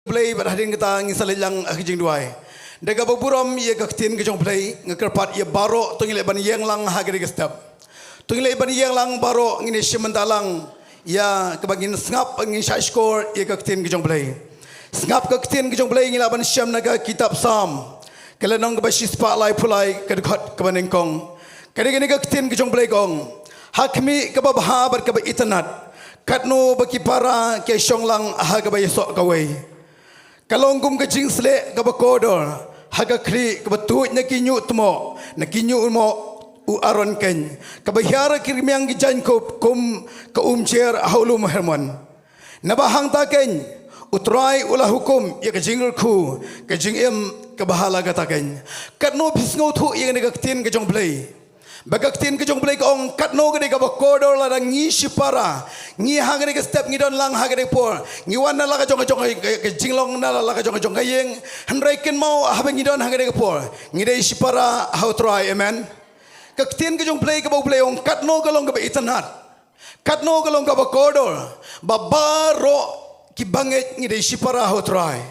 play berhadin kita ngisalilang Jingduwai. Daga baburam ia kaktin ke jong play ngakerpat ia baro tungile ban yang lang hagari gestap. Tungile ban yang lang baro ngini simentalang ia kebagin ngap ngin score ia kaktin ke jong play. Ngap kaktin ke jong play ngila ban syam naga kitab Psalm. Kelenong ke basis palai pulai ke dekat ke Nyngkong. Kadang-kadang kaktin ke jong play kong. Hakmi ke babha ber ke internet. Katno baki para ke syonglang haga bayesok kawai. Kalonggum ke jingsle ke bakodor. Haga kri ke betut nakinyu tmo. Nakinyu mo u aron ken. Ke bahyara kirmiang gijan kum ke umcer haulu hermon. Nabahang taken utrai ulah hukum ya ke jingku ke jingim ke bahala gataken. Katno bisngo thu yang negaktin ke jong play. Bagaktin ke jong play kong katno ke ka bakodor la ngi sipara ngi hangre ke step ngi don lang hagre por ngi wan la ka jong ke jinglong na la ka jong kayeng handrai ken mau habe ngi don hagre ke por ngi dei sipara how try amen kaktin ke jong play ke bau play ong katno ke long ke itanat katno ke long ke bakodor babaro ki banget ngi dei sipara how try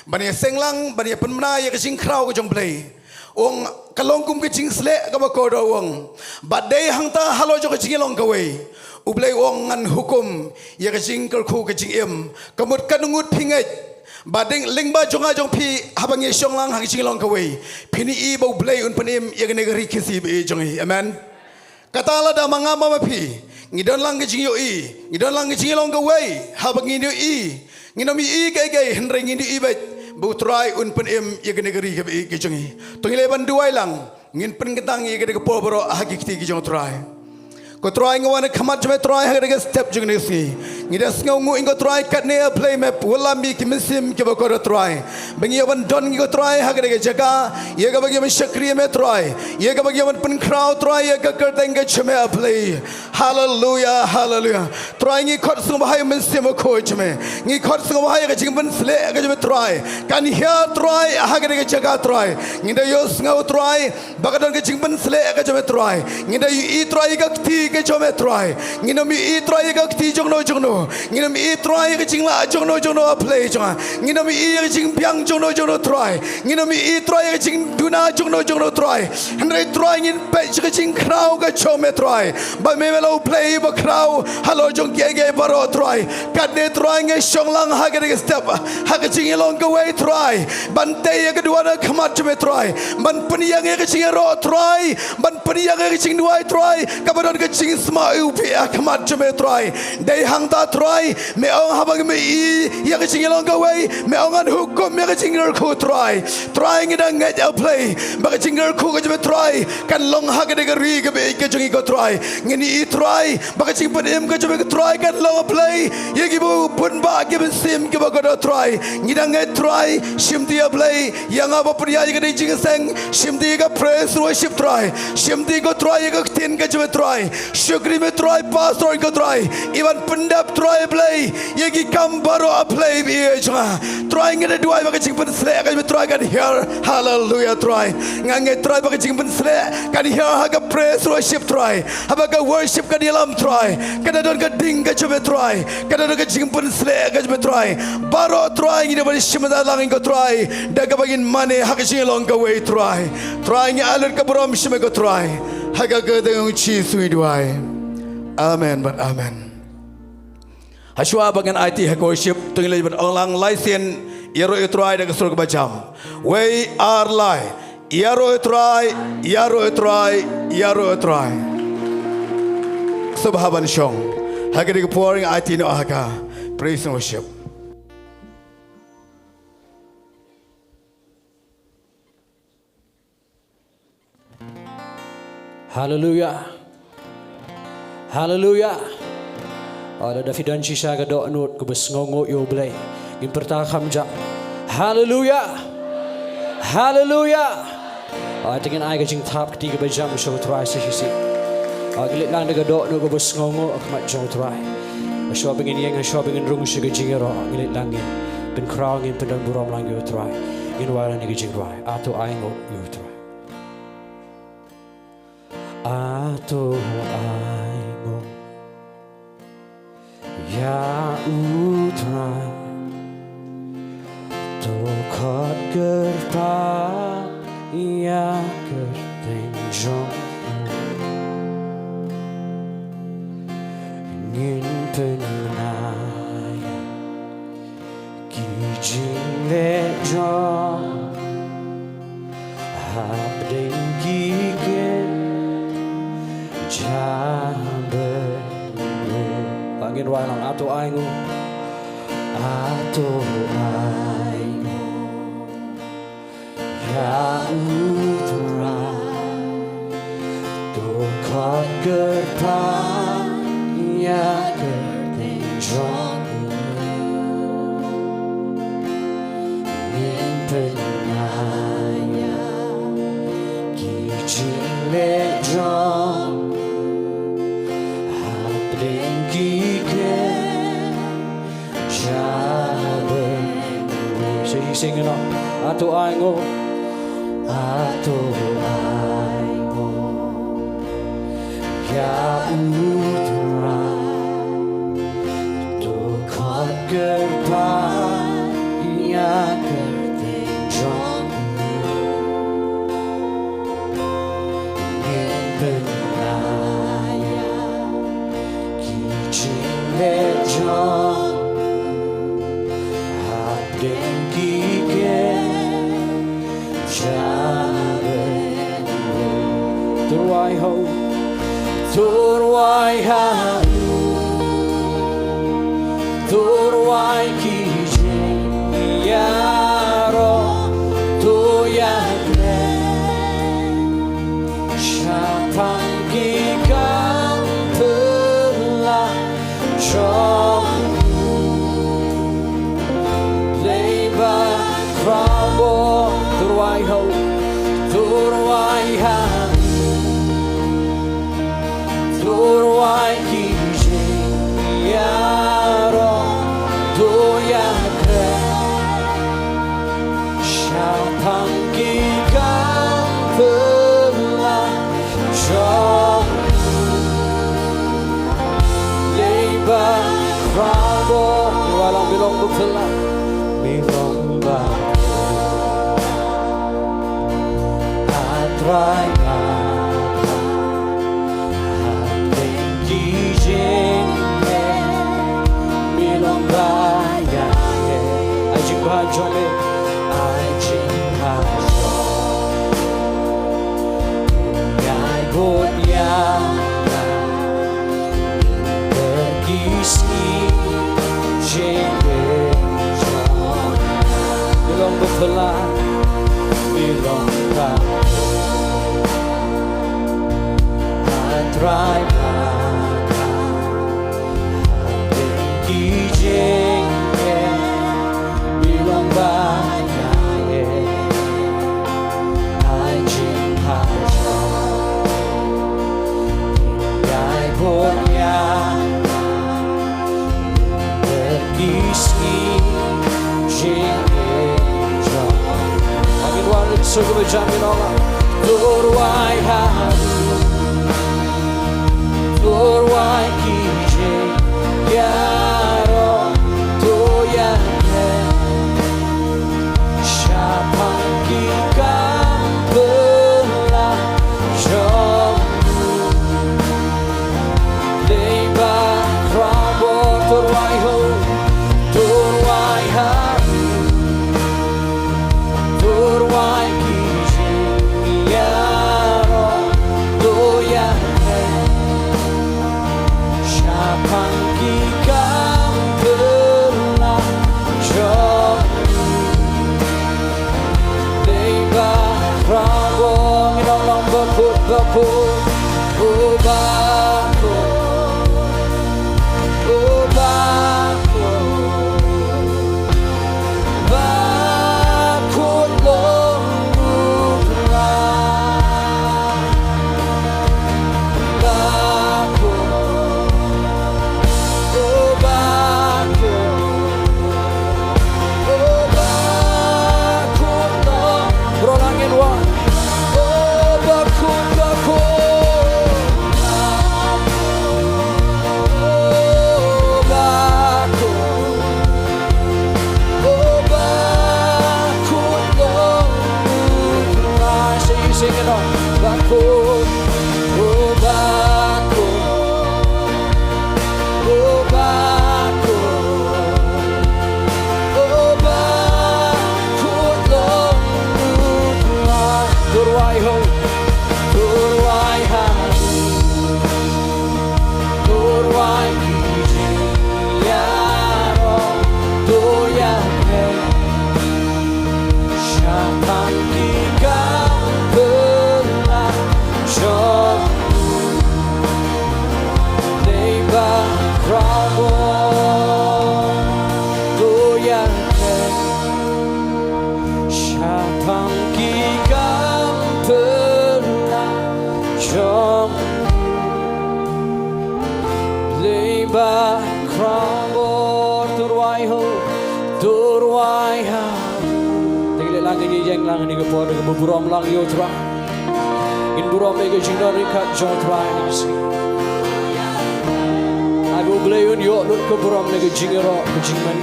bani senglang bani penmna ya ke jingkrau ke jong play ong kalongkum ke jingsle ka bakodo ong badai hangta halo jo ke jingilong kawai ublai ong ngan hukum ya ke jingkel khu ke jingim kamut kanungut pinget bading lingba jonga jong pi habang yesong lang hang jingilong kawai pini i bau blai un penim ya ke negeri kisi be jongi amen katala da mangama mapi ngidon lang ke jingyo i ngidon lang ke jingilong kawai habang ngidu i nginomi i kai henreng ngidu i bet bu Trai un penim ya ke negeri ke jongi tungile ban duai lang ngin pen ketang ya ke poboro hakikti ke jong Trai ko Trai ngwana khamat jme Trai ha ke step jong nisi ngidas ngongu ingo Trai kat ne play map walami ki misim ke bako Trai bengi ban don ngi Trai ha ke jaga ya ke bagi syakri me Trai ya ke bagi pen crowd Trai ya ke kerteng ke chme play hallelujah hallelujah Trai ngi khot sung bahai misim ko chme ngi khot sung bahai ke jing ban sle ke jme Trai kan hia Trai ha ke jaga Trai ngi da yos ngau Trai bagadon ke jing ban sle ke jme Trai ngi da i Trai ke ti ke jome Trai ngino mi i Trai ke ti jongno ngino mi i Trai ke jingla jongno play jonga ngino mi i ke jing piang jongno Trai ngino mi i Trai ke jing duna jongno Trai andre Trai ngin pe ke jing krau ke jome Trai ba me melo play ba krau halo jong ge baro Trai kat ne Trai nge shonglang ha ke step ha ke jing long ke way Trai ban te ke dua na khamat jome Trai ban peniang ke jing ro Trai ban peniang ke jing duai Trai kabadon ke jing sma upi akmat jome Trai dei hangta Trai me ong habang me i ya ke jing long ke way me ong an hukum me ke jing ku Trai ngidang nget play ba ke jing ku ke jome Trai kan long ha ke de ri ke be ke jing ko Trai ngini i Trai ba ke jing pedim ke jome Trai kan long play ye gi bu pun ba ke ben sim ke ba ko Trai ngidang nget Trai sim dia play yang apa pria ke de Jingiaseng sim dia ke praise worship Trai sim dia ko Trai ke tin ke jome Trai syukri me Trai Pastoral ke Trai iban pendap Trai play yegi kambaro a play bi jonga Trai ngede dua ba ke jing pen sle ka Trai kan here hallelujah Trai ngange Trai ba ke jing pen sle kan here ha ka praise worship Trai ha ba ka worship ka dalam Trai kada don ka ding ka jome Trai kada don ka jing pen sle ka jome Trai baro Trai ngide ba shimada lang ko Trai daga bagin mane ha ka jing long ka way Trai ngi alur ka brom shime ko Trai ha ka ga de chi sui duai amen but amen Hashwa bagan IT hak worship tungile ban orang laisen yaro Trai daga surga bajam we are lie yaro Trai subhaban shong hagari pouring IT no haka praise and worship hallelujah hallelujah ada Davidan sisa ga do nut ko besngongo yo blay gin pertakam ja hallelujah hallelujah tingin ay ga jing tap ti ga bajam show Trai sa sisi aglit lang ga do no ko besngongo akmat show Trai aswa bingin yang aswa bingin rung shi ga jingero aglit lang gin ben krang gin pedan burom lang yo Trai gin wala ni ga jing Trai ato ay ngo yo Trai ato ay ngo ya utra wai lang ato ai ngu ya utra to khot gerpan ya gerting jong min penaya ki jing le jong habring ki ke jaben so you singing on ato ai ngo ya utra to khot gerpan ya gerting jong min penaya ki jing le jong habring ki ke Turwai ho, turwai ha, turwai ki jingiaro, tu ya kre, shapang ki kang pela jong, leba krabo, turwai ho, turwai ha. Turwai ki jingiaro do ya kre shapang ki kang pela jong leba krabo walang bilong bupela bilong ba atrai Jome, I Jinghasyok, Ngai Bot Ya, Pergi Sngi, Jingiasyylok, Bilong befelah, Bilong tak, Trai Pergi Jinghasyok, I Jinghasyok, Ngai Bot Ya, Pergi Sngi, Jingiasyylok. Angin walit suku berjamin Allah. Turwai hati, turwai ki jingiaro, tu ya shapang ki kang pela jong leba krabo turwai ho turwai ha turwai ki jingiaro tu ya shapang ki kang pela jong Rabo nginong baput baput ubako ubako bakut longura bako ubako ubakut long Rolangin wa bakut sing it on bakut Turwai ho, turwai ha, turwai ki Jom Leba Krambor Turwai ho Turwai ha Tinggal lagi ni jeng lang ni kepo de buram lang yo tra In buram me ke jingda ni kat jong trai ni si Aku blayun yo lut ke buram ni ke jingero ke jingman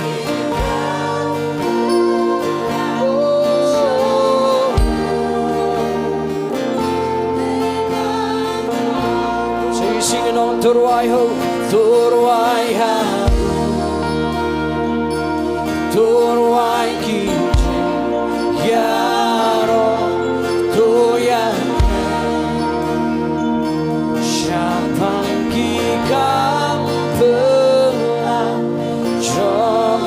Singing on Turwai ho, Turwai ha, Turwai ki yaro, Toya Siapang ki kampela Jom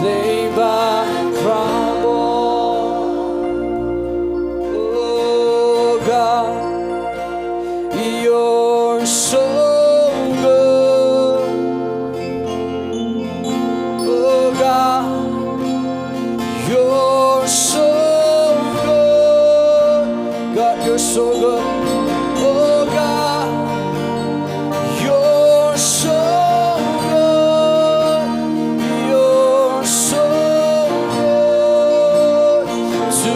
Leba Krabo Oh God You're so good, oh God. You're so good, God. You're so good, oh God. You're so good, you're so good to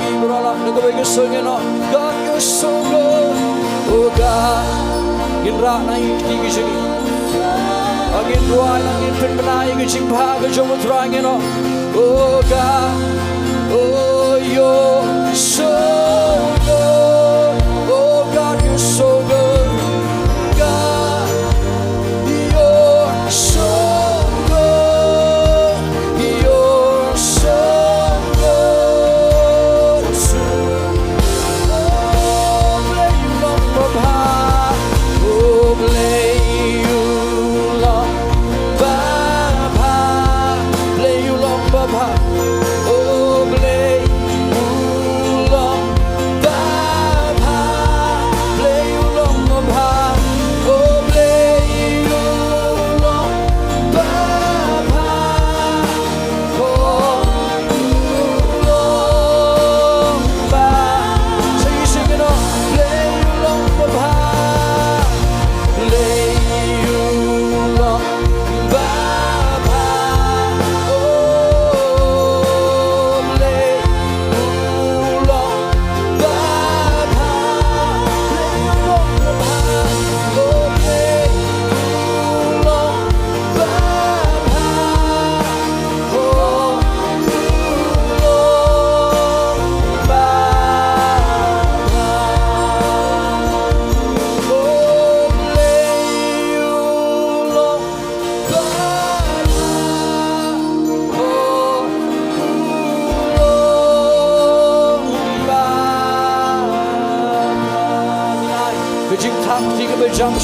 me. Beralak negara kesungguhan, God. You're so good, oh God. Ginra na hindi kisini. Agin ruai lang infin benai kising bahagia jom terangin oh God. Oh you're so good, oh God. You're so good, God. You're so good, you're so good to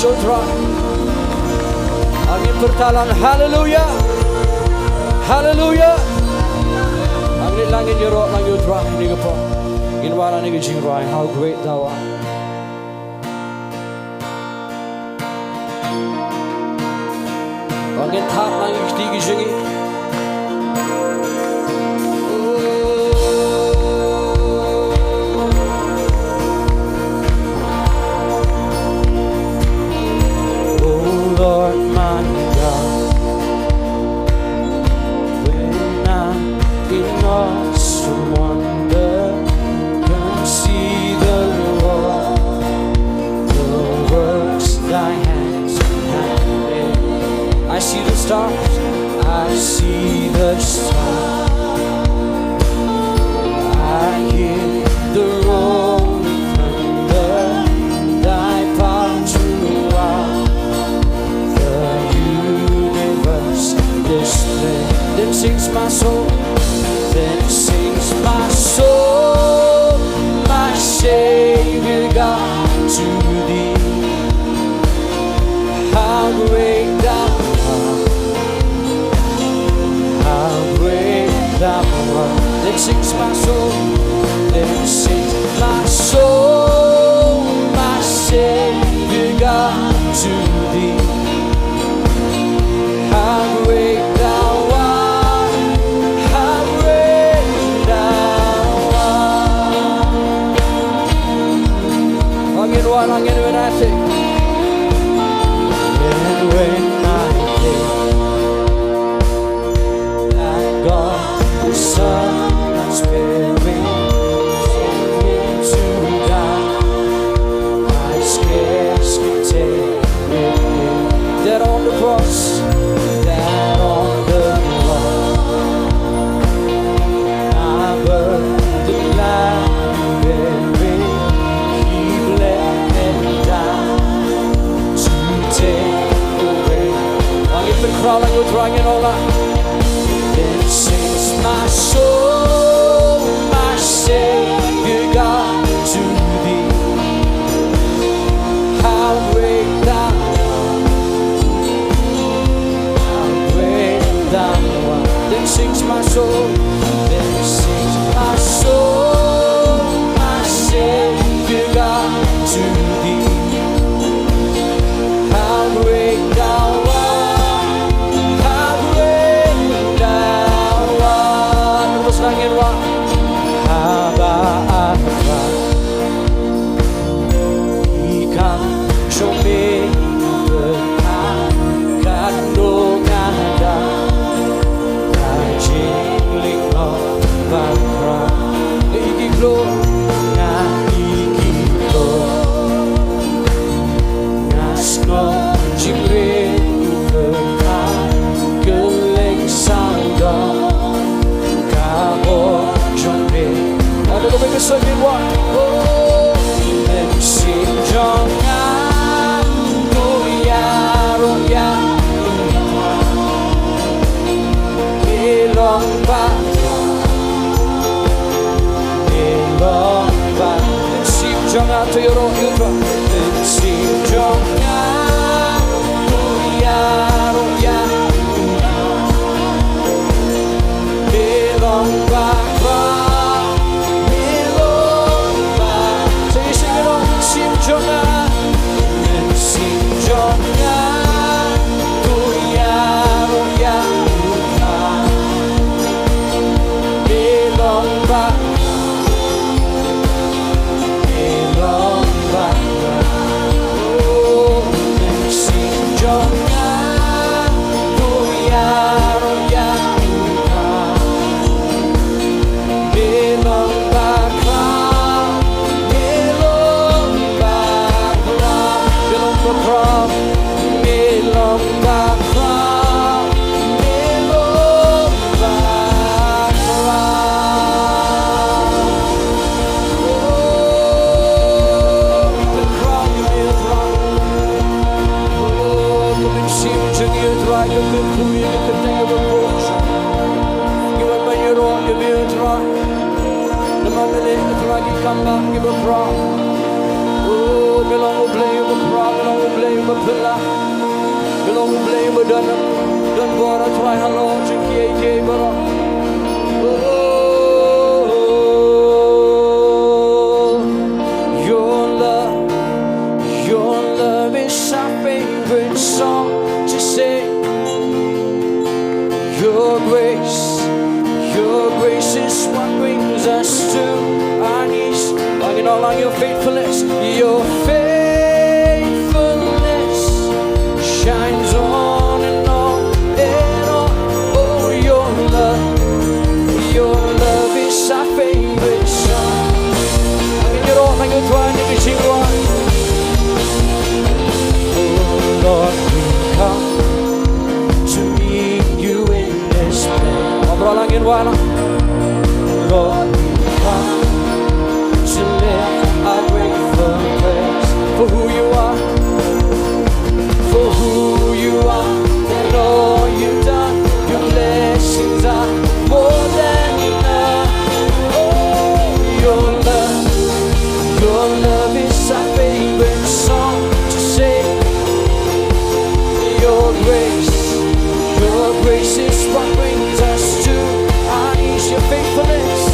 Sohthri angin bertalang haleluya haleluya angin langit yerok lang yutra ni kepo in wala ni Jingduwai how great thou art angin thap lang ikti jingi Lord my God, when I in awesome wonder can see the Lord, the works thy hands have made. I see the stars, I see the stars, I hear the rolling thunder, thy power throughout display. Then sings my soul, then sings my soul, my Savior God to thee. How great thou art, how great thou art. Then sings my soul, then sings my soul, my Savior God to thee. How great thou art, how great thou art. soul, my Savior God, to Thee. How great Thou art. Then sings my soul, my Savior God, to Thee. How great Thou art, how great Thou art. Terus langit wa, haba apa, ikan some berangkat dengan dah, Jingling no bakra, iki glo, Sngo, Jingring berangkat geleng sangga, kamu jombe. Ada kau berkesan wa, oh, mensim jangan roya, Ilong ba, mensim jangan tuyoro yutra, mensim jangan roya, Ilong ba, say sing it on, mensim jangan roya, Ilong ba, oh, mensim jangan roya, Ilong bakra, Ilong bakra, Ilong bakra, Ilong bakra, Ilong bakra. Jingiasyllok, you can prove you can think of a approach. Give up on your own, you will try. The moment you try, you come back, give a prop. Oh, belong to play with a prop, belong to play with a pillar. Belong to play with a done for a try, hello, Jingiasyllok, but your love is our favorite song to sing. Your grace is what brings us to our knees. Longing all on your faithfulness, your faithfulness shines on and on and on. Oh, your love is our favorite song. Longing your all, like a twine in the Jingduwai. Oh Lord, we come to meet you in this place. Obrolangin wala, Lord, we come to lift our grateful praise for who you are, and all you've done. Your blessings are more than enough. Oh, your love is our favorite song to sing. Your grace is what brings us to our knees. Your faithfulness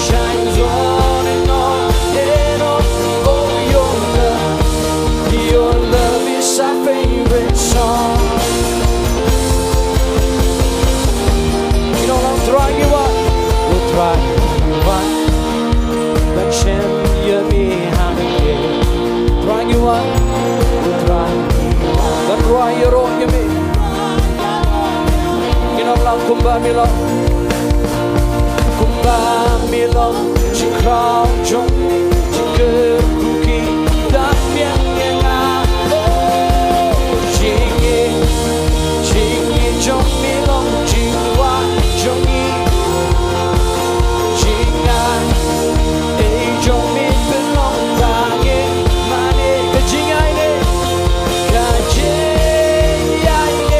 shines on and on and on. Oh, your love is our favorite song. You know I'm trying you up, we'll try you up, but you're behind me. Trying you up, we'll try you up, but try your own you me. Lang kumbamilo, Jingkhawai, Jingkuki, Dapian Yenga, Jingi, Jongmilo, Jingduwai, Jongi, Jinga, Jongmi belong Rangi, Mane, Kajingaine, Kajingaine,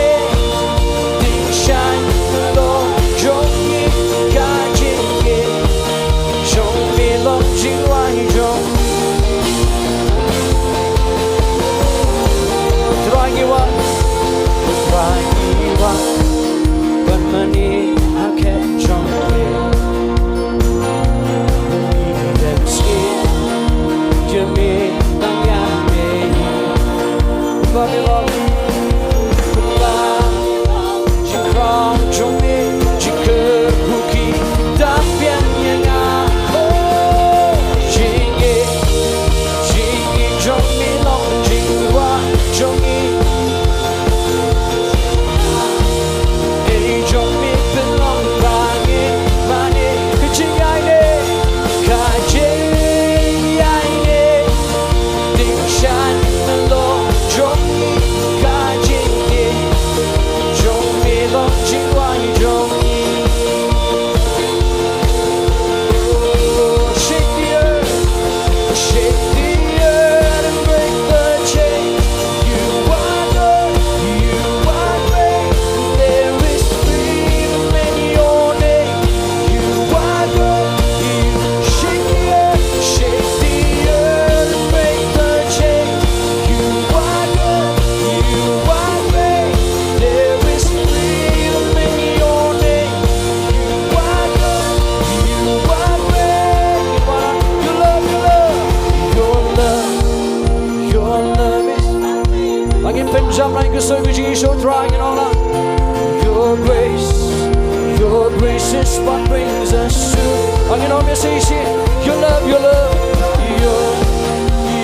grace is what brings us to. Angin om jag säger shit. Your love, your love,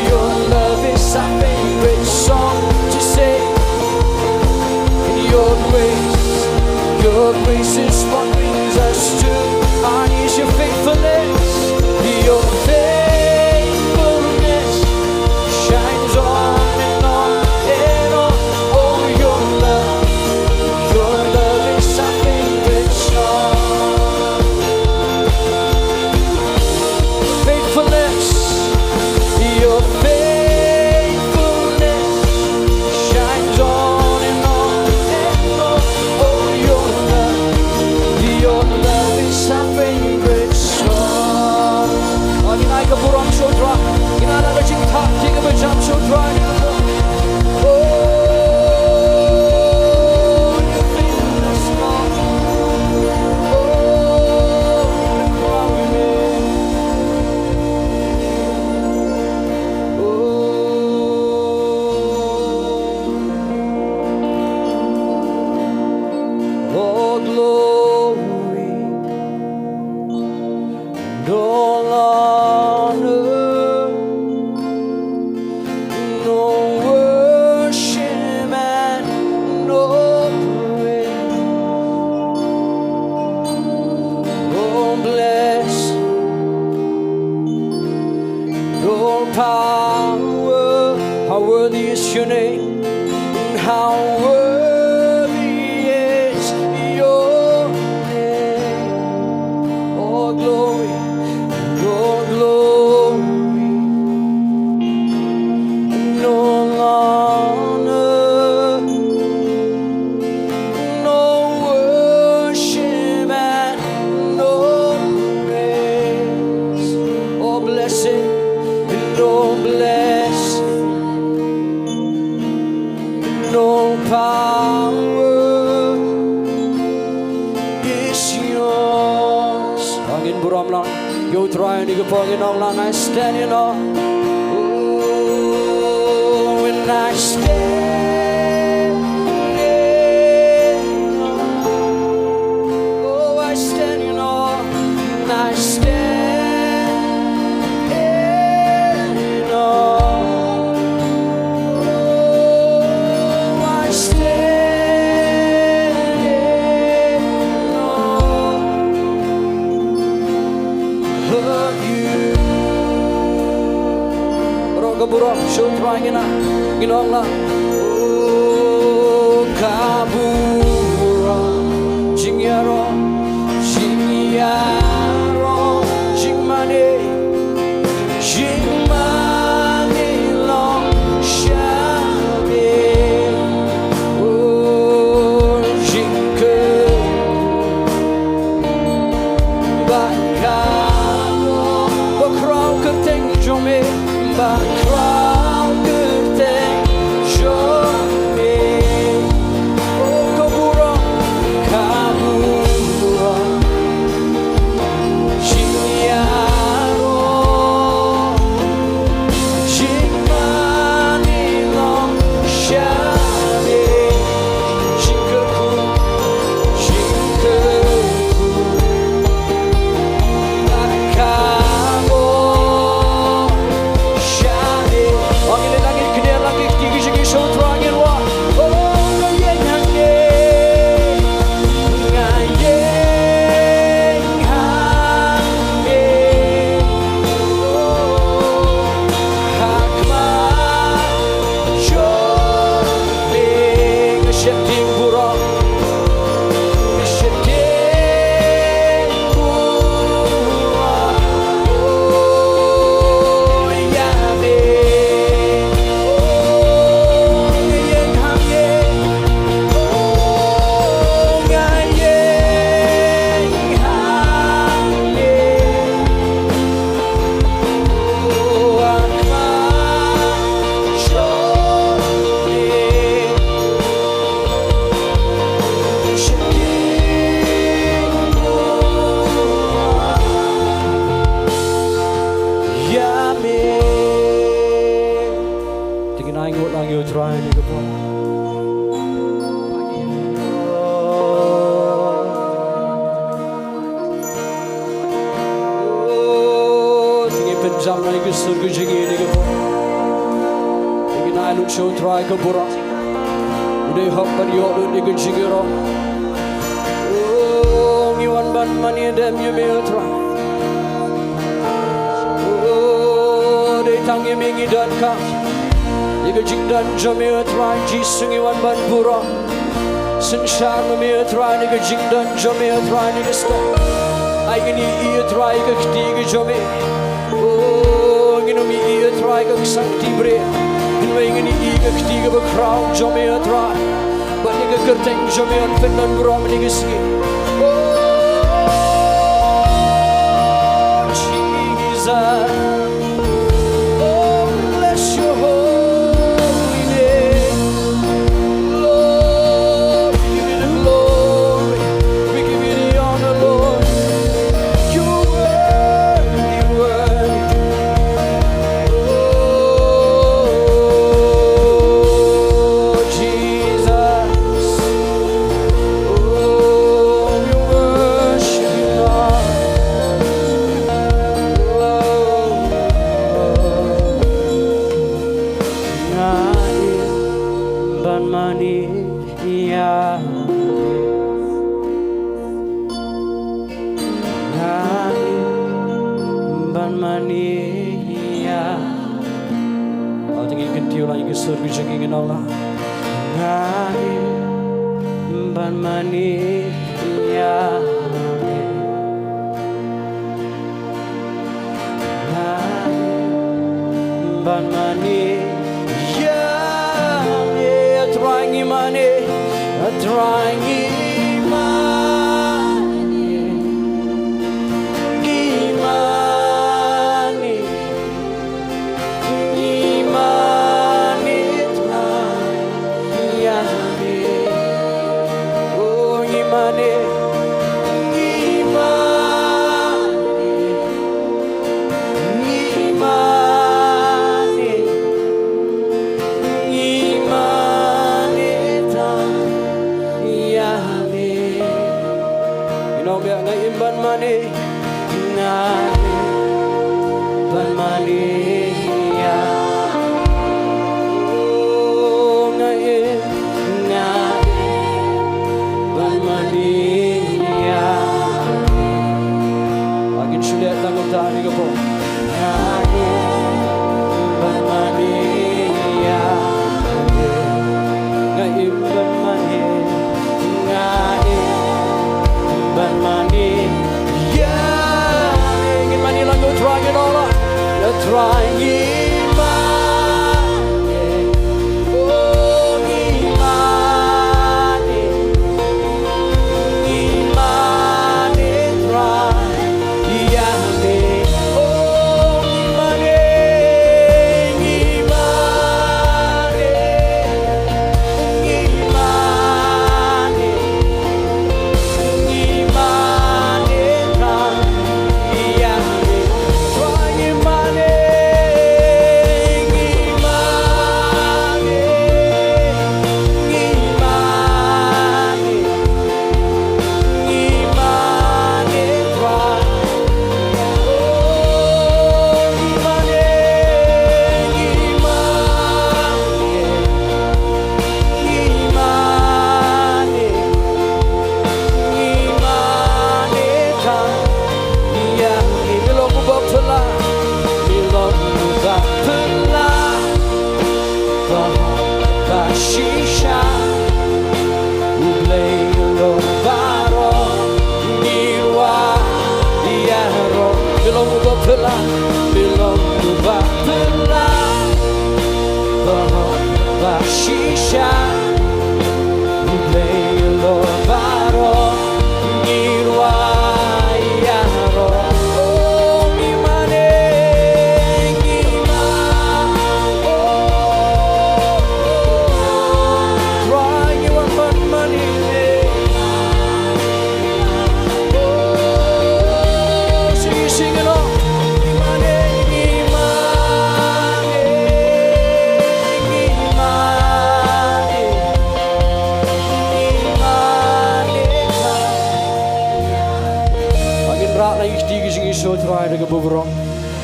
your love is our favorite song to sing. Your grace is what brings us to. And is your faithfulness, your faithfulness shines on and on and on. Oh, your love is our favorite song. Faithfulness, your faithfulness shines on and on and on. Oh, your love is our favorite song. Oh, you like a buram Sohthri, you know that Jingkhawai, king of a jump Sohthri. Oh, your faithfulness, Lord. Oh, cry with me. Oh, glory, and all honor, no worship and no praise. Oh, bless your power. How worthy is your name, and how worthy is your name. Oh, glory, and all honor, no worship and no praise. Oh, blessing and oh, blessing, no power is yours. Angin buram lang, yo try ni kapagin ang lang I stand in awe. Oh, when I stand in awe. Oh, I stand in awe, and I stand in awe. Oh, I stand in awe of you. Roga buram Sohthri ngina nginong la. Oh, kaburam jingiaro jingmane long shabe. Oh, jingke bakalo bakrau keteng jome bakrau keteng jome. Oh, kaburam shame. jam na ke surga jingi ni ke po ingin ai lu show try ke bura udah hop par yo lu ni ke jingi ro oh ngiwan ban mani dem you me try oh de tang ye mingi dan ka ni ke jing dan jam me try ji sungi wan ban bura sin shar me try ni ke jing dan jam me try ni ke sto ai ni I try ke kti ke jome oh ngino mi I try ke sakti bre ngino ngini I ke kti ke crown jome try but ni ke kerteng jome on penan brom ni ke ski oh Jesus oh bless your holy name Lord we give you the glory we give you the honor Lord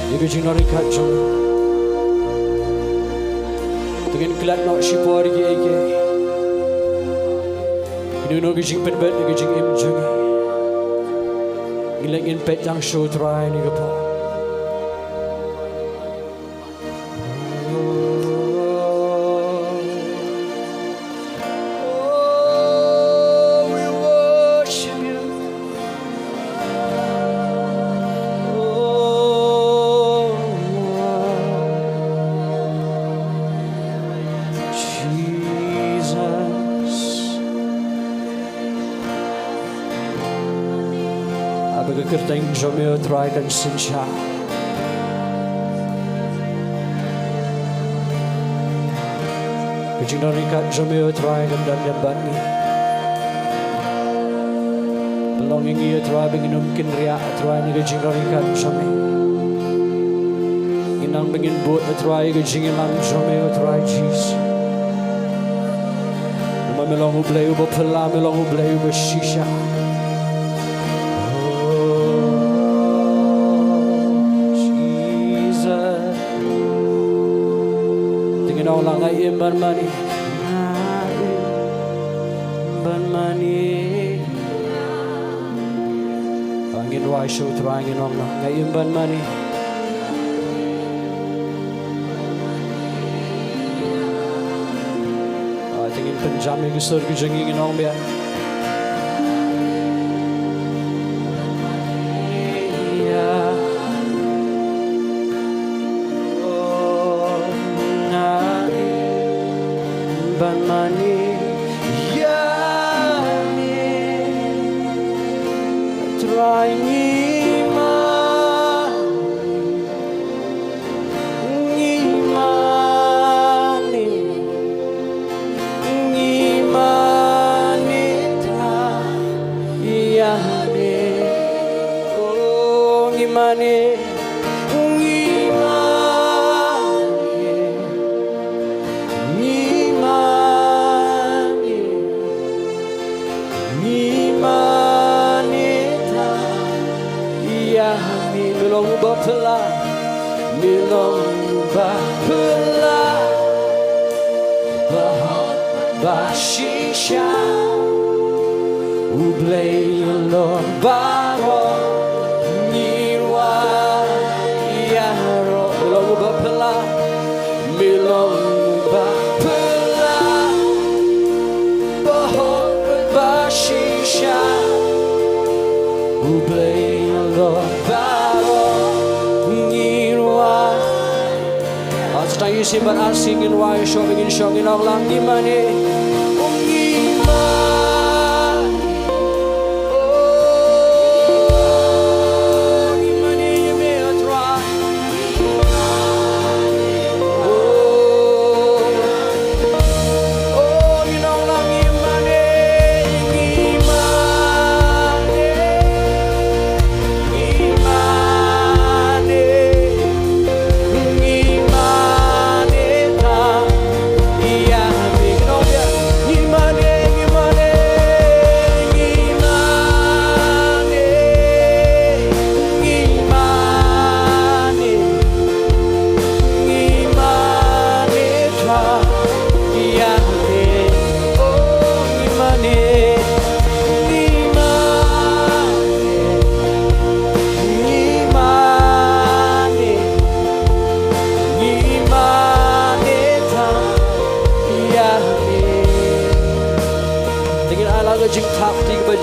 Iga jing nori kat jong. Dengan kelat nak shipor gi ege. Inu gi jing pet bet gi jing im jung. Gilek in pet yang Sohthri ni gapo. Kerteng jomeo Trai kan sincha. Kajing nori kat jomeo Trai kan dan bangi. Belonging ia Trai bingin mungkin ria Trai ni kajing nori kat jome. Inang bingin buat Trai kajing ilang jomeo Trai Jesus. Nama melongu belayu bapela melongu belayu bershisha. Langai imban mani, imban mani. Angin wai Sohthri angin ong langai imban mani. Tingin penjam ni gusur gujengin ong biar. Simpan asingin wai showingin shongin ang lang gimana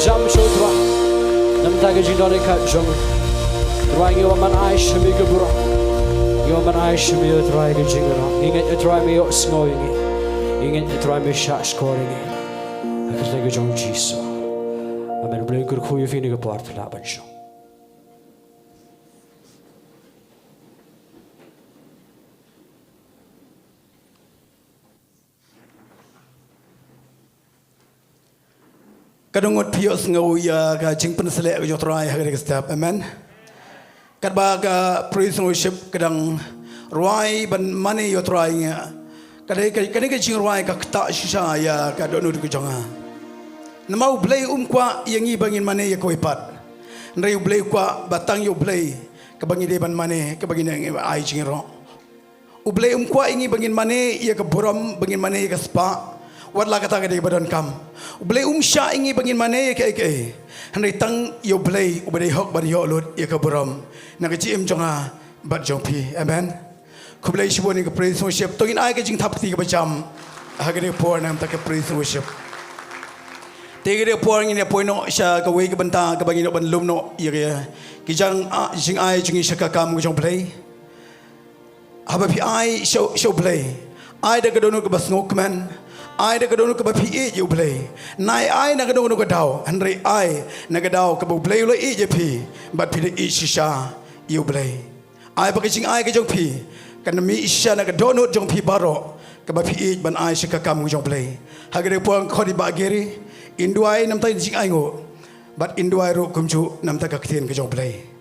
jam Sohthri nam taga jindore kat jong Trai ngi waman ai shmi ke bura ngi waman ai shmi Trai ke jingara ingat Trai me yok sngoy ngi ingat Trai me sha scoring ngi akas taga jong Jesus amen bleng kur khuy fini ke part la ban shong Kadungot pios ngau ya ka jingpen selek ke Trai ha ke step amen kadba ka praise worship kadang ruai ban mani yo Trai nya kadai ke jing ruai ka ta shisha ya ka donu ke jonga namau blai kwa yangi bangin mani ya ko ipat ndai blai kwa batang yo blai kebangi deban mane kebangi nang ai jingiro ublay kwa ingi bangin mane ia ke buram bangin mane ia ke spa wadla kata ke badan kam ublay sya ingi bangin mane ke handai tang yo blay ublay hok ban yo lut ia ke buram nak ji im jonga bat jong pi amen kublay shiboni ke praise worship tongin ai ke jing thap ti ke bacham hagere por nam ta ke praise worship tegere por ngi ne poino sya ke wei ke benta ke bangin ban lum no ia ke kijang jing ai jingi shaka kam ke jong blay haba pi ai show play ai da gadono ke bas ngok man ai da gadono ke ba pi e you play nai ai na gadono ke daw andre ai na gadaw ke bu play lo e je pi bat pi de e shisha you play ai ba ke jing ai ke jong pi kan mi isha na gadono jong pi baro ke ba pi e ban ai shika kam jong play hagere puang khodi ba geri induai nam tai jing ai ngo bat induai ro kumchu nam ta ka kthien ke jong play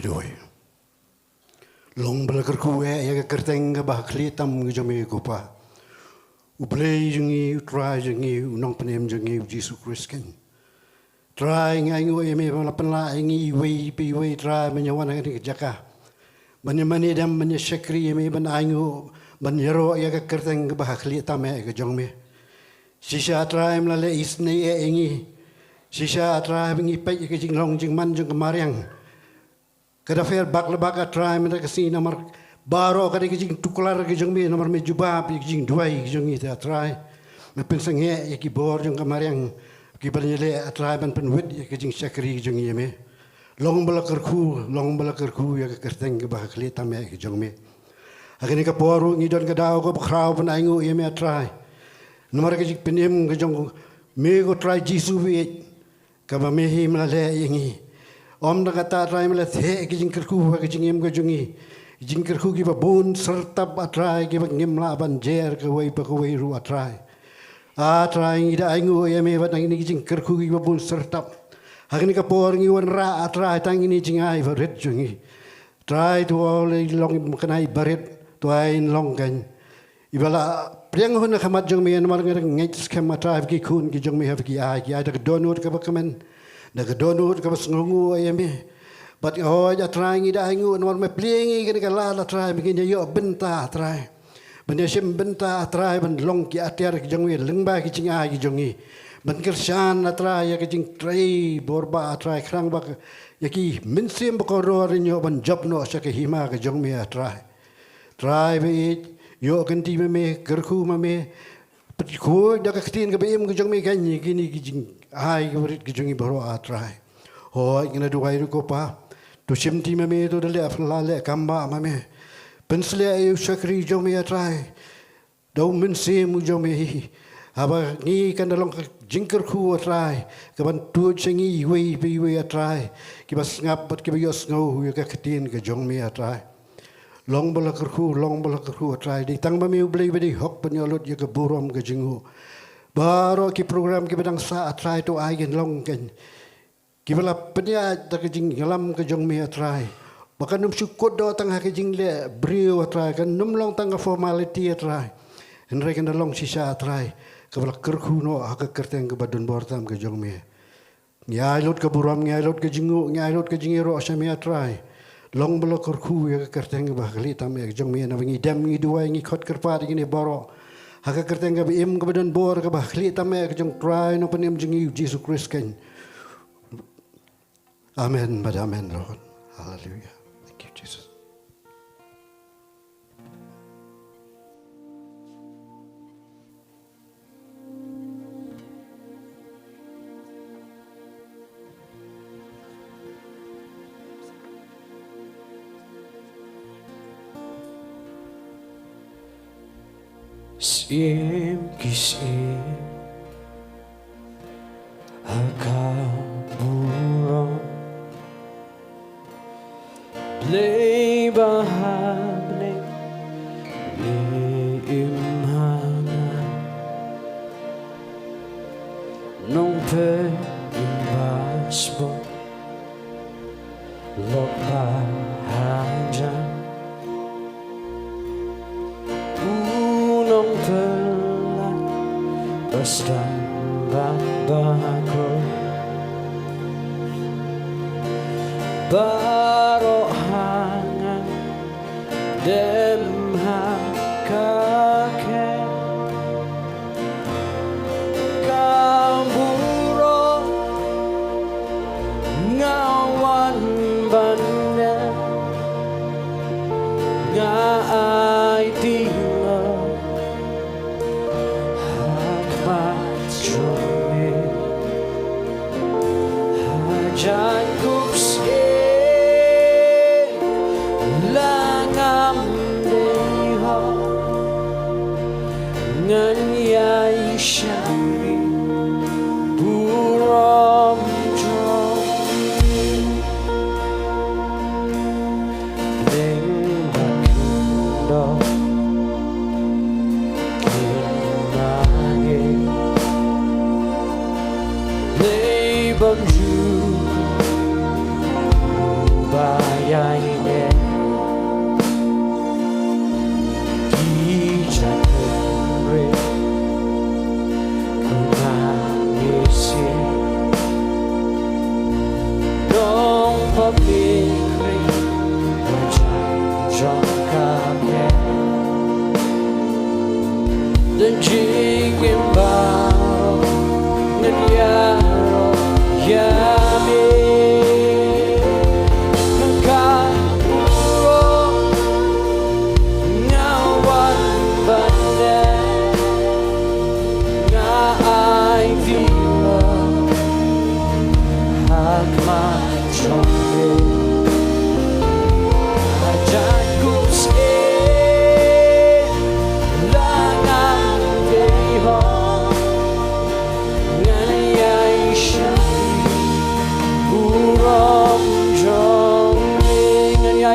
Doi long belakar kuwe ya kerteng bah klitam ngejame kupa ublei jengi trai jengi unong penem jengi Jesus Christ ken trai ngai ngoi me bala penla ngi wei pi wei trai menyawan ngi jaka mani dam mani shakri me ban aingu ban yero ya kerteng bah klitam e ke jongme sisa trai mlale isne e ngi sisa trai ngi pe ke jinglong jingman jing kemariang kada fair bak lebak atrai mereka kasi nomor baro kada kijing tukular kijing mi nomor me jubab kijing duai kijing itu atrai me pensang ye ki bor jong kamariang ki bernyele atrai ban penwit kijing sakri kijing ye me long balakarku ya kerteng ke bah klita me kijing me agani ka poru ngidon ka daw ko khrau ban aingu ye me atrai nomor kijing penim kijing me ko try jisu wi ka ba me him la le yengi Om nak kata trai melat he ke jingkerku ke jingem ke jungi jingkerku ki ba bun serta atrai ki ba ngimla ban jer ke wei pa ke wei ru atrai ida aingu ya me ba tang ini jingkerku ki ba bun serta hagni ka por ngi wan ra atrai tang ini jingai ba ret jungi trai to le long kanai baret to ai long kan ibala priang hun khamat jung me mar ngai skema trai ki kun ki jung me ha ki ai da donut ka ba kamen nak donut ka basngungu ayame bat ho ja trai ngi da ngu nor me plingi ke kala la trai begin yo Bynta trai benesim Bynta trai ban long ki ater ki jongwi lengba ki chinga ki jongi ban kersan la trai ya ki jing trai borba trai krang ba ya ki minsim ba ko ro rinyo ban job no sa ke hima ki jongmi trai be yo kan ti me kerku me ko da ka tin ka be em ki jongmi kan ni ki ni ki jing ai gawrit ki jungi baro atrai ho ngina duai ko pa to simti me to dale afla le kamba me pensle ayu shakri jomi atrai do min se mu jomi aba ngi kan dalong jingker khu atrai ka ban tu chengi wei bi wei atrai ki bas ngap bat ki yos ngau yu ka khatin ka jomi atrai long balakar khu atrai di tang ba mi blei bi hok pan yolot yu ka burom ka jingu Baro ki program ki bedang sa atrai to aigen long ken. Ki bala penya ta ke jing galam ke jong mi atrai. Baka num sukot do tang ha ke jing le brio atrai kan num long tang formality atrai. Henry kan long sisa atrai. Ka bala kerku no ha ke kerteng ke badun bortam ke jong mi. Nyai lot ke buram nyai lot ke jingu nyai lot ke jingiro asami atrai. Long bala kerku ya ke kerteng ke bahli tam ke jong mi na ngi dam ngi duai ngi khot kerpat ngi baro. Haka kerteng ka im ka badan bor ka ba khli tame ka jong try no panim jingi Jesus Christ ken. Amen, but amen, Lord. Hallelujah. Thank you, Jesus. Sim kisim akaburon play bahable imhanga Nongpoh imbasbo Lok bahagia Unong telah Bersambang baku Barok hangat Dem hakake Kamburo Ngawan banda Ngai tila Hakmat jome Hajat kupsi Langam deha Nganyai syari Buram jom Dengdakindo Khynnah Leibam juga Bayaine Dijakere Kunangisi Nongpoh pikri Jongkake Dan Jingimbaro Nganyaro Yami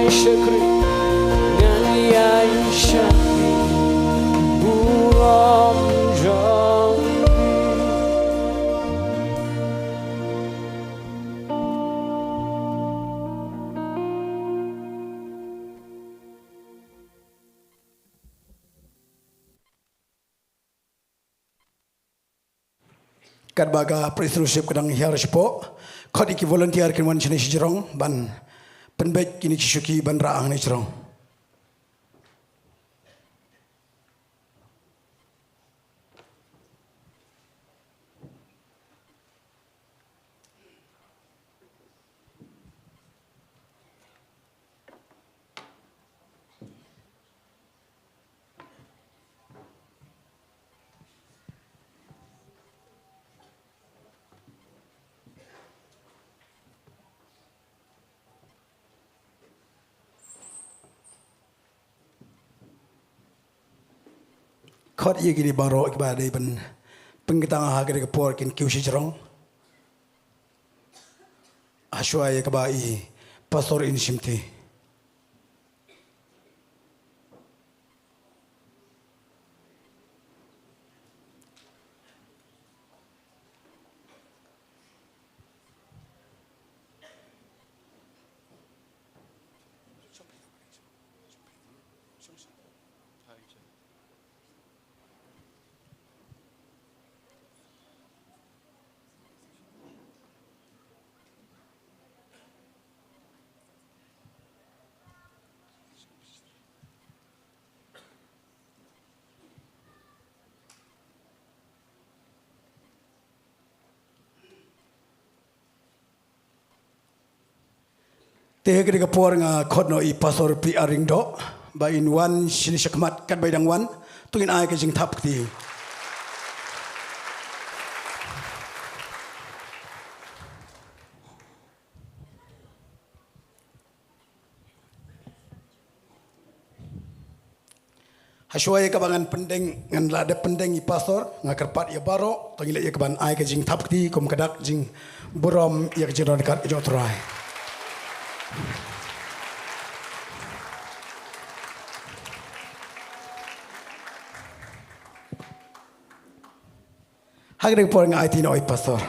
Syukri Nganyai syakri Buram jom Kat baga priesthoodship kadang hiar sipo khot iki volunteer kin wan chini jirong ban penbek kini cisuki ban raang ni jirong khot ye gini baro ikba dei ban pengitang ha gede kapor kin kiusi jirong ashwa ye kaba I pastor in simti Teh gede kapor nga khot no I pastor P.R Diengdoh ba in wan sini syakmat kat baidang wan tungin ai ke jing thap ti Hashwai kabangan pendeng ngan lada pendeng I pastor nga kerpat ya baro tungin le kaban ai ke jing thap ti kom kadak jing buram ya jiron kat jo Trai Hagre por nga IT no pastor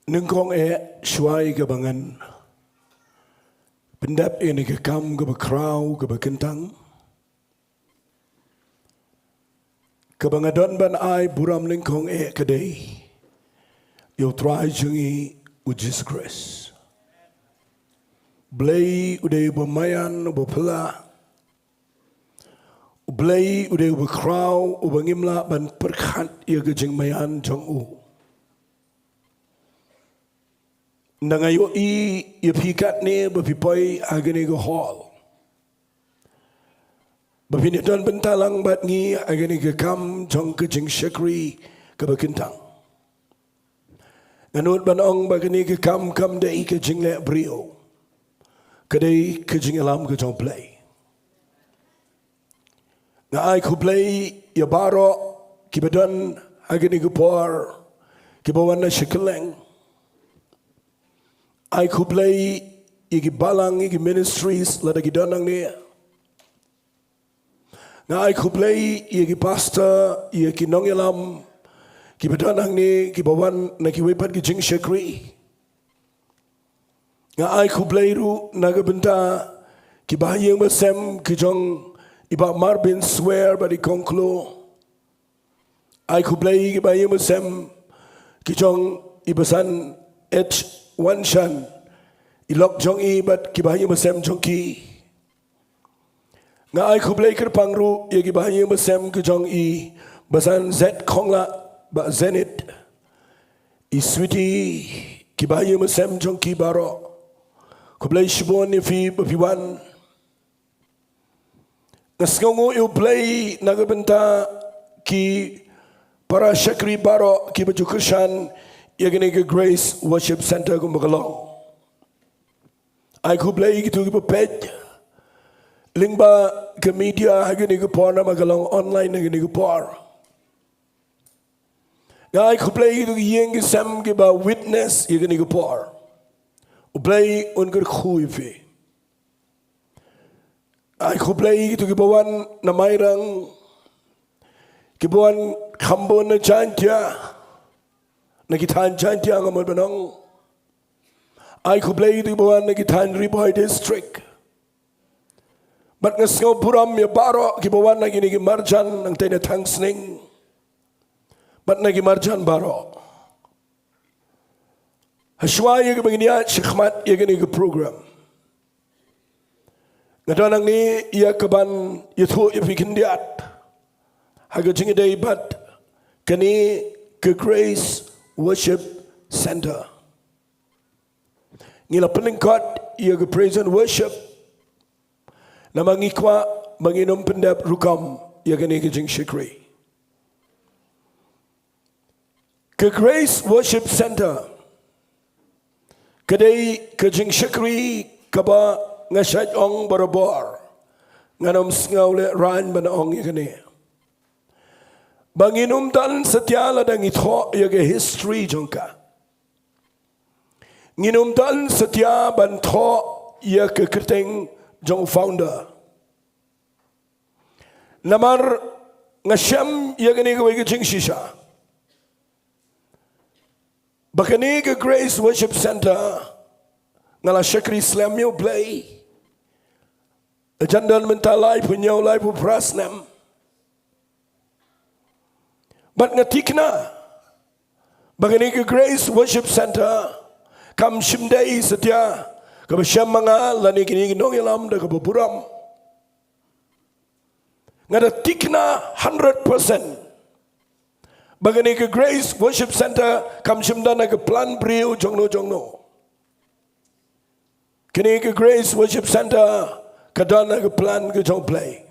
Nyngkong shwai gabangan. Pendap ini kekam kebakrau kebakentang. Kebangadon ban ai buram Nyngkong kedai. Yo Trai jungi ujis grace. Blay uday bamayan ubapela. Blay uday ubakrau ubangimla ban perkhat ia gejing mayan jong u. Nangayo ia pikat ni bapipoi agani go hall. Bapinidon bentalang bat ngi agani go kam jong kejing syakri kabakintang. Nganut banong bagani go kam dai kejing le brio. Kadai kejing alam go jong play. Nga ai ku play ya baro kibadon agani go por kibawan na Shillong. I could play igi Balang igi ministries lada gidonang ni. Na I could play igi pastor igi Nonglam ki badonang ni ki bawan na ki wepat ki Jingiasyylok. Na I could play ru naga Bynta ki bahayang basem ki jong iba marbin swear ba di konklo. I could play igi bahayang basem ki jong ibasan One shan, ilok jong i bat kibahayi masem jong ki. Nga ai kublay kerpangru ya kibahayi masem ke jong i basan Z kongla ba zenit. I sweetie kibahayi masem jong ki baro. Kublay shibon ni fi bapiwan. Nga skongo yu play nagabenta ki para syakri baro ki bajukushan. Yagani Grace Worship Center kumbagalong. Ay kublay gitu ki page. Lingba ke media hagani ko por na magalong online hagani ko por. Ay kublay gitu ki yeng sam ki ba witness yagani ko por. Ublay ungar khuifi. Ay kublay gitu ki bawan na mayrang ki bawan kambo na Jaintia. Nagitan Jaintia ngamal banong. Ay kublay di bawan nagitan Ri-Bhoi district. But ngaskaw puram ya baro kibawan nagini marjan ng tinatang Sngi. But nagi marjan baro. Hasway yung bagniya shikmat yung gini program. Ngadanang ni iya kaban yatho ipikindiat. Haga jingiday bat kani ke Grace Worship Center. Ngila peningkat ia ke praise and worship. Na mangikwa manginom pendap rukam ia kini ke Jingiasyylok. Ke Grace Worship Center. Kadai ke Jingiasyylok kaba ngasyat ong barabor. Nganom sengaw le ran banaong ia kini. Banginum dan setia ladang itho yaga history jongka. Nginum dan setia bantho ya kekerteng jong founder. Namar ngasyam yaga ni gawai ke Jingshisha. Bakani ke Grace Worship Center ngala syakri Islam yo play. Ajandan mentalai punyau lai pu prasnam. But ngatikna bagani ke Grace Worship Center kam shimdai setia kabasyam mga lani kini Nonglam da kababuram ngada tikna 100% bagani ke Grace Worship Center kam shimda na ke plan brio jongno kini ke Grace Worship Center kadana ke plan ke jong play.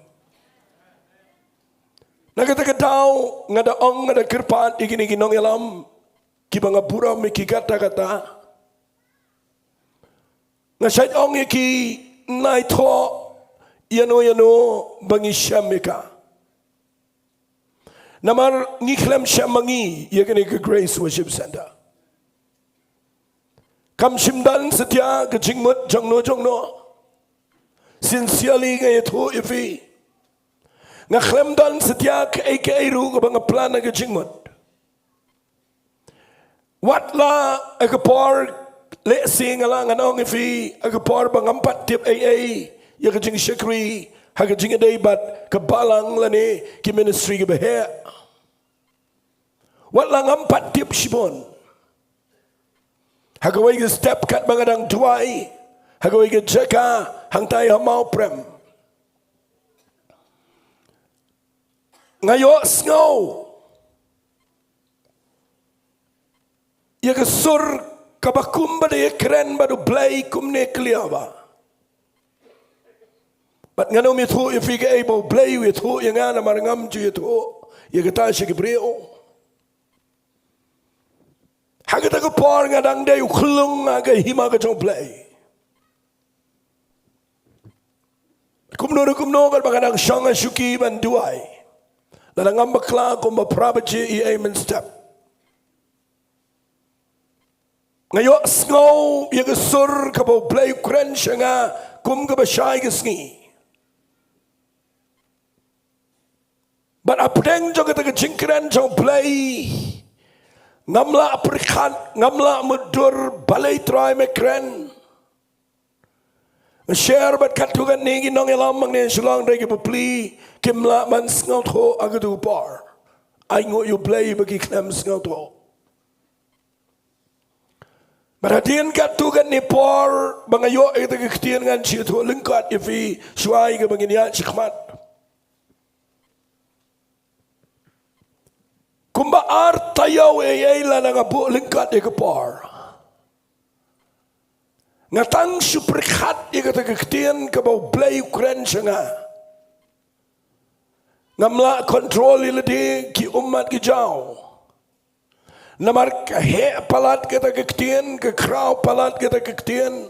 Nagkatagataw, nga daong nga nagkirpat, ikiniginong ilam, kibang apura may kikata-kata. Nga siya'ong iki naito, yano bangisyam ika. Namar ngiklam siya mangi, yakinig Grace Worship Center. Kam simdan setia, kajingmut, jongno. Sincerely nga ito, ifi. Nga klemdan setia ke airu ke bang plan na gejingmut. What la agapor le sing alang anong ifi agapor bangampat tip AA ya ka jing shikri ha ka jing day bat ka balang la ni ki ministry ka behe. What la ngampat tip shibon ha ka way ka step kat bangadang Jowai ha ka way ka jeka hang tay hamau prem ngayo sngo ya ka sur kabakum ba de kren ba do play kum ne clear ba but ngano mi thu if you able play with who yang ana marangam ju itu ya ka ta shi gibreo hagata ka por ngadang de uklung aga hima ka jong play kumno ka bagadang shanga shuki ban duai la ngam bakla kum ba prabaji I amen step ngayo sngo ya sur ka bo play kren shanga kum ka ba shai ka sngi but apdeng jo ka ta jingkren jong play ngamla aprikat ngamla mudur balai trai mekren share bat katugan ni ginong elam mang ne Shillong regi pupli kimla man sngo tho agadu par ai ngo you play bagi klem sngo tho Baradian katugan ni por bangayo ita kitian ngan chito lengkat ifi shuai ke banginya chikmat. Kumba artayaw la nangabu lengkat ika por. Ngatang suprikat ika kitian ke bau play Ukraine nga. Ngamla kontrol iladi ki umat ki jauh. Namar he palat kita kektian ke kraw palat kita kektian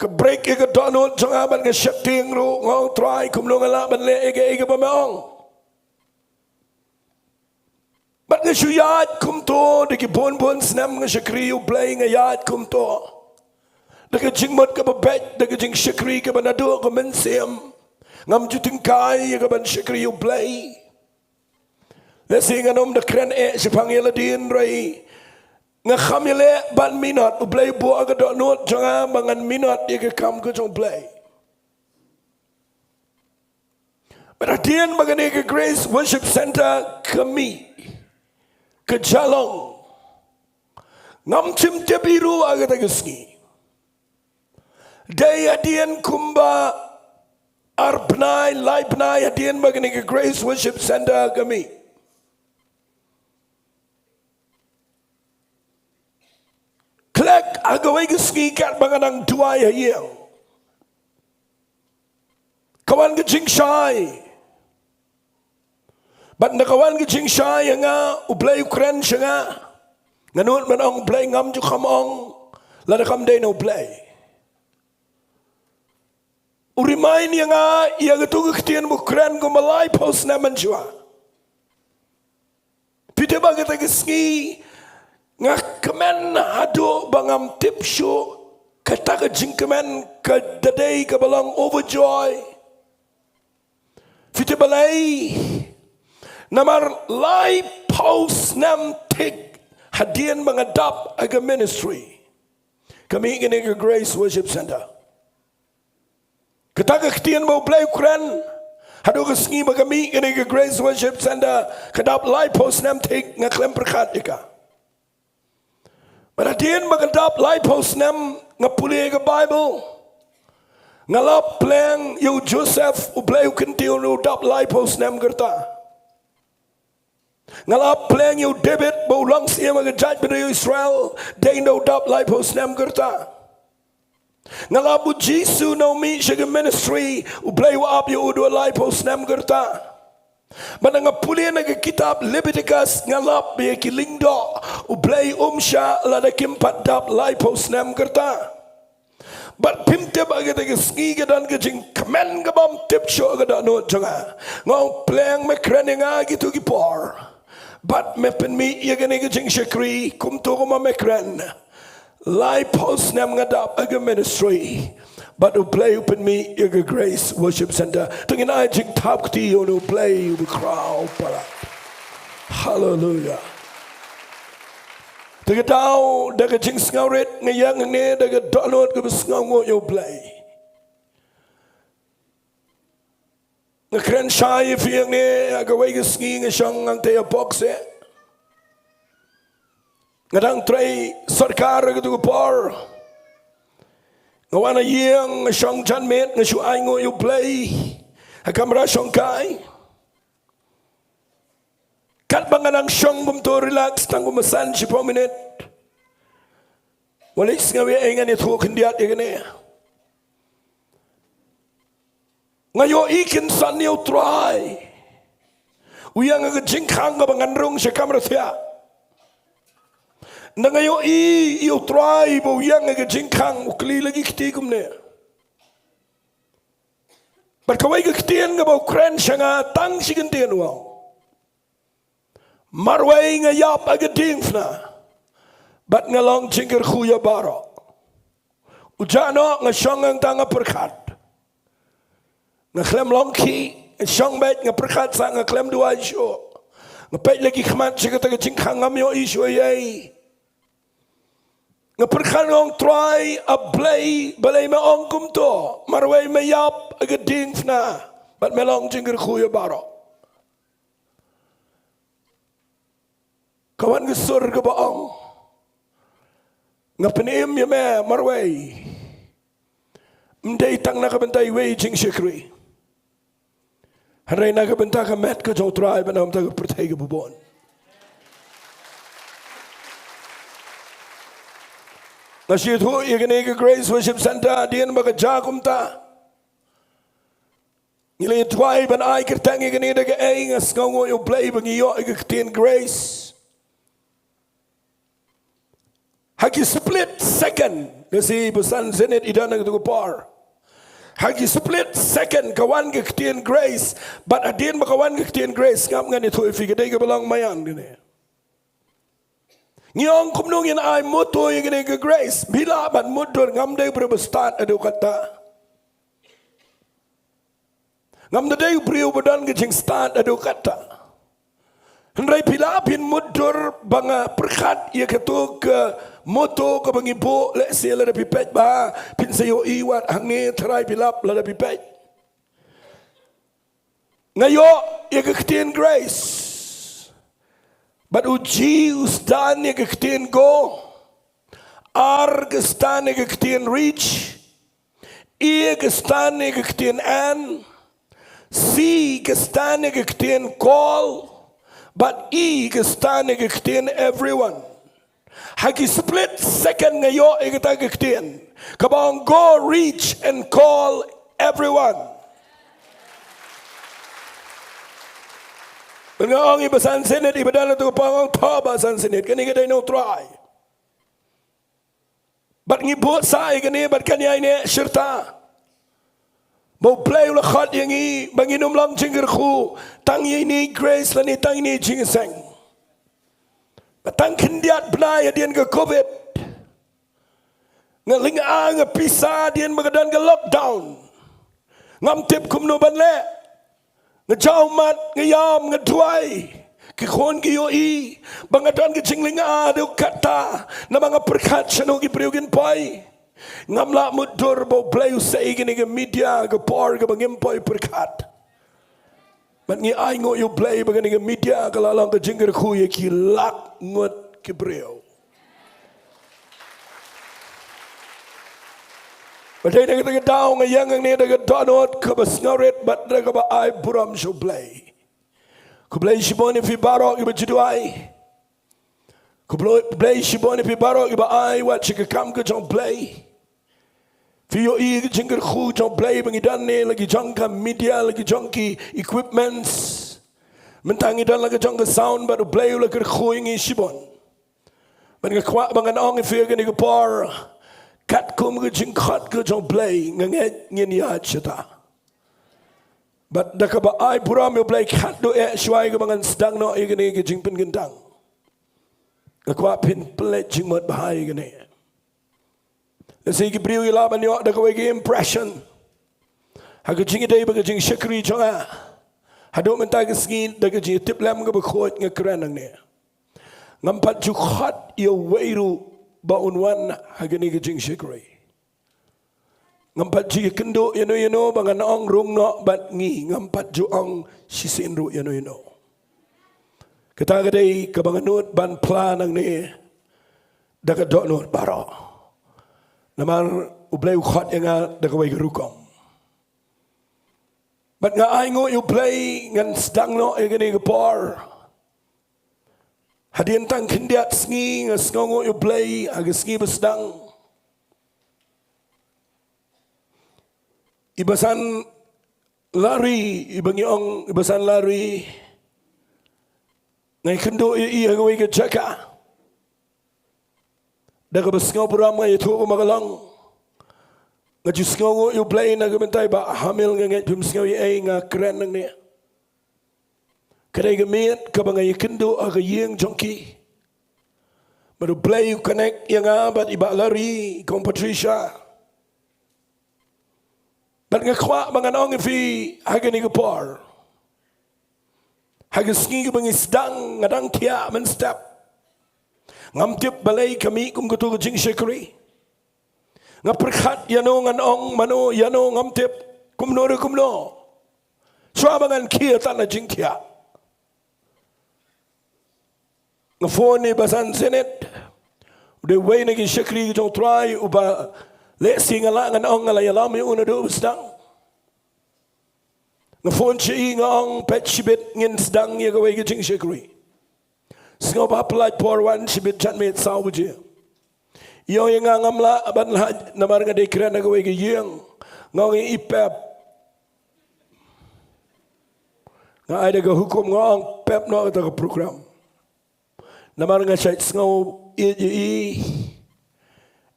ke break ke donut jangan ke shifting ru ngong try kumlo ngala ban le ege bamaong bat nge shuyat kumto de ki bon snam nge shakri u play nge yat kumto de ke jingmot ke babet de ke jing shakri ke banado ke mensem ngam juting kai ke ban shakri u play Lesing anom de kren sepangila din rai nga khamile ban minot ublay bo aga do not janga bangan minot ye kam ko jong play Berartian bagane ke Grace Worship Center kami ke Jalong ngam chim tebiru aga tagisni day adian kumba arbnai laibnai adian bagane ke Grace Worship Center kami Klek agaway gisngi kat banganang duay hayang. Kawan ke Jingshai. Bat nakawan ke Jingshai nga ublay Ukraine siya nga. Nganun man ang ublay ngam ju kamong ladakam day na ublay. Urimain niya nga iya gatuga kitiyan mo Ukraine gumalay post naman siya. Pite ba kita gisngi nga kemen hado bangam tipsyo kata jing kemen ka daday ka balang overjoy fite balay namar lai post nam tik hadian mga dap aga ministry kami ngini ka Grace Worship Center kata kitian mo play Ukraine hado ka sngi magami ngini ka Grace Worship Center kadap lai post nam tik nga klem perkat ika Berartian magandap live post nam ngapuli ke Bible ngalap pleng yu Joseph ublay kentiu nu dap live post nam gerta ngalap pleng yu David baulang siya magajaj bina Israel day no dap live post nam gerta ngalap u Jisu no mi siya ministry ublay wa ap yu udwa live post nam gerta Manang pulian na kitab Leviticus ngalap biya kilingdo ublay siya ladakim padap laipos nam kerta. But pimte bagay tayo sngi gadan gajing kamen gabam tipsyo gadan no janga. Ngong pleng mekrene nga gitu gipor. But mepen mi yagani gajing shakri kumto kuma mekren. Laipos nam ngadap aga ministry. But to play open me your Grace Worship Center. Tungin ay jing tap ti yo no play the crowd para. Hallelujah. daga daw daga jing sngaret ngayang ne daga donot ke besngongo yo play ngakren shai fiang ne agawai ke sngi ngasang ang te apokse ngadang trai sarkar ke tu par ngawana yang ngasang chan met ngasu ai ngo yo play akamra song kai kat banganang syong bum to relax tang bumasan si prominent walis ngawi engan itu kendiat igane ngayo ikin san yo try uyang nga jingkhang nga banganrong si kamera thya na ngayo yo try bo uyang nga jingkhang ukli lagi kitikum ne barkawai ka kitian nga bo kren siya nga tang sigantian wow marway nga yap agading na bat nga long jingir khuya baro ujano nga syong ang tanga perkat nga klem long ki syong bet nga perkat sa nga klem dua isyo nga pet lagi khamat siya kata jingkhang ngam yo isyo yay nga perkat ngong try a play balay ma ong kumto marway ma yap agading na bat nga long jingir khuya baro kawan gesur ke baong ngapenim ya me marway mdei tang na kabentai wei jing shikri harai na kabenta ka met ka jong trai banam ta pertai ke bubon nasi thu igene ke grace worship center dien ba ka jakum ta ngile trai ban ai kertang igene de ke ei ngas ngong yo play bangi yo ke tin grace hagi split second kasi pesan zenet idana tu par hagi split second kawan ke ketian grace but adin makawan ke ketian grace ngam ngan itu figure ke Balang mayang dini Nyngkong kumnung yan ay muto yung gini ke grace bila ban mudur ngam day berbestat adu kata ngam day beriu badan ke jing start adu kata Hendrai pilapin mudur banga perkat ia ketuk ke moto ke bangibo le sel ada pipet ba pin sayo iwat hangi trai pilap la pipet ngayo ia ketin grace but uji ustan ia ketin go ar gestan ia ketin reach ia gestan ia ketin an si gestan ia ketin call but E gestan egektin everyone. Hagi split second ngayo egeta egektin. Kabang go reach and call everyone. Bengang ibasan senit ibadala tu pang taba san senit kani kita no try. But ngibut sa igani but kanya ini serta. Mau play ulah khat yang ini banginum lang jingir khu tang ini grace lani tang ini jingiaseng. Tang kendiat benai adian ke covid. Ngaling ang pisah adian magadan ke lockdown. Ngam tip kumno banle. Ngejauh mat ngayam ngedwai. Kikon kioi bangadan ke jingling adu kata na mga perkat sanu ki priugin pai. Ngamla mudur bo play usai gini ke media ke por ke bangimpoy perkat. Mat ngi ai ngo you play bagani ke media ke lalang ke jingir khu ye ki lak ngot ke breu. Badai dah kita tahu ngayang ni dah donot ke besngaret bat dah ke ba ai buram show play. Ku play shiboni fi barok iba Jingduwai. Ku play shiboni fi barok iba ai wat chika kam ke jong play. Fiyo i jingir khu jong play bangidan ne lagi jong ka media lagi jong ki equipments. Mentangi dan lagi jong ka sound baru play lagi khu ingi shibon. Bangan kwa bangan ong fiyo gani ke par kat kum ke jing khat ke jong play nganget ngini achata. But dah ka ba ai buram yo play kat do shwai ke bangan sedang no i gani ke jing pin gendang. Kwa pin play jing mot bahai gani. Kasi gibriu ilaban yo da kawai impression. Haga jingi day baga jing shakri jonga. Hado mentag Sngi da jing tip lam ga bakot nga kranang ne. ngampat ju khat ia weiru ba unwan hagani ke jing shikri ngampat ji kendo yano bangan ong rung no bat ngi ngampat ju ong sisinru yano kita kadai kabanganut ban plan ang ni daga donut baro namar ublay khat yang daga wai rukom bat nga ai ngo you play ngan sedang no egani gapor hadian tang kindiat sngi ngasngo you play agus sngi besdang ibasan lari ibangi ong ibasan lari ngai kendo i hagawai ke jaka daga besngo puram ngai tu magalang ngaju sngo you play na gementai ba hamil ngai pim sngo i nga keren nang ne kadai gemiet ka bangai kendo aga yeng jongki baru play you connect yang abat iba lari Patricia bat ngakwa manganong ifi hagani gapor hagasngi bangi sedang ngadang tia men step ngamtip balai kami kum kutu jing shekri ngaperkhat yano nganong mano yano ngamtip kumno swabangan kia tanah jingkia ngafon ni basan senet de way nagi shekri jong trai uba le singala nganong ngala yalami una do sedang ngafon chi ngong pet shibit ngin sedang ye gawai jing shekri Singap apply por one shibit chat met sawuje. Yo yang ngamla aban namar ngade kran ngawai ge yeng ngong ipep. Nga ada ke hukum ngong pep no ta program. Namar ngasait ngau i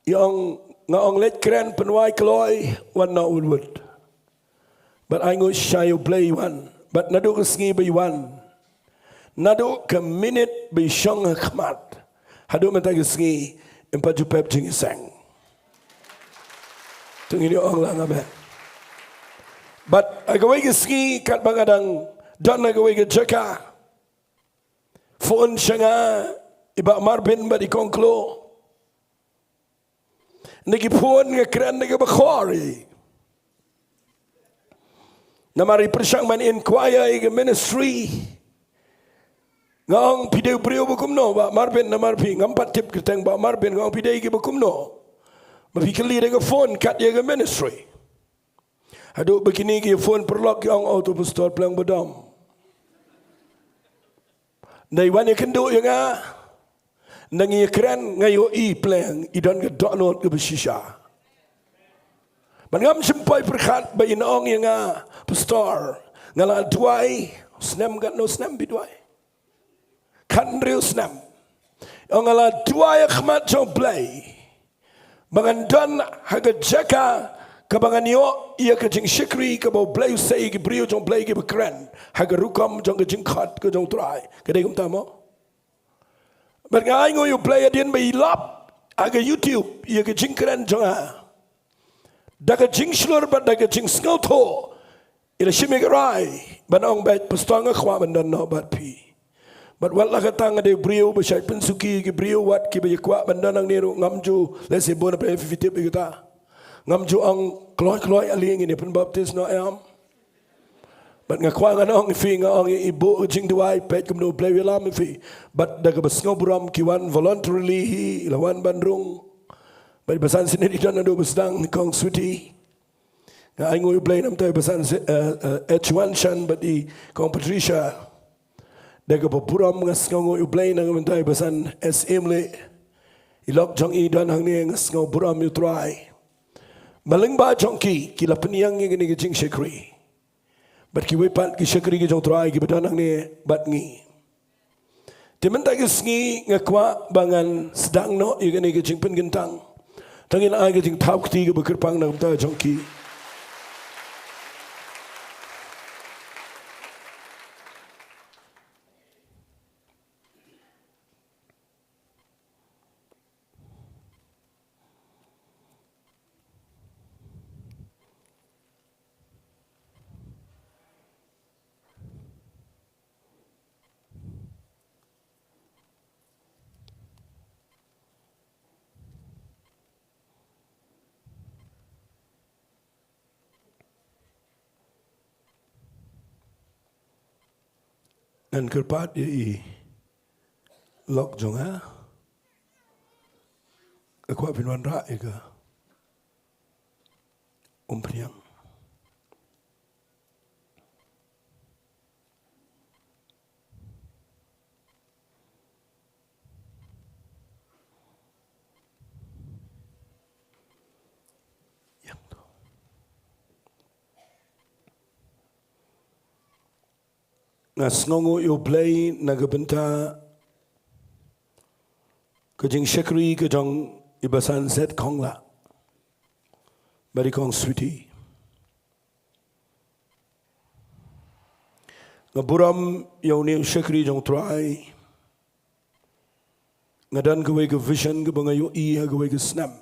yang ngong let kran penwai kloi one no wood. But I go shy play one. But nado ke sngi by one. Nado ke minute by syong khmat. Hado mata ke sngi empat ju pep Jingiaseng. Tungini ong lang amen. But agawai ke sngi kat bangadang dan agawai ke jaka. Phone syanga iba marbin ba di kongklo. Nagi phone ke kran nagi bakhori. Namari persyang man inquire ke ministry. Ngong pideu brio bukumno ba marbin namarpi ngampat tip keteng ba marbin ngong pideu ke bukumno. Mapikali de phone kat ye ke ministry. Hadu begini ke phone perlok yang auto pastor pelang badam. Dai wan ye kendo yang nangi keren ngayo i pelang idan ke download ke besisha. Mangam sempai perkhat ba inong yang pastor ngala duai snam gat no snam bidwai. Kan real snam. Ngala duai khmat jong play. Bangan dan haga jaka kabangan yo ia ke jing shikri ka bo play say ke brio jong play ke bekran. Haga rukam jong ke jing khat ke jong trai. Kadai kum tamo. But ngai ngo you play adien by lap haga YouTube ia ke jing kran jong daga jing slur bat daga jing Sohthri ila shimigarai banong bet pastanga khwa bandan no bat pi. But wat la katang de brio besai pensuki ke brio wat ke be kwa bandanang niru ngamju lese bona pe fitip kita ngamju ang kloi aling ini pen baptis no am but ngakwa nganong fi ngong ibu Jingduwai pet kumno play wilam fi but daga basngo buram kiwan voluntarily hi lawan bandrung but basan sini dan ado besdang kong suti nga aingo play nam tay basan H1 shan but di kong Patricia daga papuram ngasngo play nang mentay basan SM le ilok jong i dan hang ni ngasngo buram yu Trai maling ba jong ki kila peniang ni gini jing shekri but ki wepat ki shekri ki jong Trai ki badan hang ni bat ngi timentay ki sngi ngakwa bangan sedang no yu gini jing pen gentang tangin ay jing tau kti ki bekerpang nang mentay jong ki. ngan kerpat ye lok jong ha aku apin wan ra ke priang nga sngongo yo play nagabenta ke jing shakri ke jong ibasan set kongla bari kong sweetie nga buram yo ni shakri jong trai nga dan ke ke vision ke bangayo I ha ke snam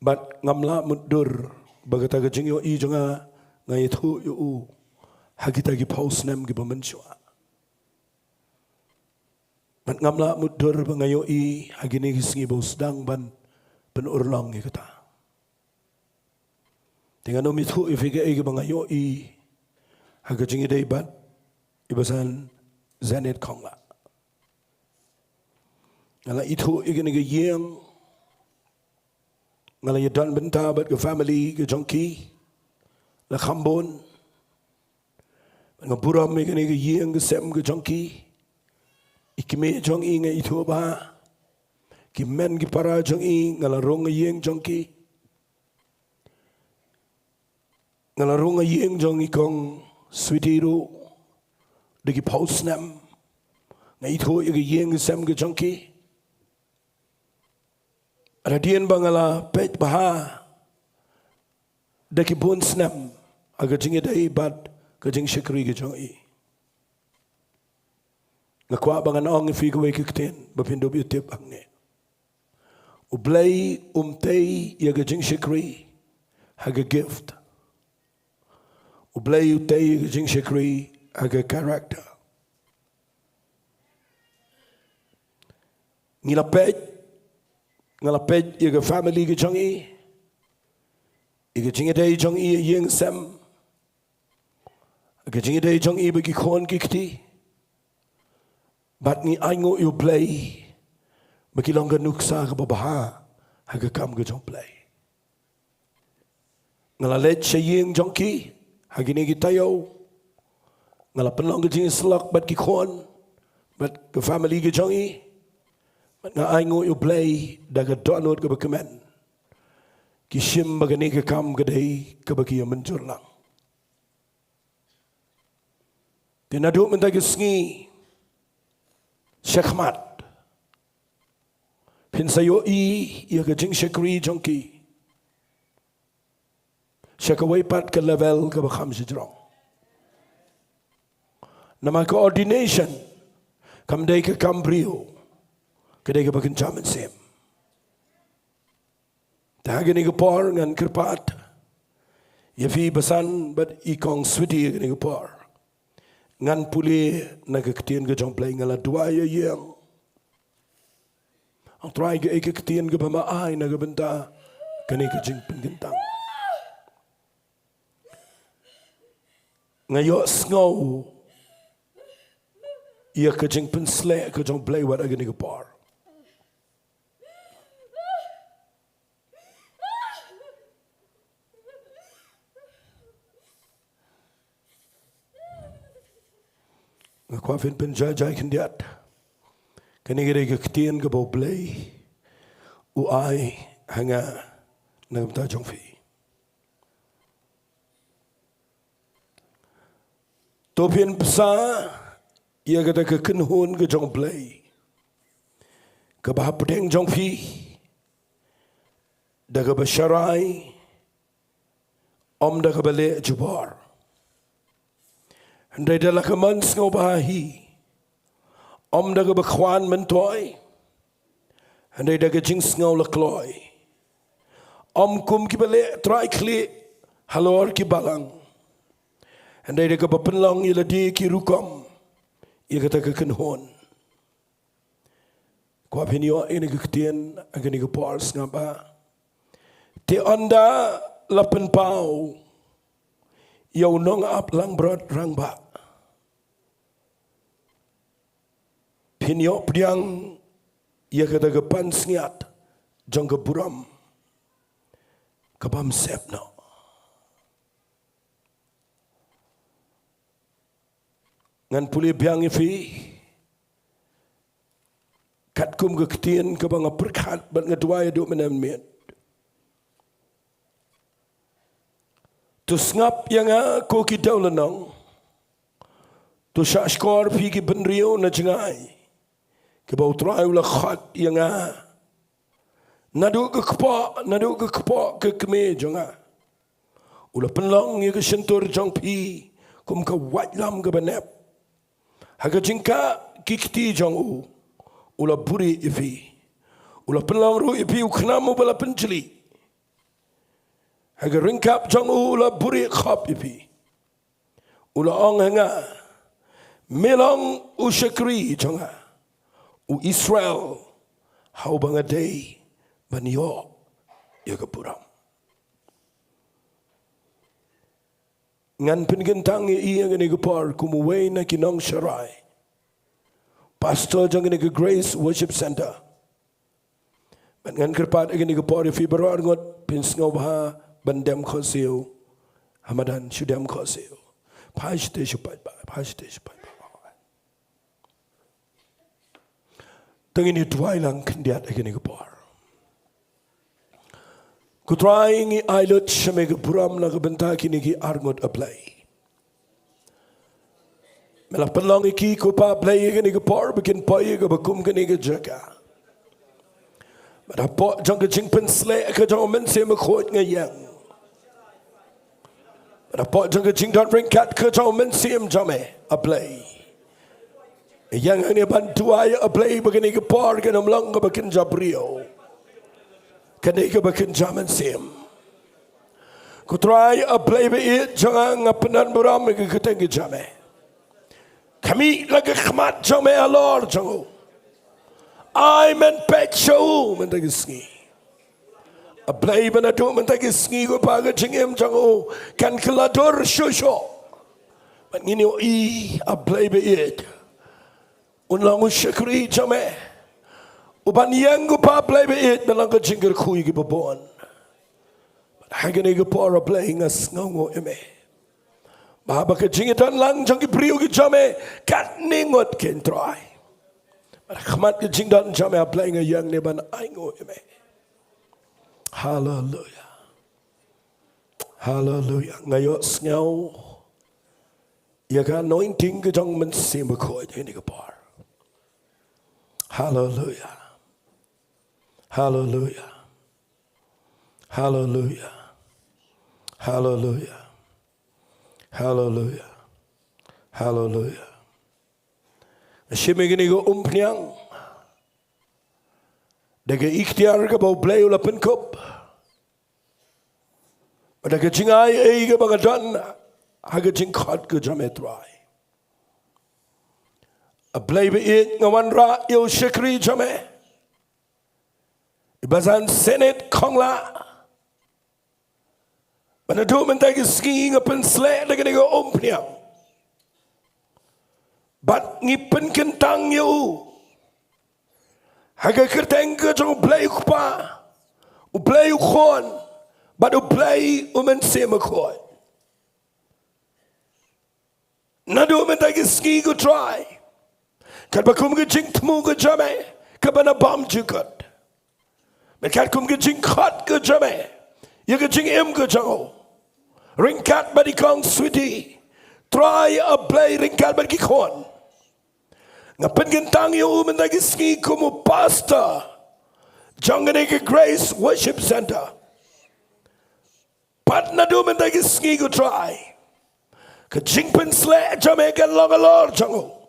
bat ngamla mudur bagata ke jing yo I jonga nga itu yo hagita gi paus nem gi bamenchua man ngamla mudur bangayo I hagini gisngi bos dang ban penurlang gi kata dengan omithu ifige gi bangayo I hagajingi dei bat ibasan zanet kongla ngala itu igini gi yeng ngala yadan benta bat ke family ke jongki la khambon nga buram me kene ke yeng ke sem ke jongki ikime jong I nga itu ba ki men ki para jong I ngala rong yeng jongki ngala rong yeng jong I kong sweetie ro de ki paus nam nga itu ke yeng ke sem ke jongki radian bangala pet baha de ki bon snam aga jinge dai bat ke jing shakri ke jong I nga kwa bangan ong fi ke ke ten bapindo bi tip angne ublay umtay ya ke jing shakri haga gift ublay utay ke jing shakri haga character ngilapet ya ke family ke jong I ke jing dai jong I yeng sam Kajing day jong I bagi kon kikti, bat ni aingo you play, bagi langgan nuksa ke babaha, haga kam ke jong play. Ngalalet sayeng jong ki, hagi ni kitayo, ngalapan lang ke Jingiasyllok bat ki kon, bat ke family ke jong I, bat nga aingo you play, daga download ke bakemen, kishim bagani ke kam ke day ke bagi yang mencur lang. Dinaduk mentagi Sngi Syakmat Pinsayo I ia ke jing shakri jongki Syakawai pat ke level ke bakham sijrong Nama ke ordination Kamdai ke kambrio Kedai ke bakin jaman sem Tahagini ke por ngan kerpat Yafi basan bat ikong switi ke por ngan puli nagaktian ke jong play ngala dua yang ang try ke ekaktian ke bamaay nagabenta kani ke jing penggentang ngayo sngow ia ke jing pensle ke jong play wat agani ke par Aku afin penjajah kendiat, kini kira kektian ke bau play, uai hanga nagam ta jong fi. Topian pesa, ia kata kekenhun ke jong play, ke bahap pedeng jong fi, daga basyarai, om daga balik jubar. Andai dalam keman sengau bahahi, om daga bakwan mentoy, andai daga jing sengau lekloy, om kum ki balik trai kli halor ki balang, andai daga bapenlang ila di ki rukom, ia kata kekenhon. Kau pinio ini kektian agani ke pors ngapa? Te anda lapen pau, yau nong ap lang berat rang ba. Pinyo priang ia kata kepan sengiat jong ke buram kebam sepno. Ngan puli biang ifi kat kum ke ketien ke bang perkat bat ngedwai duk menemit. Tu ngap yang aku kita ulenong. Tu syashkor pi ki benrio na jengai. Ke bau trai ula khat yang nadu ke kepa ke keme jonga. Ula penlong ye ke sentur jong pi kum ke wajlam ke benep. Haga jingka kikti jong ula buri ifi. Ula penlong ru ifi uknamu bala penjeli. Haga ringkap jong ula buri khap ifi. Ula ong hanga melong usyakri jonga. U Israel hau bangadai banyo ya kepuram. Ngan penggentang iya ngene kepar kumuway na kinong Sharai. Pastor jang ngene ke Grace Worship Center. Ngan kerpat ngene kepar fi barar ngot pinsngaw ba bandem khosiu hamadan shudam khosiu. Pashte shupat ba. Tengini Jowai lang kendiat agini kepar. Ku try ngi ailut shame ke buram na ke Bynta kini ki arngot apply. Mela penlong iki ku pa apply agini kepar bikin pay ke bakum kini ke jaga. Mada po jang ke jing pensle ke jang men se me khot ngayang. Mada po jang ke jing dot ring cat ke jang men se jame apply. Yang ini bantu ayah apply begini ke par ke namlang ke bakin jabrio. Kini ke bakin jaman sim. Ku try apply be jangan ngapanan beram ke ketenggi jame. Kami lagi khmat jame alor jango. I men pet show mentagi Sngi. Apply benadu mentagi Sngi ko paga jingem jango kan kelador shosho. Ngini I apply be Unlang usyakri jame. Uban yang ko pa play be it nalang ka jingger kui ki babon. Hagani ko pa play ngas ngongo eme. Baba ka jingitan lang jang ki priyo ki jame kat ningot ken Trai. Khmat ki jingdan jame play nga yang ne ban aingo eme. Hallelujah. Hallelujah. Ngayo sngaw. Ya ka anointing ka jang men sim ko ni ka par. Hallelujah. Hallelujah. Hallelujah. Hallelujah. Hallelujah. Hallelujah. Shimigini go umpnyang. Daga ikhtiar ka bau play ula penkop. Daga jingai ay ka bangadan. Haga jingkhat ka jame Trai. A blay be it ngawan ra yo shakri jame. Ibazan Senate kongla. Banadu mentagi Sngi ngapen slek daga nego ompniang. Bat ngipen kentang yo. Haga kerteng ke jong blay kupa. U blay khon. Bat u blay umen sema khon. Nadu mentagi Sngi ku Trai. Kat bakum ke jing temu ke jame ke bana bam jukat. Kat kum ke jing khat ke jame. Ya ke jing em ke jango. Ringkat badi kong sweetie. Try a play ringkat badi khon. Ngapen gentang yu mentagi Sngi kumu pastor. Jangan ke Grace Worship Center. Pat nadu mentagi Sngi ku Trai. Ke jing pensle jame ke longalor jango.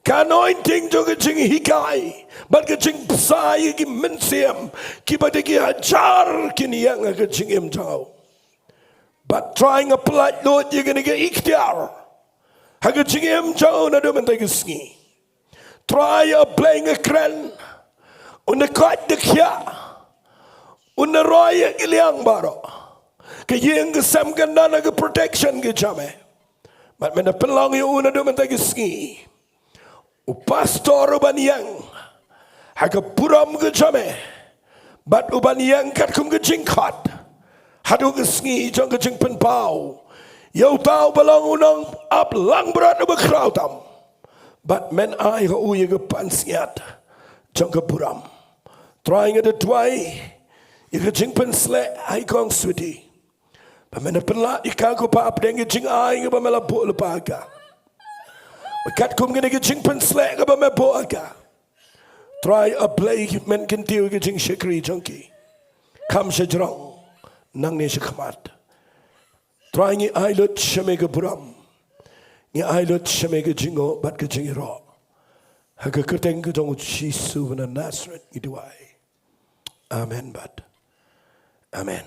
Ka anointing juga jing hikai, bat ke jing besai ki mensiam, ki bat ki hajar kini yang ke jing em jauh. But trying a polite Lord, you're gonna get ikhtiar. Ha ke jing em jauh na do mentai ke Sngi. Try a playing a kren, una kat de kya, una roya iliang baro. Ke yang ke sam kandana ke protection ke jame. But mena pelang yu una do mentai ke Sngi. U pastor uban yang haka puram ke jame. Bat uban yang kat kum ke jingkot. Hadu ke Sngi jong ke jing pen pau. Yau tau balang unang ap lang berat nu bekrau tam. Bat men ai ho uye ke pansiat jong ke puram. Trai ngade Jowai ye ke jing pen sle ai kong switi. Ba men pen la ika ko pa ap deng jing ai ke ba mela bo le pa ka. Kat kum ngade ke jing pen sle ke ba me bo ka. Trai a play men kin tiu ke jing shikri jongki. Kam shajrong nang ne shikmat. Trai ngi ailut shame ke puram. Ngi ailut shame ke jingo bat ke jingiro. Haka kerteng ke jong Jisu van Nazareth Jingduwai. Amen bat. Amen.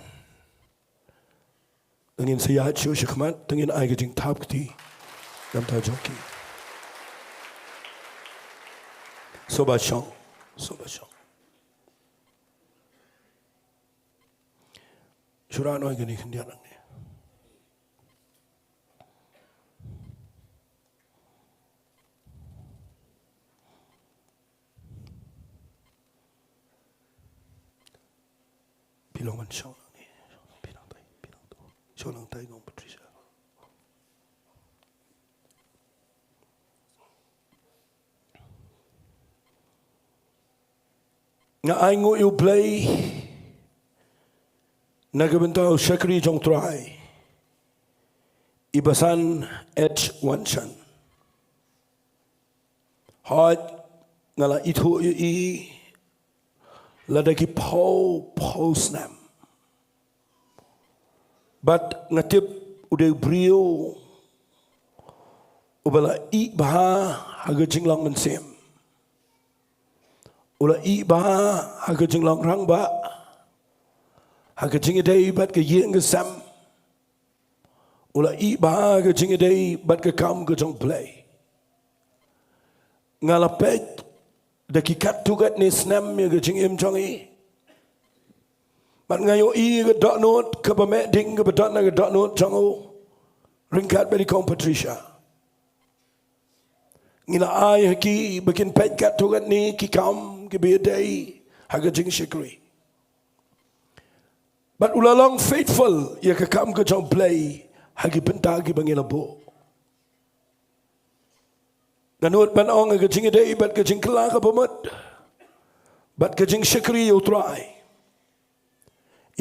Tengin saya chu shikmat tengin ai ke jing tap kti. Nam ta jongki. Soba shong. Shurano gani kendian ni. Pilongan shong ni. Pinang tu. Shong tai ngom Patricia. Nga ai ngô yêu play nagabentaw shakri jong Trai ibasan H1 chan hot ngala itu i ladaki po snam but ngatip udah brio ubala i baha haga jinglang mensem ula i ba haga jinglang rang ba haga jingidei bat ke yeng ke sam ula i ba haga jingidei bat ke kam ke jong play ngalapet daki kat tugat ni snam ya ke jingim jong i bat ngayo i ke dot note ke ba me ding ke ba dot na ke dot note jong o ringkat beri kong Patricia ngila ai haki bikin pet kat tugat ni ki kam ke biyadai haga jing shikri. But ulalong faithful ya ke kam ke jong play hagi Bynta ki bangilabo. Ganut ban ong ke jing dai bat ke jing kala ka pamut. Bat ke jing shikri yo Trai.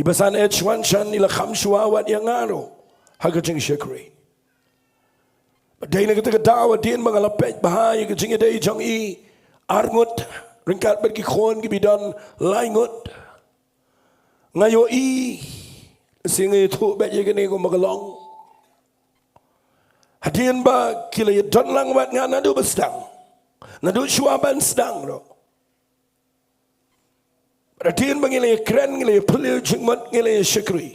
Ibasan H1 chan ila kham shwa wat yang aro haga jing shikri. Dai na kita dawa din mangalapet bahaya ke jing dai jong i arngut ringkat bagi khon ki bidan laingut ngayo i singai thu ba ye gane ko magalong hadien ba kila ye don lang wat nga nadu bestang nadu shwaban stang ro hadien ba ngile kren ngile pulu jingmat ngile shikri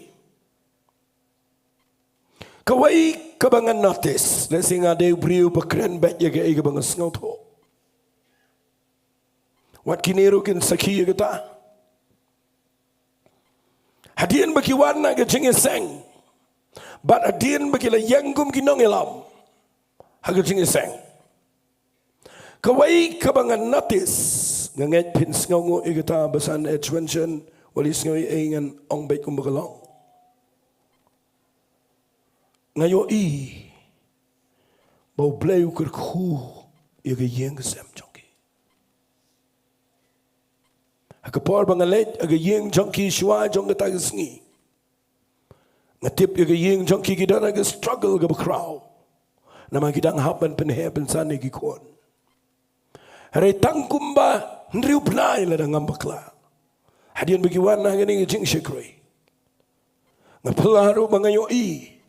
kawai kabangan notice na singa de briu ba kren ba ye ga iga bang snotho wat kiniru kin sakiya kita hadian bagi warna ke Jingiaseng bat hadian bagi la yanggum ki Nongluum haga Jingiaseng kawai kabangan notice nganget pin sngongo igata basan H1 walis ngoy ingan ong bait kumbagalong ngayo i bau blay ukur khu iga Jingiasem Hakapor bangalet aga yeng jongki shwa jong ta Sngi ngatip aga yeng jongki gidan aga struggle ga bakraw nama gidang hapan penhepen sane gi kon hare tangkumba ndriu pnai la dang ambakla hadian bagi wana gani jing shikri ngapalaru bangayo i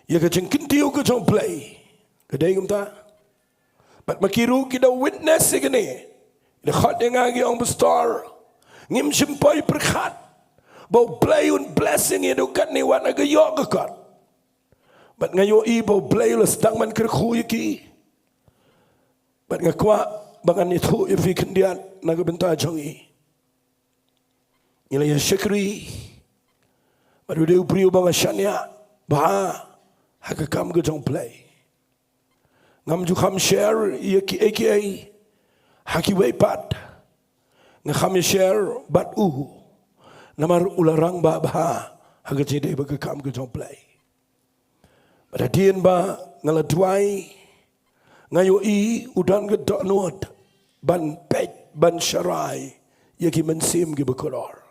ya ga jing kintiu ga jong play gadai gumta bat makiru kita witness gani the hot yang agi ong bestar ngim simpai perkhat bau play un blessing itu kat ni wan aga yok kat bat ngayo i bau play la sedang man ker khu yiki bat ngakwa bangan itu ifi kendian naga Bynta jongi ila ya shikri baru dia priu bang shania ba haka kam ga jong play ngam ju kham share ye ki aka haki wei pat nga kham share bat namar ularang ba ba hagaji de ba kam ke jong play pada dien ba ngala duai ngayo I udan ke dot not ban pet ban sharai ye ki mensim ge bekolor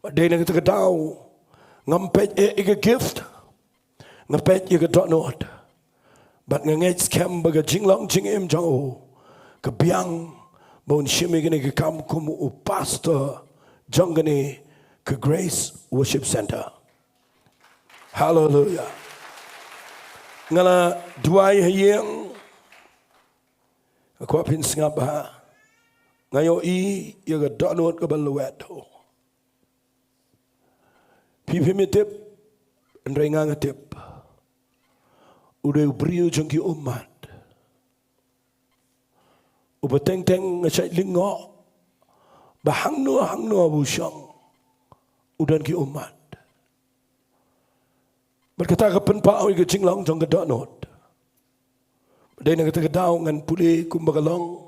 pada ne ke dau ngam pet e gift ngapet ye ke dot not but ngangets scam ba jinglong jingim jong ke biang bon shimi gene ke kam kumu pastor jongane ke Grace Worship Center. Hallelujah. Ngala duai hayeng aku apin singap ha ngayo I ye ke donot ke baluet ho pipi mitip ndrenga ngatip udah beriu jengki umat ubateng teng ngacai lingo bahang no busyong udan ki umat berkata ke penpa oi ke jinglong jong ke donot dai na kata kedau ngan puli kumbagalong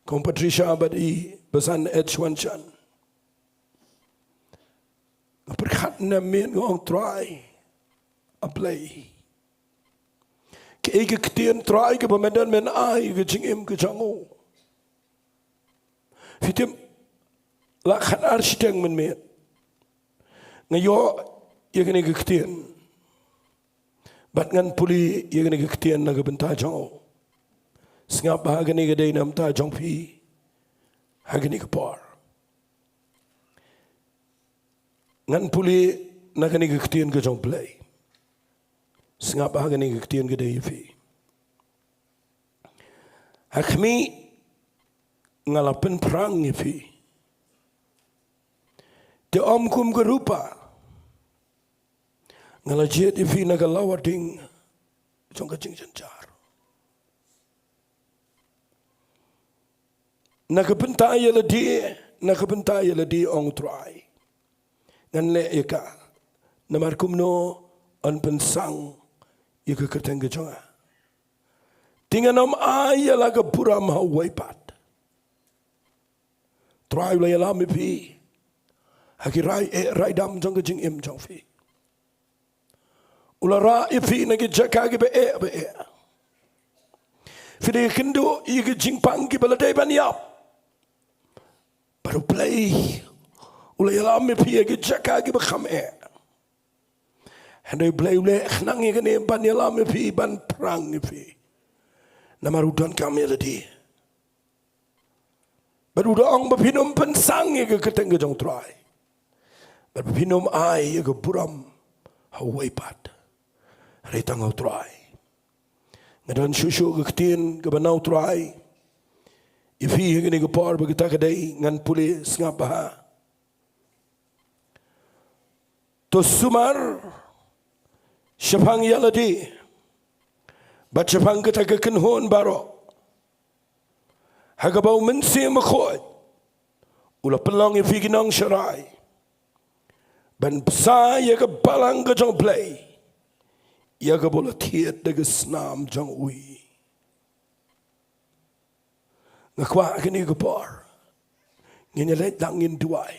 kong Patricia badi besan H1 chan berkat na min ngong try apply ke ege ketien try ke pemedan men ai ke jingim ke jangu fitim la khan architect men me ngayo ye kene ke ketien bat ngan puli ye kene ke ketien na ke benta jangu singap ba gani ke dei nam ta jong pi ha gani ke por ngan puli na gani ke ketien ke jong play singap ba gani ke ketien ke dei fi hakmi ngalapen perang fi te om kum ke rupa ngalajet fi na galawating jong ke jing janjar na ke benta ye le di ong trai ngan le eka namar kumno an pensang ye ke kerteng ke jonga tinganam ay la ke puram hawai pat trai la la mi pi haki rai dam jong ke jing im jong fi ulara ifi na ke jaka ke be fide kindu ye ke jing pang ke bala dai ban yap baru play ulay alam me pia ke jaka ke bakham handai play ulay khnang ye ne ban alam me pi ban prang fi namarudan kameladi baru dong bapinum pensang ye ke keteng ke jong trai baru bapinum ai ye ke buram hawai pat retang trai ngadan shushu ke ketin ke banau trai ifi ye ne ke por bagita ke dai ngan puli sngap ha to sumar syapang yaladi bat syapang kita ke kenhon baro hagabau mensi makhot ula pelong ifi ginong syarai ban psa ye ke balang ke jong play ye ke bola thiet de ke snam jong ui ngakwa kini ke por ngene let dangin duai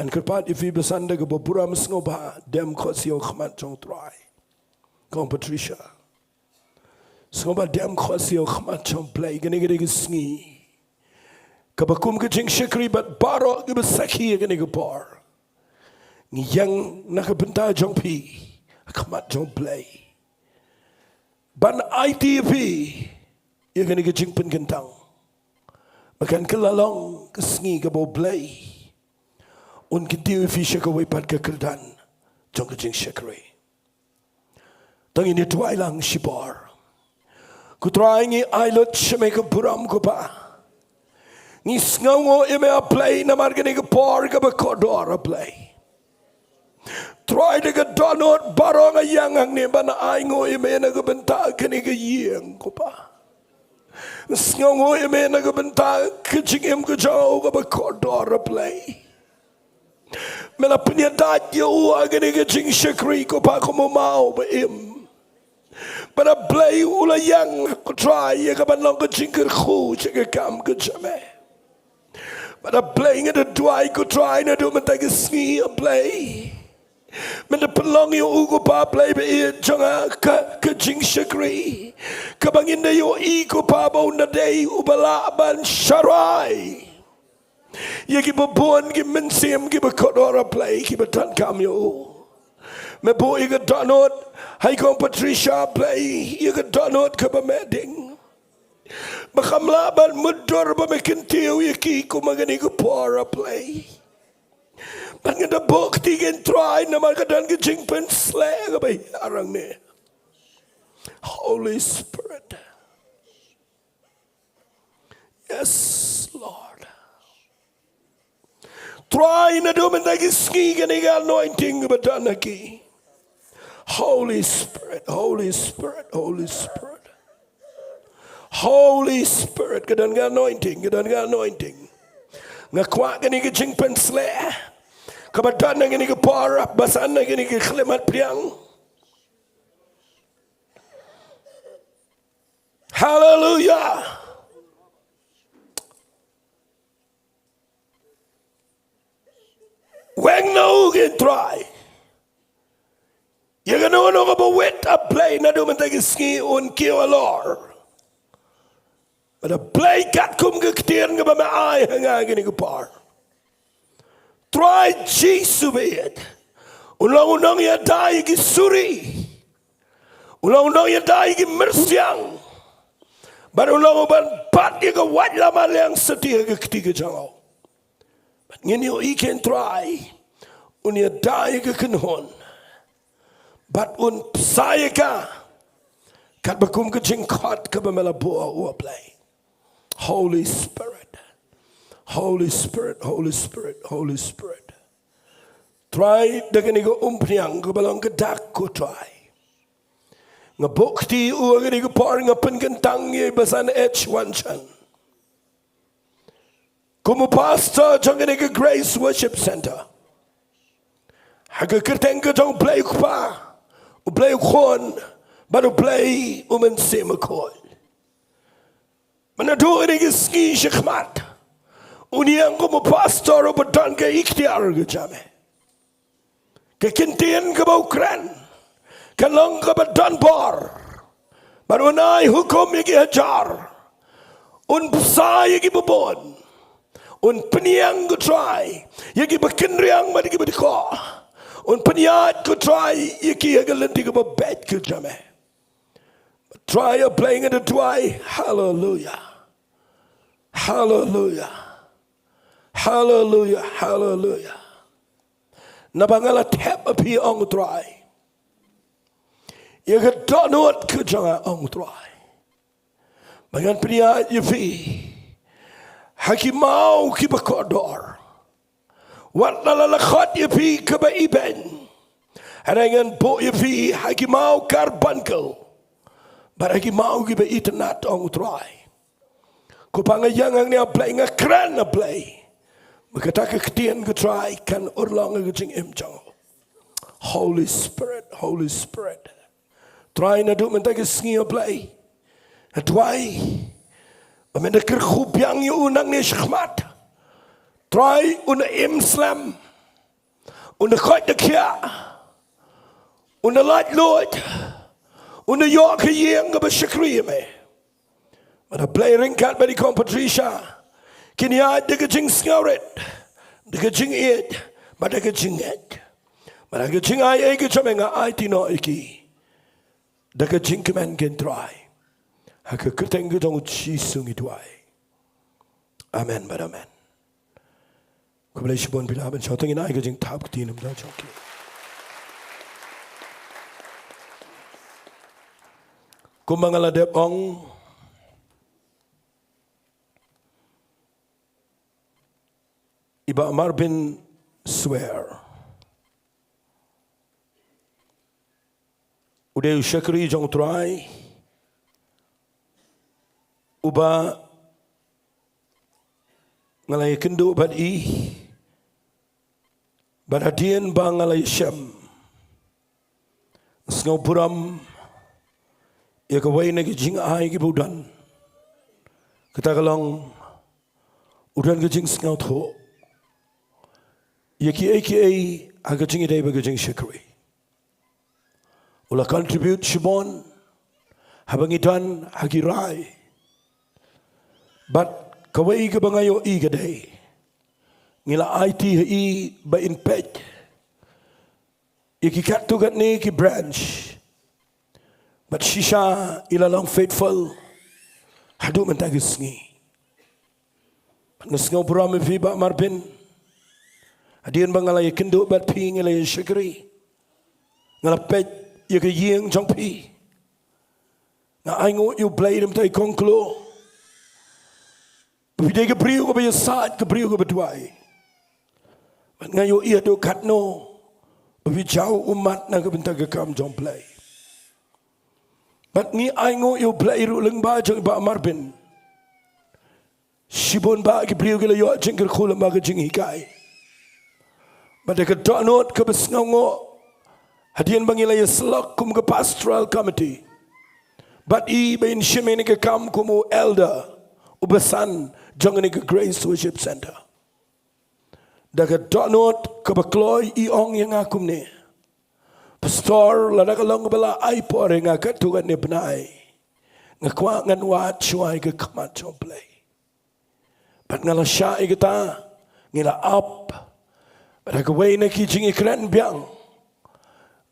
an kerpat ifi besanda ke bopura mesngoba dem khosio khmat jong trai kong Patricia Soba dem khosio khmat chom play gane gane ke sngi kabakum ke jing shikri bat baro ke besaki gane ke por ngi yang na ke benta jong pi khmat jong play ban ITV ye gane ke jing pen gentang makan ke lalong ke sngi ke bo play un ke tiu fi shikawai pat ke kerdan jong ke jing shikri tang ini tuai lang shipor Kutrai ngi ailot shemeka buram ko pa. Ngi sngongo ime a play na margani ke por ke bekodor a play. Try de ke donot barong a yang ang ni bana aingo ime na ke benta kini ke yeng ko pa. Sngongo ime na ke benta ke jingim ke jau ke bekodor a play. Mela penyadat yo agani ke jing shakri ko pa ko mau be im. Pada play ulayang ko try ya ka ban long ko jingker khu chika kam ko chame. Pada play nga Dwai ko try na do mentag Sngi play. Men pelong yo ugo pa play be jonga ka jing shakri. Ka bangin na yo iko pa ba na day ubala ban sharai. Ya ki babon ki mensim ki bakodora play ki batan kam yo. Me bo iga donot hai kong Patricia play iga donot ka ba meding. Makamlaban mudor ba mekintiw iki ko magani ko para play. Ban nga bok tigen try na magadan ka jingpen slay ka ba arang ni. Holy Spirit. Yes, Lord. Try na duman tagi Sngi ganiga anointing ba danaki. Holy Spirit, Holy Spirit, Holy Spirit. Holy Spirit, kadan nga anointing, kadan nga anointing. Nga kwa gani ka jingpen slay. Kabadan na gani ka para, basan na gani ka klimat priang. Hallelujah. Weng no can try. You can know about wet a play na do man tagi Sngi un kio alor. But a play kat kum gaktian nga ba maay hanga gini ko par. Try Jesus it. Ulang-ulang ya dai gi suri. Ulang-ulang ya dai gi mersyang. But ulang-ulang pat ya ka wat laman yang setia gakti ka jangaw. But ngini o iken try. Unya dai ka kanhon. But un saya ka kat bakum ka jingkot ka ba melabua ua play. Holy Spirit, Holy Spirit, Holy Spirit, Holy Spirit. Try dagani ko umpriang ka balang ka dak ko try. Nga bukti ua gani ko par nga pengentang ye basan H1 chan. Kumupasta jang gani ka Grace Worship Center. Haga kerteng ka jang play ko pa. Play kon, baru play sema-kon. Mana dua ni Sngi shikmat. Uniang ko mo pastor o badan ka ikhtiar ka jame. Kekintian ka ba ukran. Kalong ka badan bar. Baru nai hukum yagi hajar. Un pusay yagi babon. Un peniang ko try. Yagi bakinriang madigi badiko. Un peniat ko try iki agalanti ko babet ko jame. Try a playing at the Jowai. Hallelujah. Hallelujah. Hallelujah. Hallelujah. Nabangala tap api ong try. You can donut ko janga ong try. Bagan peniat yufi. Hakimau ki bakodor. Wat lalakot yufi ka ba iben. Harangan po yufi hakimau karbankel. Baragi mau giba itanat ong try. Kupangayang ang niya play nga kran na play. Magkataka katian ka try kan urlang nga jing imjang. Holy Spirit, Holy Spirit. Try na do mentag Sngi play. Try. Amenda kerkhubyang yu unang ni shkhmat. Try una imslam. Una khot de kya. Una light Lord. Una york yeng ba shakri me. But a playing cat by the Patricia. Can you add the jing scoret? The jing it, but the jing it. But I get jing I get chamenga I tino iki. The jing man can try. I could think it on Chisung Dwai. Amen, but amen. Kublation beloved shouting in I getting top teen of that jockey. Kumangala de ong iba Marbin swear. Uday shakri jong try. Uba ngalay kendo bad i. Baradian ba ngalay siyam. Sngaw buram. ya kawai na jing ai ki budan kata kalong udan ke jing sngaw tho ya ki aga jing idai ba jing shakri ula contribute shibon habang idan hagirai but kawai ke bangayo I gadai ngila IT hi ba in pet iki kat tu gat ni ki branch but shisha ilalang faithful hadu mentagi Sngi ngesngau puram fi ba marbin adian bangalay kendo bat pi ngilay shakri ngalapet ya ke yeng jong pi na aingo you blade dem tai konklo bide ke priu ko ba saat ke priu ko betwai ngayo ia do katno bi jauh umat na ke benta ke kam jong play but ni aingo you play ru leng ba jong ba marbin Shibon ba ki priu gila yo jingkir khula ma ke jingi kai. But ke donot ke besngongo hadian bangila Yasyllok kum ke Pastoral Committee. But I be in shimeni ke kam kumu elder ubesan jongani ke Grace Worship Center. Da ke donot ke bekloy I ong yang akum ne. Pastor la da ke long bala ai por nga ke tugan ne benai. Ngakwa ngan wat chuai ke kamat jong play. But ngala syai kita ngila up pada kawai na ki jingi kren biang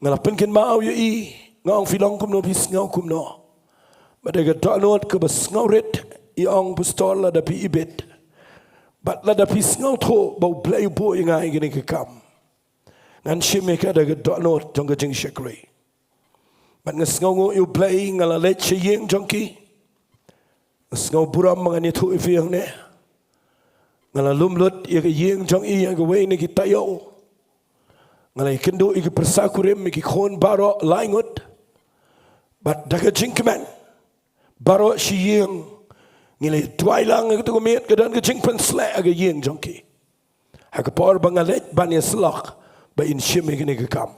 ngala penkin mau yo I ngong filong kum no bis ngau kum no pada ke donot ke bas ngaurit I ong Pastoral la da pi ibet but la da pi ngau tho bau play bo ngai gini ke kam ngan shime ka da ke donot jong ke jing shakri but ngas ngau yo play ngala let che yeng jong ki ngas ngau buram mangani thu ifiang ne ngala lumlut ya ke yeng jong I ya ke wei ni ki tayo ngala kendo I ke persakurim ki khon baro laingut but daga jingkman baro shi yeng ngile twailang ke tu met ke dan ke jingpan sla ke yeng jong ki ha ke por bangalet ban Yasyllok ba in shime ke ni ke kam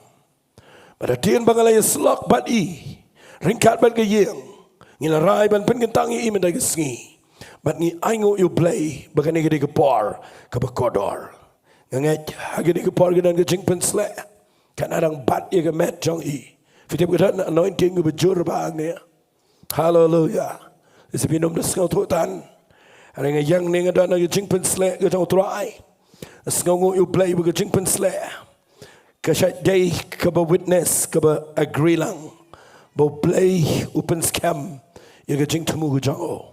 pada tien bangalay Yasyllok bat I ringkat ban ke yeng ngila rai ban pen kentang I men daga Sngi but ni aingo you play bagani gede ke por ke bekodor nganget hagede ke por gedan ke jingpen sle kan adang bat ye ke met jong I fitip gedan anointing ke bejur bang ne hallelujah isipinum de skau thotan ada yang ne gedan ke jingpen sle ke jong Trai skau you play ke jingpen sle ke shat day ke be witness ke be agree lang bo play open scam ye ke jing temu ke jong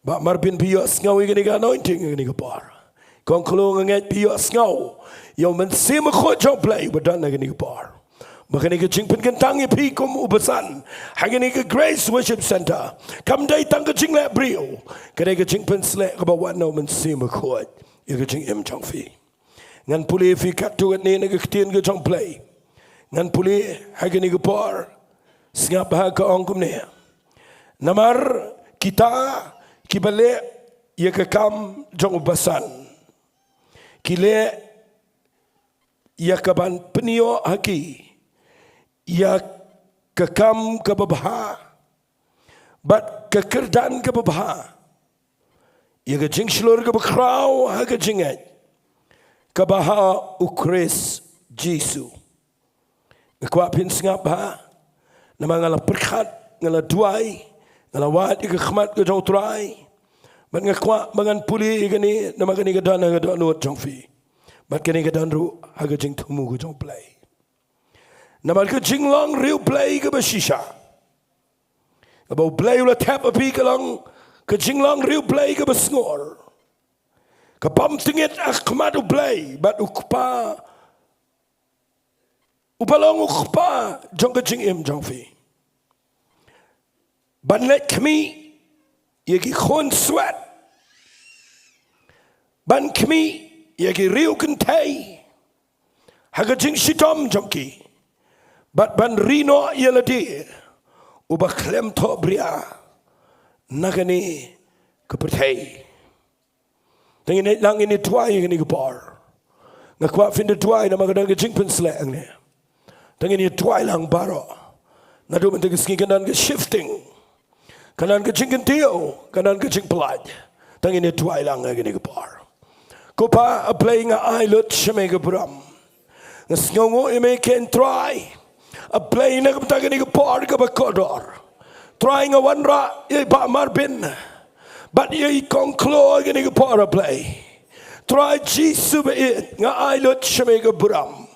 ba marbin piyo ngau igani ga anointing igani ga par kong klo ngat piyo ngau yo men sim kho jong play badan igani ga par makani ga jingpen kan tangi pi kum ubasan hagani ga Grace Worship Center kam dai tang ga jing la brio kare ga jingpen sle ga ba wan no men sim kho ye ga jing em jong fi ngan puli fi kat tu ne ga ktien ga jong play ngan puli hagani ga par sngap ha ka ong kum ne namar kita kibale ye ke kam jong ubasan kile ya kaban penio haki ya ke kam ke babha bat ke kerdan ke babha ye ke jing shlor ke bakrau ha ke jinget ke baha ukris Jesu kwa pin sngap ha nama ngala perkhat ngala duai ngala wat ke khmat ke jong Trai ban ngakwa bangan puli gani nama gani gadan ga donot jong fi bat gani gadan ru ha ga jing thumu go jong play nama ke jing long riu play ke bashisha abo play ula tap api ke long ke jing long riu play ke basngor ke pam tinget akhmat play bat ukpa upalong ukpa jong ke jing em jong fi ban let kami ye ki khon swat ban kami ye ki riu kentai haga jing shitom jongki bat ban rino ye ladi uba klem to bria nagani kepertai tengene lang ini Trai ngini gepar ngakwa finde Trai nama kadang ke jing pen slang ne tengene Trai lang baro Nado man tagi sngi kanan ke shifting. Kanan ke jingkentio, kanan ke jingpelaj. Tangi ni tuai lang agini ke par. Kupa apply nga ailut shame ke bram. Ngasngongo ime ken try. Apply na kaptagi ni ke par ke bakodor. Try nga wanra ye ba marbin. But ye conclo agini ke par apply. Try jisu be it nga ailut shame ke bram.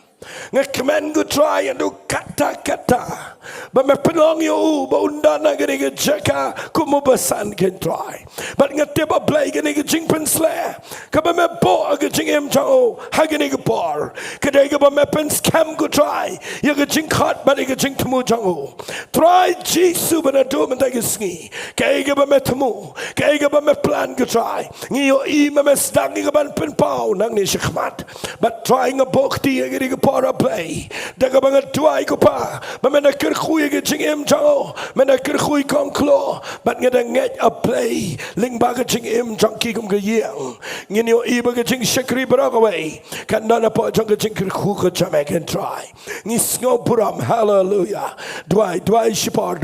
Nga kemen go try and do kata-kata. But me penong yo ba undan na gani ke jaka kumubasan ken try. But nga tiba play gani ke jing pensle. Kaba me bo aga jing em chao hagani ke par. Kadai ke ba me pen scam go try. Ya ke jing khat ba ke jing temu chao. Try jisu ba na do man ta ke sngi. Kai ke ba me temu. Kai ke ba me plan go try. Ngi yo I me stang ke ban pen pau nang ni shikmat. But try nga bokti agani ke para play. Daga ba nga tuai ko pa. Ba me na kerkhui ke jing em chao. Me na kerkhui kong klo. But nga da nget a play. Ling ba ke jing em chang ki kum ke yang. Ngin yo I ba ke jing shakri barakaway. Kan na po chang ke jing kerkhu ke chame can try. Ngi sngo puram hallelujah. Dwai shipar.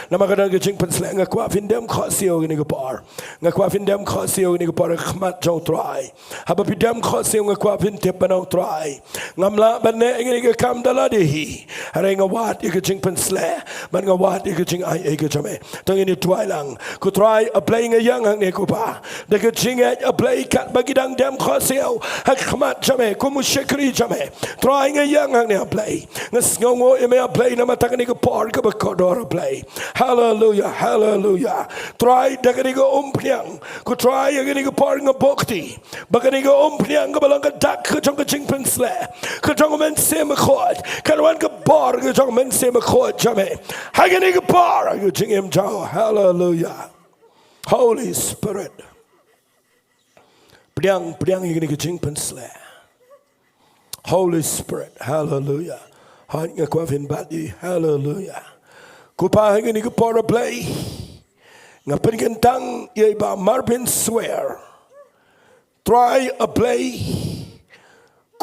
Nama ka ke jing pensle nga kwa findem khosio ni ke par. Nga kwa findem khosio ni ke par khmat chau try. Haba pidem khosio nga kwa fin tep banong try. Ngamla bane ngini ke kam dala dehi. Hare nga wat ke jing pensle. Man nga wat ke jing ai ke chame. Tang ini tuai lang. Ku try a playing a young hang ne ku pa. De ke jing a play kat bagi dang dem khosio. Hak khmat chame ku mu shekri chame. Trying a young hang ne a play. Ngasngongo ime a play na matang ni ke par ke bakodor a play. Hallelujah. Try de ke go umpiang. Ku try agini ke par nga bokti. Bagani go umpiang ke balang ke dak ke jong ke jing pensle. Kejong men se me khot kanwan ke bar kejong men se me khot jame hagani ke bar you jing em jao hallelujah Holy Spirit priang igini ke jing pensle Holy Spirit hallelujah han nga kwa fin bati hallelujah ku pa igini ke bar play nga penkentang ye ba marbin swear try a play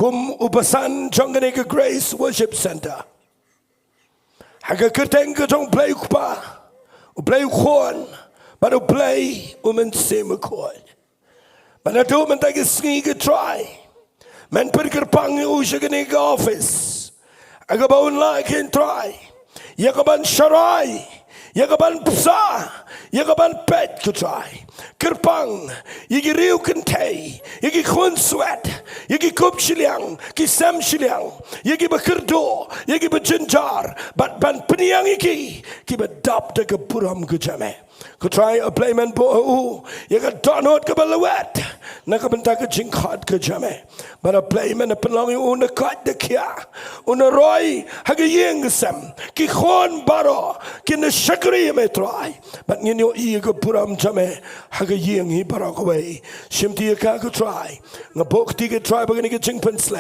kum upasan jongane ke Grace Worship Center. Haga kerteng ke jong play kupa. Play khon. But play men same khon. But do men take sngi ke try. Men perkerpang u shagane ke office. Aga ba unla ken try. Yakaban sharai. Yakaban psa. Yakaban pet ke try. Kerpang, yigi riu kentay, yigi khun swat, yigi kup shiliang, ki sam shiliang, yigi bakerdo, yigi bajinjar, but ban peniang yigi, ki badap de ke puram ke jame. Ku try a playman bo, yaga donot ke balawat, naka benta ke jingkhat ke jame. But a playman a penlongi una kat de kia, una roy haga yeng sam, ki khon baro, ki na shakri me try, but nginyo I ke puram jame. Haga yeng hi barakaway shimti ka ko try nga bokti ke try bagani ke jing pensle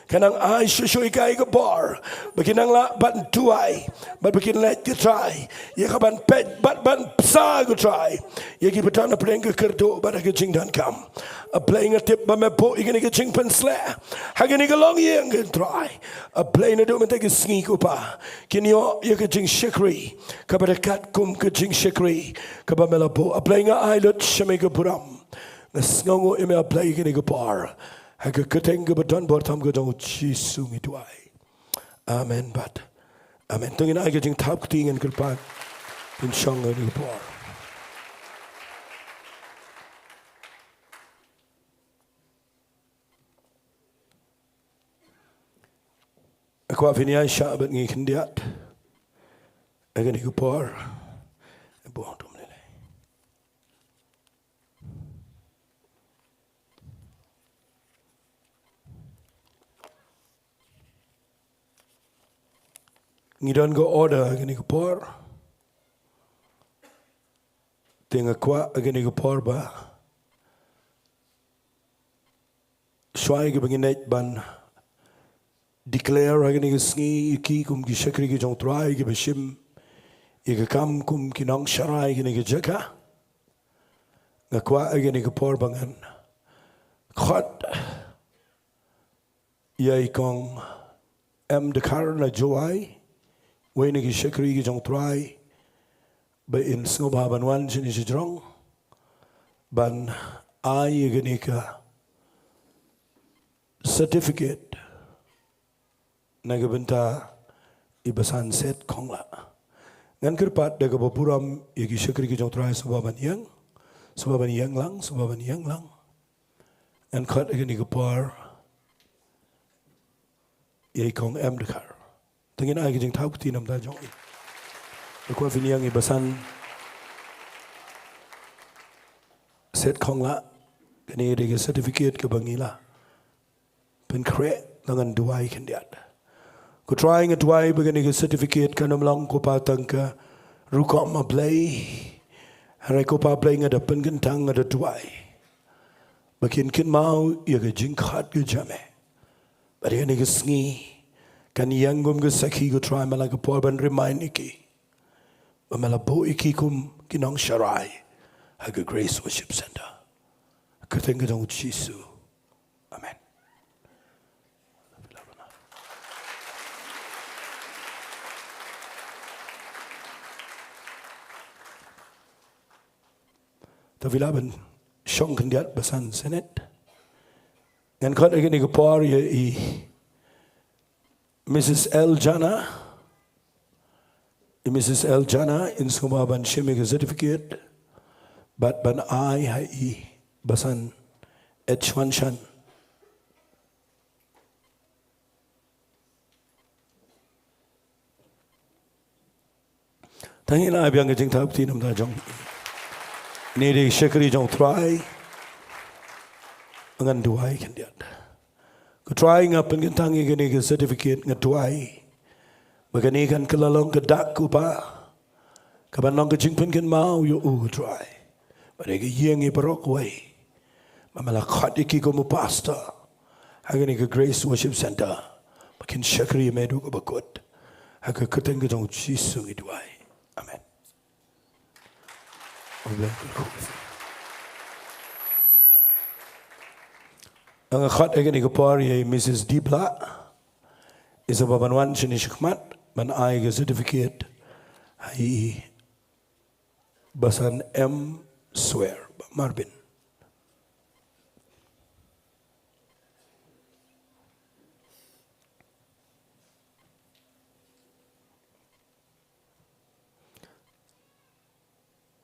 kanang ai shushui kai ke bar baginang la ban tuai but begin let ke try ye ka ban pet but ban sa ko try ye ki betana preng ke kerdo ba ke jing dan kam a playing a tip ba me po igani ke jing pensle haga ni ke long yeng ke try a play na do me take sngi ko pa kinyo ye ke jing shikri ka ba kat kum ke jing shikri ka ba melapo a playing a ailut shame ke puram ngasngongo ime a play ke ni ke par haga keteng ke beton bor tham ke jong jisu ngi tuai amen but amen tungin ai ke jing thap ting en kerpan in shong ni par aku afinia syabat ngi kendiat agani ke par bo ngidon go order agani ke por tenga kwa agani ke por ba swai ke benginet ban declare agani ke sngi ki kum ki shakri ke jong trai ke beshim ye ke kam kum ki nong sharai ke ni ke jaka ngakwa agani ke por bangan khot yai kong em de kar na Jowai Way nagi shakri ki jong try. Ba in sngoba ban wan jini jong. Ban ay ganika certificate nagabenta ibasan set kongla. Ngan kerpat daga bapuram yagi shakri ki jong try sababan yang lang. Ngan kat agani kapar yai kong em dekar. Tengin ay ki jing tau kuti nam da jong i. Ko fin yang ibasan set kongla kani daga certificate ke bangila. Pen kre langan duai kendiat. Ko trying a duai bagani ke certificate kanam lang ko patang ka rukom ma play. Harai ko pa play ngada pen gentang ngada duai. Bakin kin mau ya ke jingkhat ke jame. Bari ni ke sngi kan yang gum ke sakhi ko try mala ke por ban remind iki. Mala bo iki kum kinong sharai. Haga Grace Worship Center. Kerteng ke dong Jesu. Amen. Tavilaban syong kendiat besan senet. Ngan kat lagi ni kepar ya i Mrs. L. Jana. Mrs. L. Jana in sumaban shimmy ke certificate. Bat ban ai hai i besan H1 shan. Tangin ai biang ke jing tau ti nam da jong. Ni di syakri jong Trai ngan duai kendiat. Ko Trai ngapen gentangi gini ke certificate ngeduai. Bagani kan kelalong kedak ku pa. Kaban long ke jingpen kan mau yo Trai. Bagani ke yengi barok wai. Mamala khat iki ko mu pastor. Hagani ke Grace Worship Center. Makin syakri medu ko bakut. Haga keteng ke jong Jesu ngi duai. Amen. Ang khat agani kapar yay Mrs. Dibla is a babanwan shini shikmat ban ay ga certificate ay basan M swear Marbin.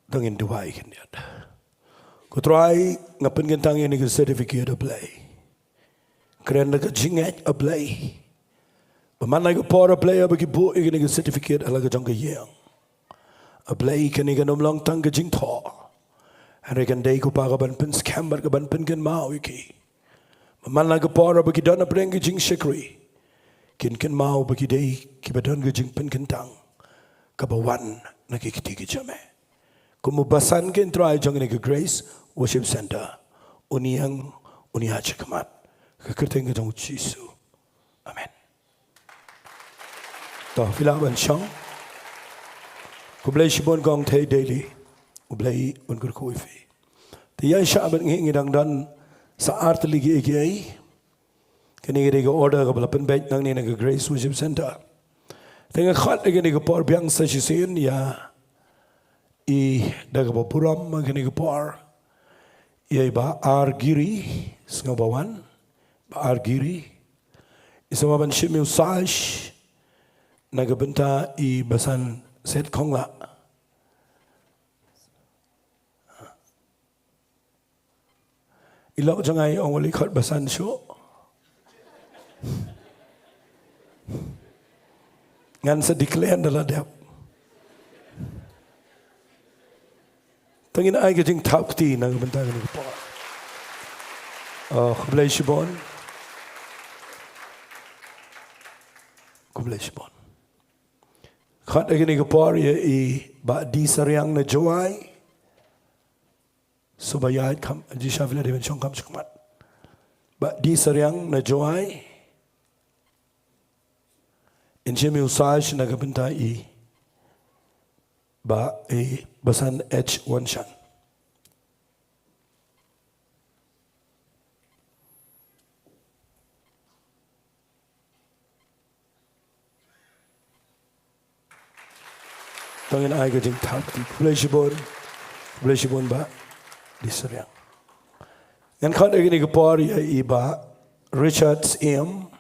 Tangin duai kendiat. Ko try ngapen gentang ini ke certificate apply. Keren nak jingat apply. Paman lagi por apply bagi bu ini ke certificate ala ke jangka yang. Apply kini kan omlang tang ke jingtho. Hari kan day ko pagaban pen scam bar kaban pen kan mau iki. Paman lagi por bagi dana preng ke jing shikri. Kin mau bagi day kibadan ke jing pen kentang. Kabawan nakikiti ke jame. Kumubasan kin Trai jong ni ke Grace Worship Center. Uniyang unihaja kamat. Kekerteng ke jong Jesu. Amen. Toh filaban syang. Kublay shibon gong tay daily. Kublay unkur kuifi. Tiyan syabat ngidang dan saat lagi ikiai. Kini ke order ke balapan baik nang ni ke Grace Worship Center. Tengah khat lagi ni ke por biang sa sisin ya. I daga bapuram magani kapar yai ba argiri sngabawan ba argiri isama ban shimi usaj nagabenta I basan set kongla ilaw jangai ongoli khat basan sho ngan sa declare daladap Tangin ay kajing tapti nang bentangan ni po. Kublay shibon. Kublay shibon. Khat agini kapar ya I ba di saryang na Jowai. Subayat kam di shavila di benchong kam shukmat. Ba di saryang na Jowai. Injemi usaj nagabenta I ba basan H1 shan. Tongin ai ka jing thap ti bleshibon ba diseriang. Ngan khat agini ka por ya iba Richards M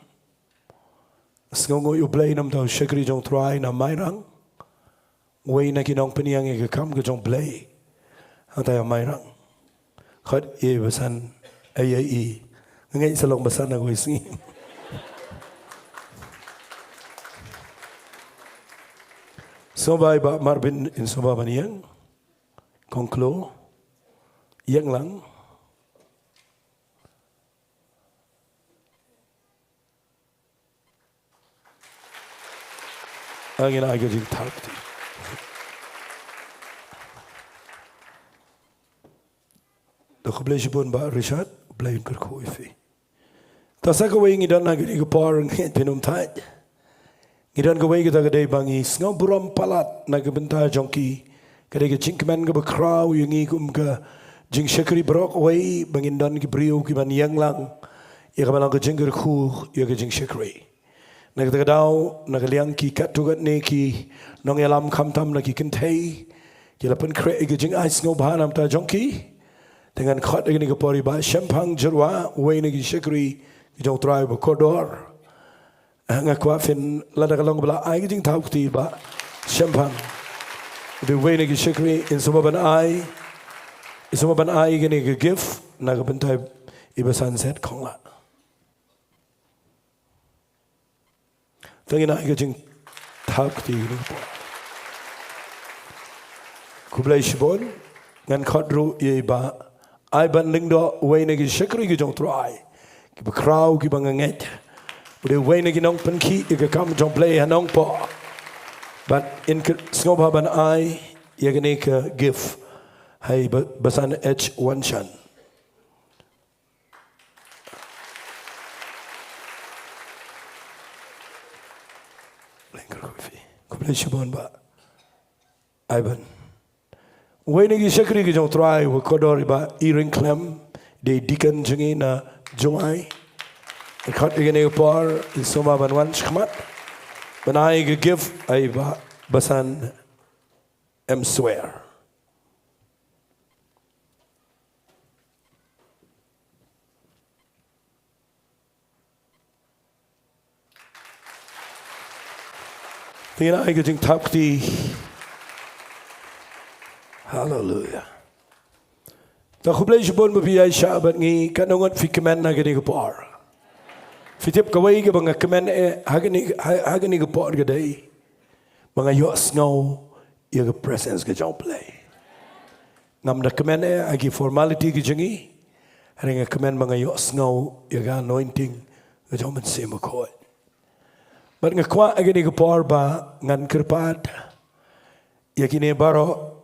Sngongo yu blay nam tau shakri jong Trai na mairang way na kinong piniang ka kam ka jong blay atay mairang khat e basan ai ngay salong basan na ko Sngi so bay ba marbin in so ba baniyang konklo yang lang angin ay gajing tapti do khubleshibon ba Richard blaim kar ko ifi tasa ka way ngidan na gani ko par ngit pinum thai ngidan ka way kita ka day bangi ngam buram palat na ka benta jongki ka day ka chinkman ka ba kraw yung kum ka jing shakri brok way bangindan ki brio ki ban yang lang ya ka balang ka jingger khu ya ka jing shakri Nagdagadaw, nagaliang ki katugat ni ki nong yalam kamtam na ki kintay ki lapan kre igajing ais ngo bahanam ta jongki dengan khat igani ka pori ba shampang jarwa way na ki shakri ki jong Trai ba kodor ngakwa fin ladagalong bala ay igajing taukti ba shampang the way na ki shakri in sumaban ay igani ka gift nagabantay iba sunset kongla Tangin ay kajing tap ti ni po. Kublay shibon ngan khodru ye ba ay ban lingdo way na gi shakri gi jong Trai. Ki ba kraw ki ba nganget. Bude way na gi nong panki ki kam jong play hanong po. But in snob ban ay ye gani ka give hay basan H1 shan. Shibon ba Ivan way nagi shakri ki jong Trai wa kodor ba earring clam de dikan jingi na Jowai khat igene par isoma ban wan shkmat banai ge give ai ba basan am swear Tingnan ay kajing tapti. Hallelujah. Ta khublay shibon mabiyay shabat ngi kanongot fi kemen na gani gapor. Fitip kaway ka mga kemen hagani gapor gaday. Mga yos ngaw yaga presence ka jong play. Ngam na kemen agi formality ka jangi. Hari nga kemen mga yos ngaw yaga anointing ka jong mansima koy. But ngakwa agani gapor ba ngan kirpat yakine baro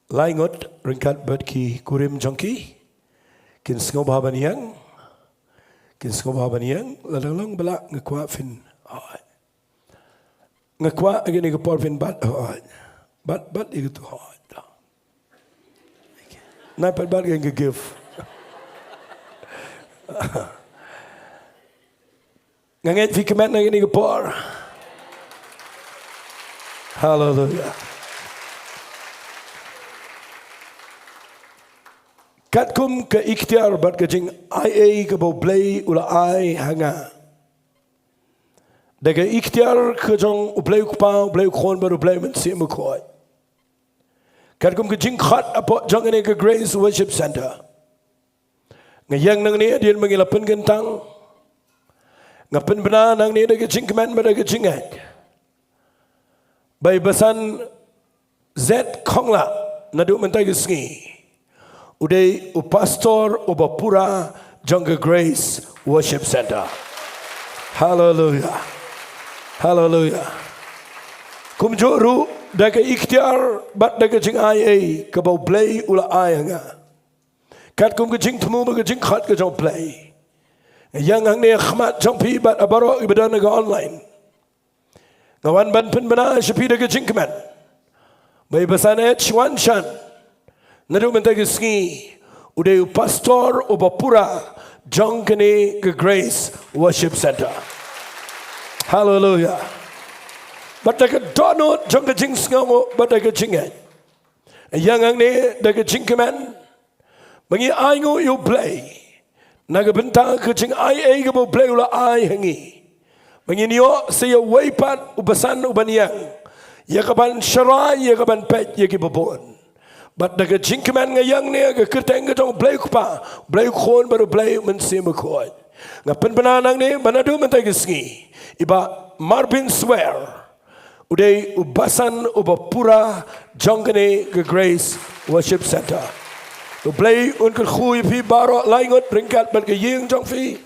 laingot ringkat bat ki kurim jongki kin sngob habaniyang lalang bala ngakwa fin ngakwa agani gapor fin bat igatu napat bat gang give Nganget fi kemet na gini gapor. Hallelujah. Katkum ke ikhtiar bat kajing ai ke bau blay ula ai hanga. Daga ikhtiar ke jong blay kupa blay khon baru blay men si mukoi. Katkum ke jingkhat apo jong ini ke Grace Worship Center. Ngayang nang ni dia mengilapan gentang. Ngapen benar nang ni dega jingkeman dega jingat. Bai basan Z Kongla nadu mentai ke Sngi. Udai upastor ubapura Jongga Grace Worship Center. Hallelujah. Hallelujah. Kumjoru dega ikhtiar bat dega jing ai ke bau play ula ai nga. Kat kum ke jing temu ke jing khat ke jong play. Yang hang ni khmat jong pi bat abaro ibadan ga online. Ngawan ban pen bana shapi de jingkman. Bai basane chwan shan. Nadu mentai Sngi ude pastor ubapura jongkene ga Grace Worship Center. Hallelujah. but daga donut jong ke jing sngongo but daga jingai yang ang ne daga jingkeman mangi ai ngo you play naga benta ke jing ai ke bo play ula ai hangi mangi nio se yo weipat ubasan ubaniang ya kaban sharai ya kaban pet ya ki bobon but daga jingkeman ngayang ne ke kerteng ke jong play kupa play khon baru play men se me khoi ngapen benanang ne manadu mentai ke Sngi iba Marbin swear Uday ubasan ubapura jongkane ke Grace Worship Center. To play unker khui pi baro laingot ringkat ban ke yeng jong fi.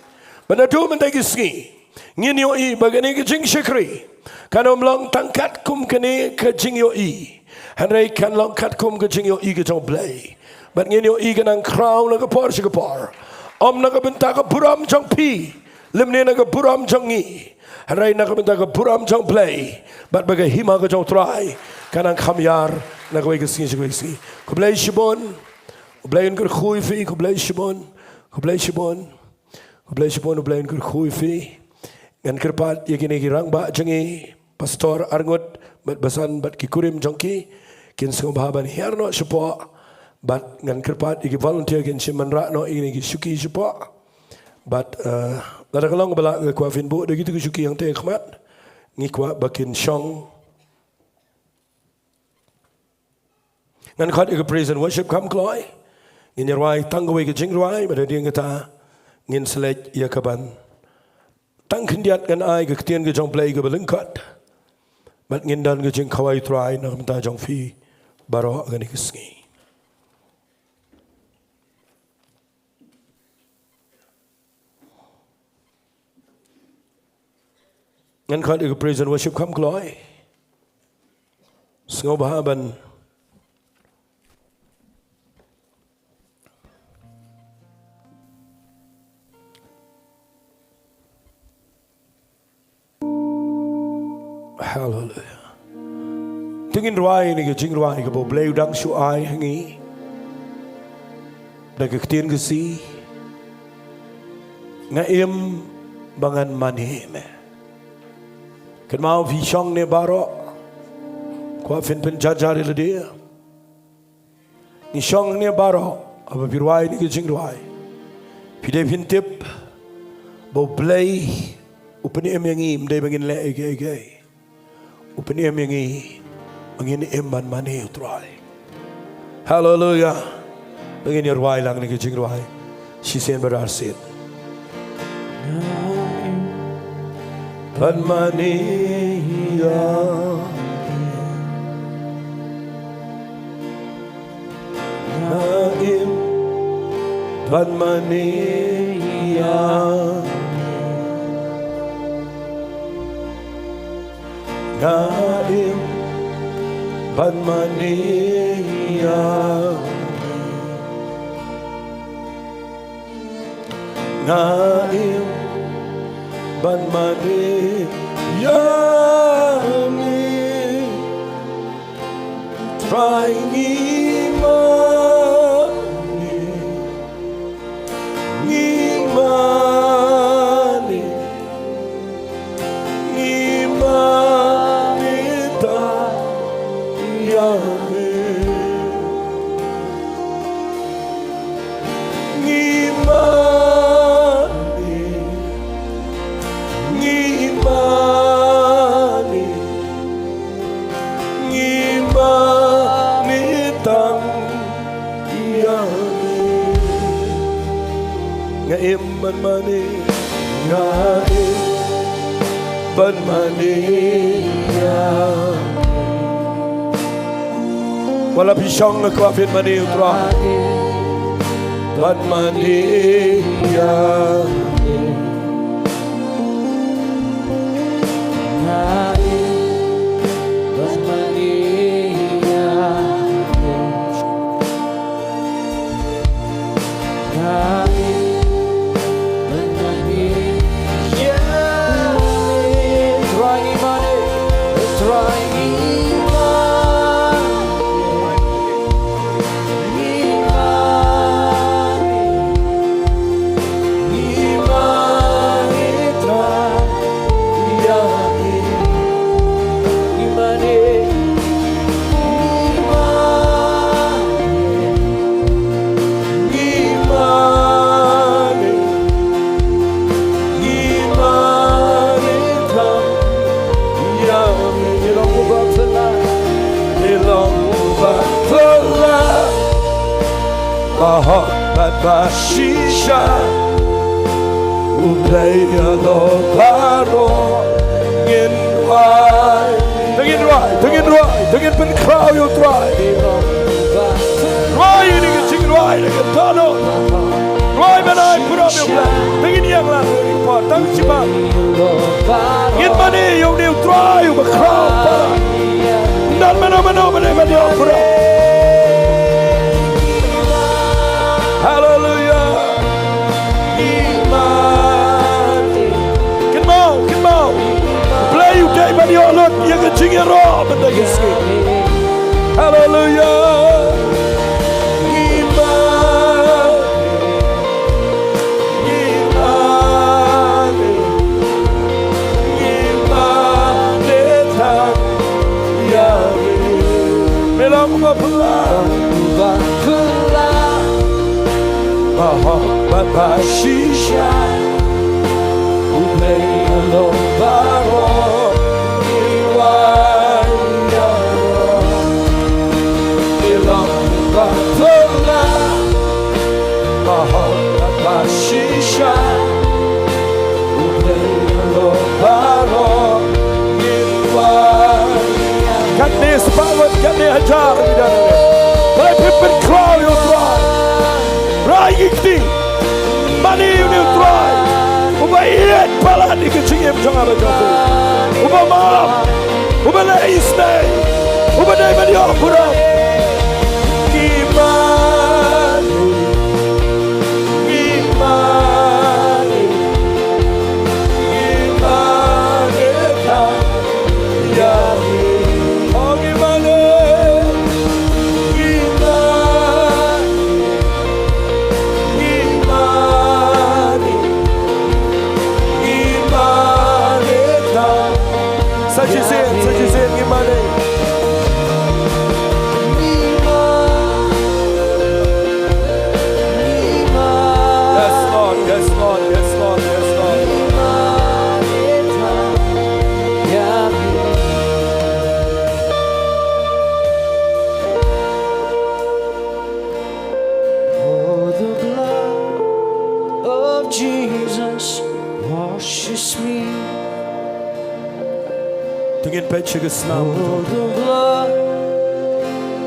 Banadu mentai ke Sngi. Ngin yo I bagani ke jing shikri. Kanom long tangkat kum kene ke jing yo I. Hanrei kan long kat kum ke jing yo I ke jong play. Bat ngin yo I kanang crown na ke por shikapor. Om na ke benta ke buram jong pi. Limne na ke buram jong I. Harai nak minta ke buram jong play, bat bagai hima ke jong trai, kanang kamyar nak kau ke Sngi ke Sngi. Kau play shibon, kau play unker khui fi, kau play shibon, kau play shibon, kau play shibon, kau play unker khui fi. Ngan kerpat ye kini kirang ba jengi pastor arngot bat basan bat kikurim jongki, kin sengau bahaban herno sepo, bat ngan kerpat ye volunteer kin simanra no ini ki suki sepo, bat Lada kalong bala ke kuafin bu begitu ke suki yang teh khmat ngi kwa bakin shong ngan khat ke praise and worship kam kloi ngin yarwai tangwai ke Jingduwai bada dia ngata ngin selej ya kaban tang khindiat ngan ai ke tien ke jong play ke belengkat bat ngin dan ke Jingkhawai Trai nak minta jong fi baro ngani ke Sngi Ngan khat ke praise and worship kam kloi sengau bahaban hallelujah tingin ruai ni ke Jingduwai ke bo bleu dang shu ai hangi dak ke tien ke si ngaim bangan mani me Kan mau visong ne baro, kuat fin penjajari le dia. Ni song ne baro, apa biruai ni ke Jingduwai. Pide fin tip, bo play, upani emengi mdai bangin le ege. Upani emengi bangin emban mane utrai. Hallelujah. Bangin yarwai lang ni ke Jingduwai. Shisen berar sit. Padmaniya Naim Padmaniya Naim Padmaniya Naim Padmaniya Trai ngimani ta yame Ngaim Padmani Ngaim Padmani Wala pisang na kuafin mani utra Padmani shisha ublay alo baro ngin wai tengin pen crowd yo try ini ke Jingduwai ke tano Ri-Bhoi benai pura me tengin yang la pot tang sipa ngin mani yo new try yo crowd para dan mana dia pura hallelujah iman can mau play you day by your look you can sing it all but they can sing hallelujah Bapa shisha ublay alo baro iwaya ilang batula Bapa shisha ublay alo baro iwaya Khynnah sepakat Khynnah hajar Trai pimpin crowd yo Trai Rai gikti Mani you new Trai Uba iet pala di kecingim jangan berjauh Uba maaf Uba lai stay Uba dai mani akuram Sajizin gimana? Yes Lord. Oh, the blood of Jesus washes me. Tengin pecah ke senam. Oh, the blood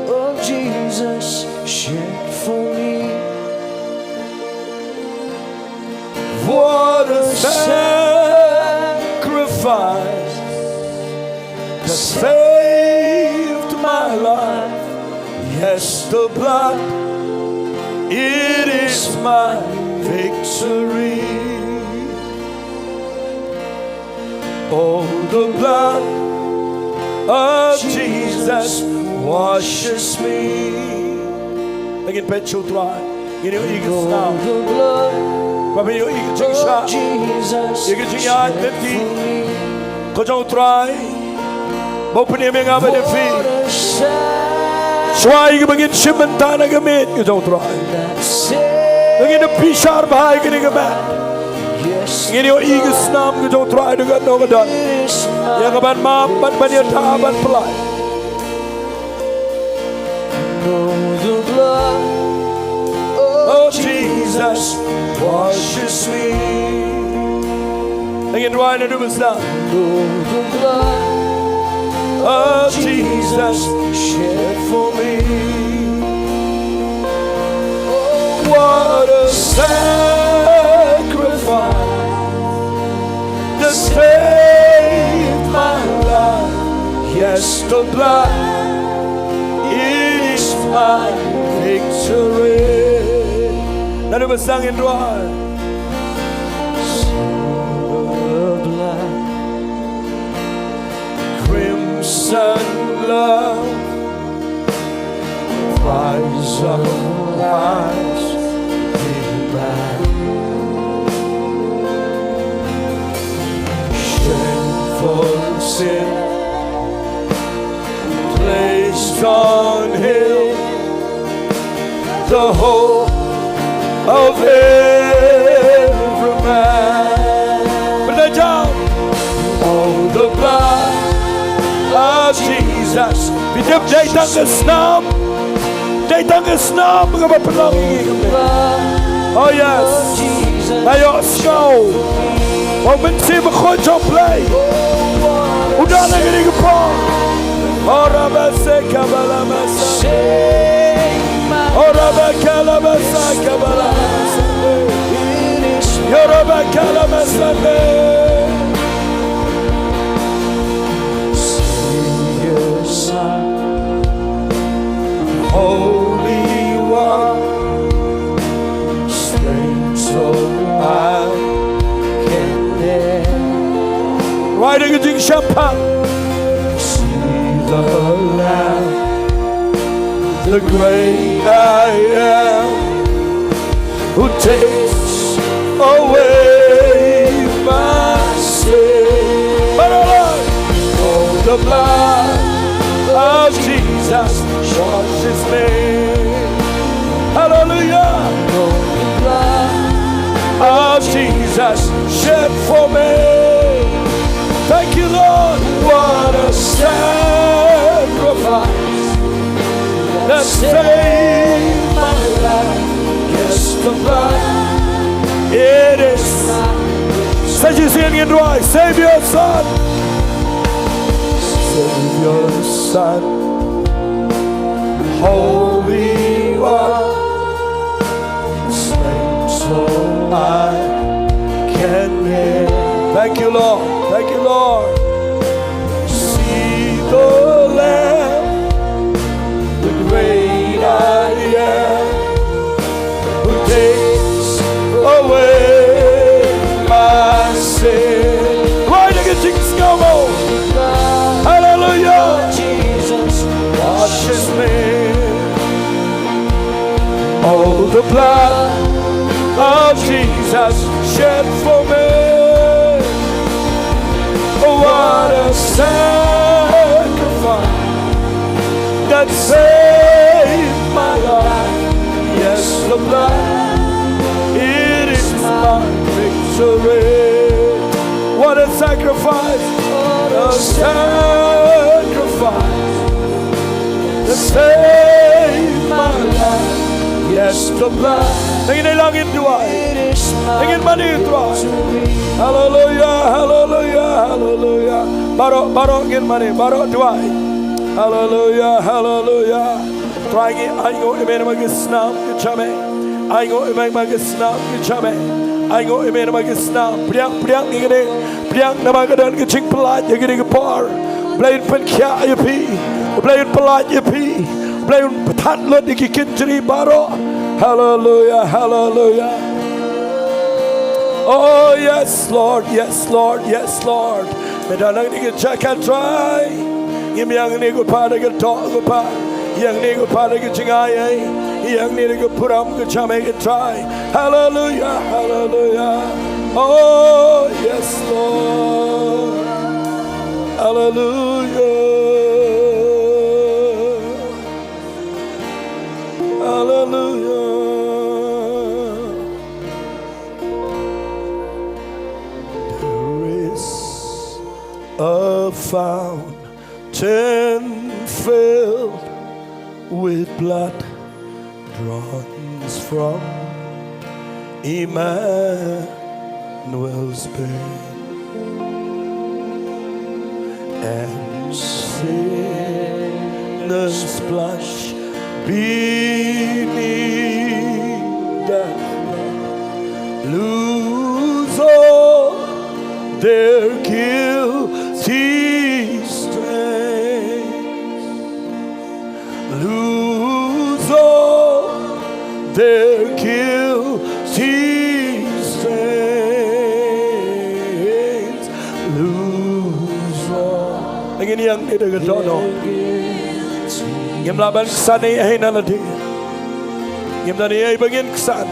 of Jesus shed for me. What a sacrifice that saved my life. Yes, the blood, it is my victory. Oh, the blood of Jesus washes me. Again, pecah Trai. Ini ikut senam. The blood Kami yo ikut jingsa. of Jesus Ikut jingiat shed nanti. for me. Kau jangan Trai. Bau pening mengapa What defi. a sacrifice Swai ke bagian sementara kemit. Kau jangan Trai. that saved Lagi ada pisar bahaya kini kemat. yes, Ini yo ikut senam. Kau jangan Trai dengan nongadan. is my Yang keban mapan banyak tahapan pelai. Oh, the blood Oh Jesus washes me. Again, why not do besar? oh, the blood Oh Jesus shed for me. What a sacrifice that saved my life. Yes, the blood, it is my victory. Lalu bersangin doa. Crimson love, rise up, rise, back. Shameful sin, placed on him the hope of every man. Belajar, oh the blood of Jesus. Bidip datang ke senam, datang ke senam mengapa pelangi kami. Oh yes. Ayo snow. Wat men zien we goed op play. Hoe dan ik in geval. Ora bese kabala masa. Ora bakala masa kabala masa. Ora bakala masa. Holy One, strength so I can bear. Riding a Jingshapa, see the Lamb, the great I am, who takes away my sin. But oh, the blood of Jesus washes me. Hallelujah. The blood of Jesus shed for me. Thank you, Lord. What a sacrifice that saved my life. Yes, the blood. It is. Say Jingiasyllok, save your son. Save your son. Holy One, strength so I can bear. Thank you, Lord. Thank you, Lord. See the Lamb, the great I am, who takes away my sin. Right against Jingkhawai. Hallelujah. Jesus washes me. Oh, the blood of Jesus shed for me. Oh, what a sacrifice that saved my life. Yes, the blood, it is my victory. What a sacrifice, what a sacrifice that saved my life. Yes, the blood. Tingin langit Jowai. Tingin mani Trai. Hallelujah, hallelujah, hallelujah. Baro ngin mani, baro Jowai. Hallelujah, hallelujah. Trai ngi aingo imen magisnam kichame. Aingo imen magisnam kichame. Aingo imen magisnam. Priang ngine. Priang namagadan kiching pelat yagini kepar. Blain penkya yapi. Blain pelat yapi. Blain petat lot ikikinjri baro. Hallelujah, hallelujah. Oh yes, Lord, yes, Lord, yes, Lord. Medalang ni check and try. Yang ni ko pada ke talk ko pa. Yang ni ko pada ke Jingiasyeng. Yang ni ko puram ke chame ke try. Hallelujah, hallelujah. Oh yes, Lord. Hallelujah. Hallelujah. There is a fountain filled with blood drawn from Emmanuel's pain, and sinners blush beneath that flood, lose all their guilty strength, lose all their guilty strength, lose all. Ingin yang itu kedono. Ngim laban kesan ni ay naladi. Ngim tadi ay bagian kesan.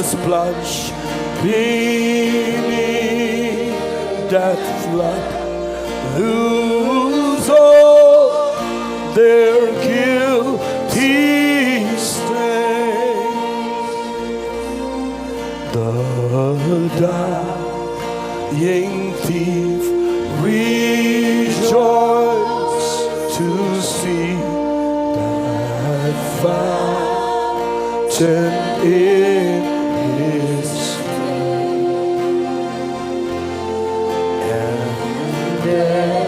Splash beneath that flood, lose all their guilty strength. The dying thief rejoice to see that sent in His and then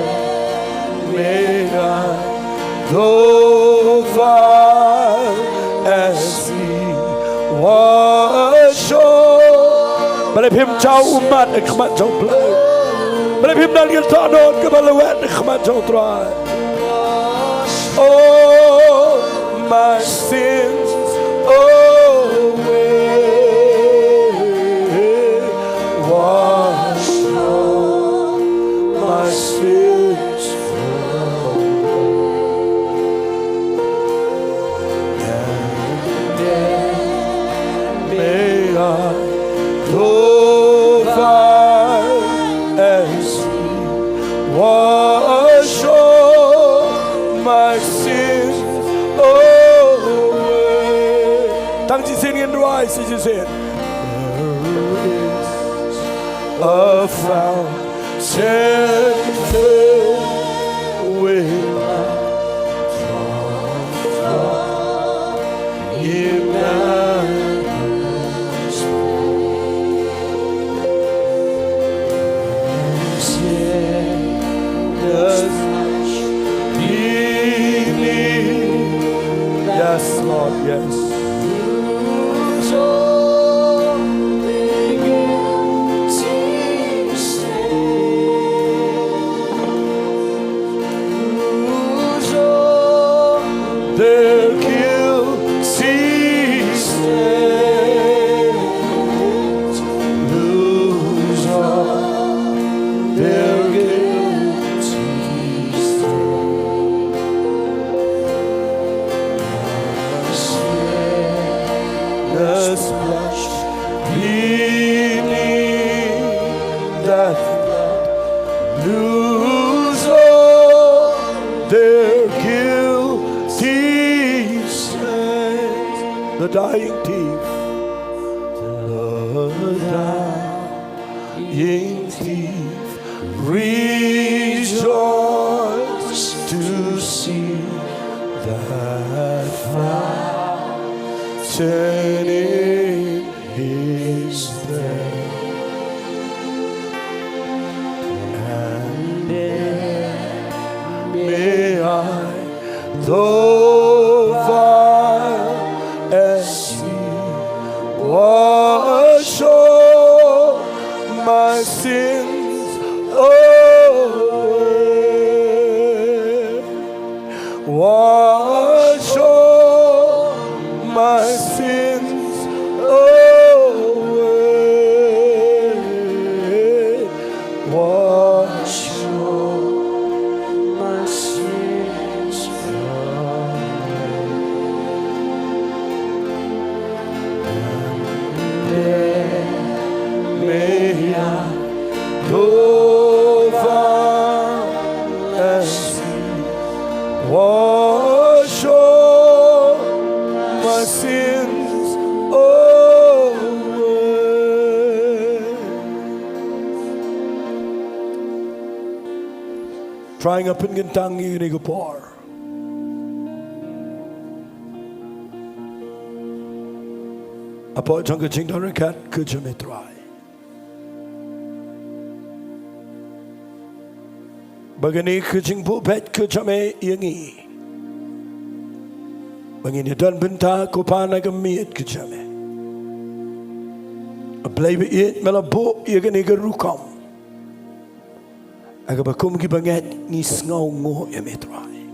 may I go far as He was sure. Balai phim chau umat khmat chau play. Balai phim dan gil ta don ke balawat khmat chau trai. Oh, my sins away, wash all my sins away, and then may I go far as He wash all my sins away. Tang chỉ xin yên đoái, xin chỉ xin. There is a fountain filled with Emmanuel's sinners beneath. Yes, Lord, yes. Their guilty stains, lose all their guilty stains. Sinners blush beneath that blood, lose all their guilty. The dying thief, rejoice to see that fountain in His name, and then may I, though vile as He wash all my sins away, wash all my sins away, wash all my sins away. May I go far as He wash all my sins away. Trying up in Gintang Inigapor. Apo Changa Jingduwai kat kujame Trai. Bagani Jingpo pet kujame yangi. Bangini dan Bynta kopana gamiet kujame. A blame it melabo yagani garukam. Agabakum gibanget ni sngo yame Trai.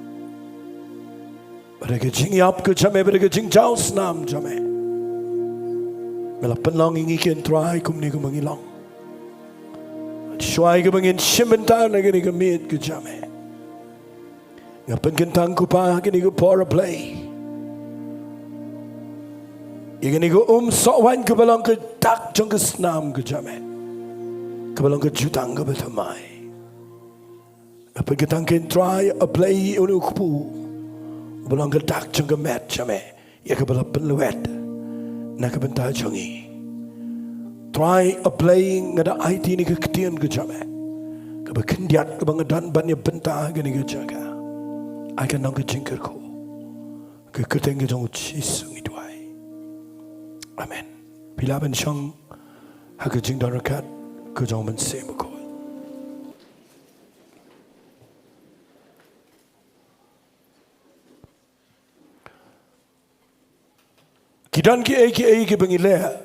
Badaga Jingiap kujame badaga Jingjao snam jame. Melapan long ingi ken Trai kum ni kumangilong. Shwai ke bangin shimenta na gani gamit ke jame. Ngapan kentang kupa gani ko pour a play. Igani ko sowan ke balang ke tak jong ke snam ke jame. Ke balang ke jutang ke betamai. Ngapan kentang ken Trai a play unu kupu. Balang ke tak jong ke mat jame. Ya ke balapan luet. Na ke benta jongi. Try a playing ngada IT ni keketian ke jame. Ke bekendiat ke bangadan bannya Bynta gani ke jaga. Akan nang ke jingker ko. Ke keteng ke jong Jingduwai. Amen. Bila ben chong hak jing dan rakat ke jong men se mako. Kidan ki ai ki bengile.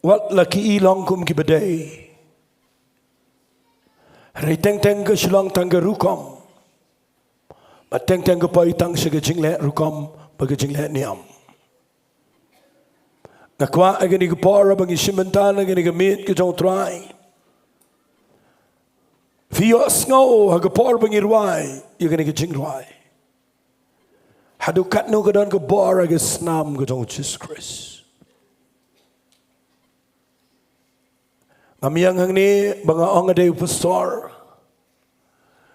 Wat laki ilong kum ki bedai. Riteng teng ke Shillong tang ke rukom. Mateng teng ke pai tang se ke jingle rukom bagi jingle niam. Ngakwa agani ke para bagi simentan agani ke mit ke jong Trai. Vio Sngi hag par bagi Ri-Bhoi agani ke Jingduwai. Hadu kat no ke dan ke bar ag snam ke jong Jesus Christ. Ngamiang hang ni banga ong ade pastor.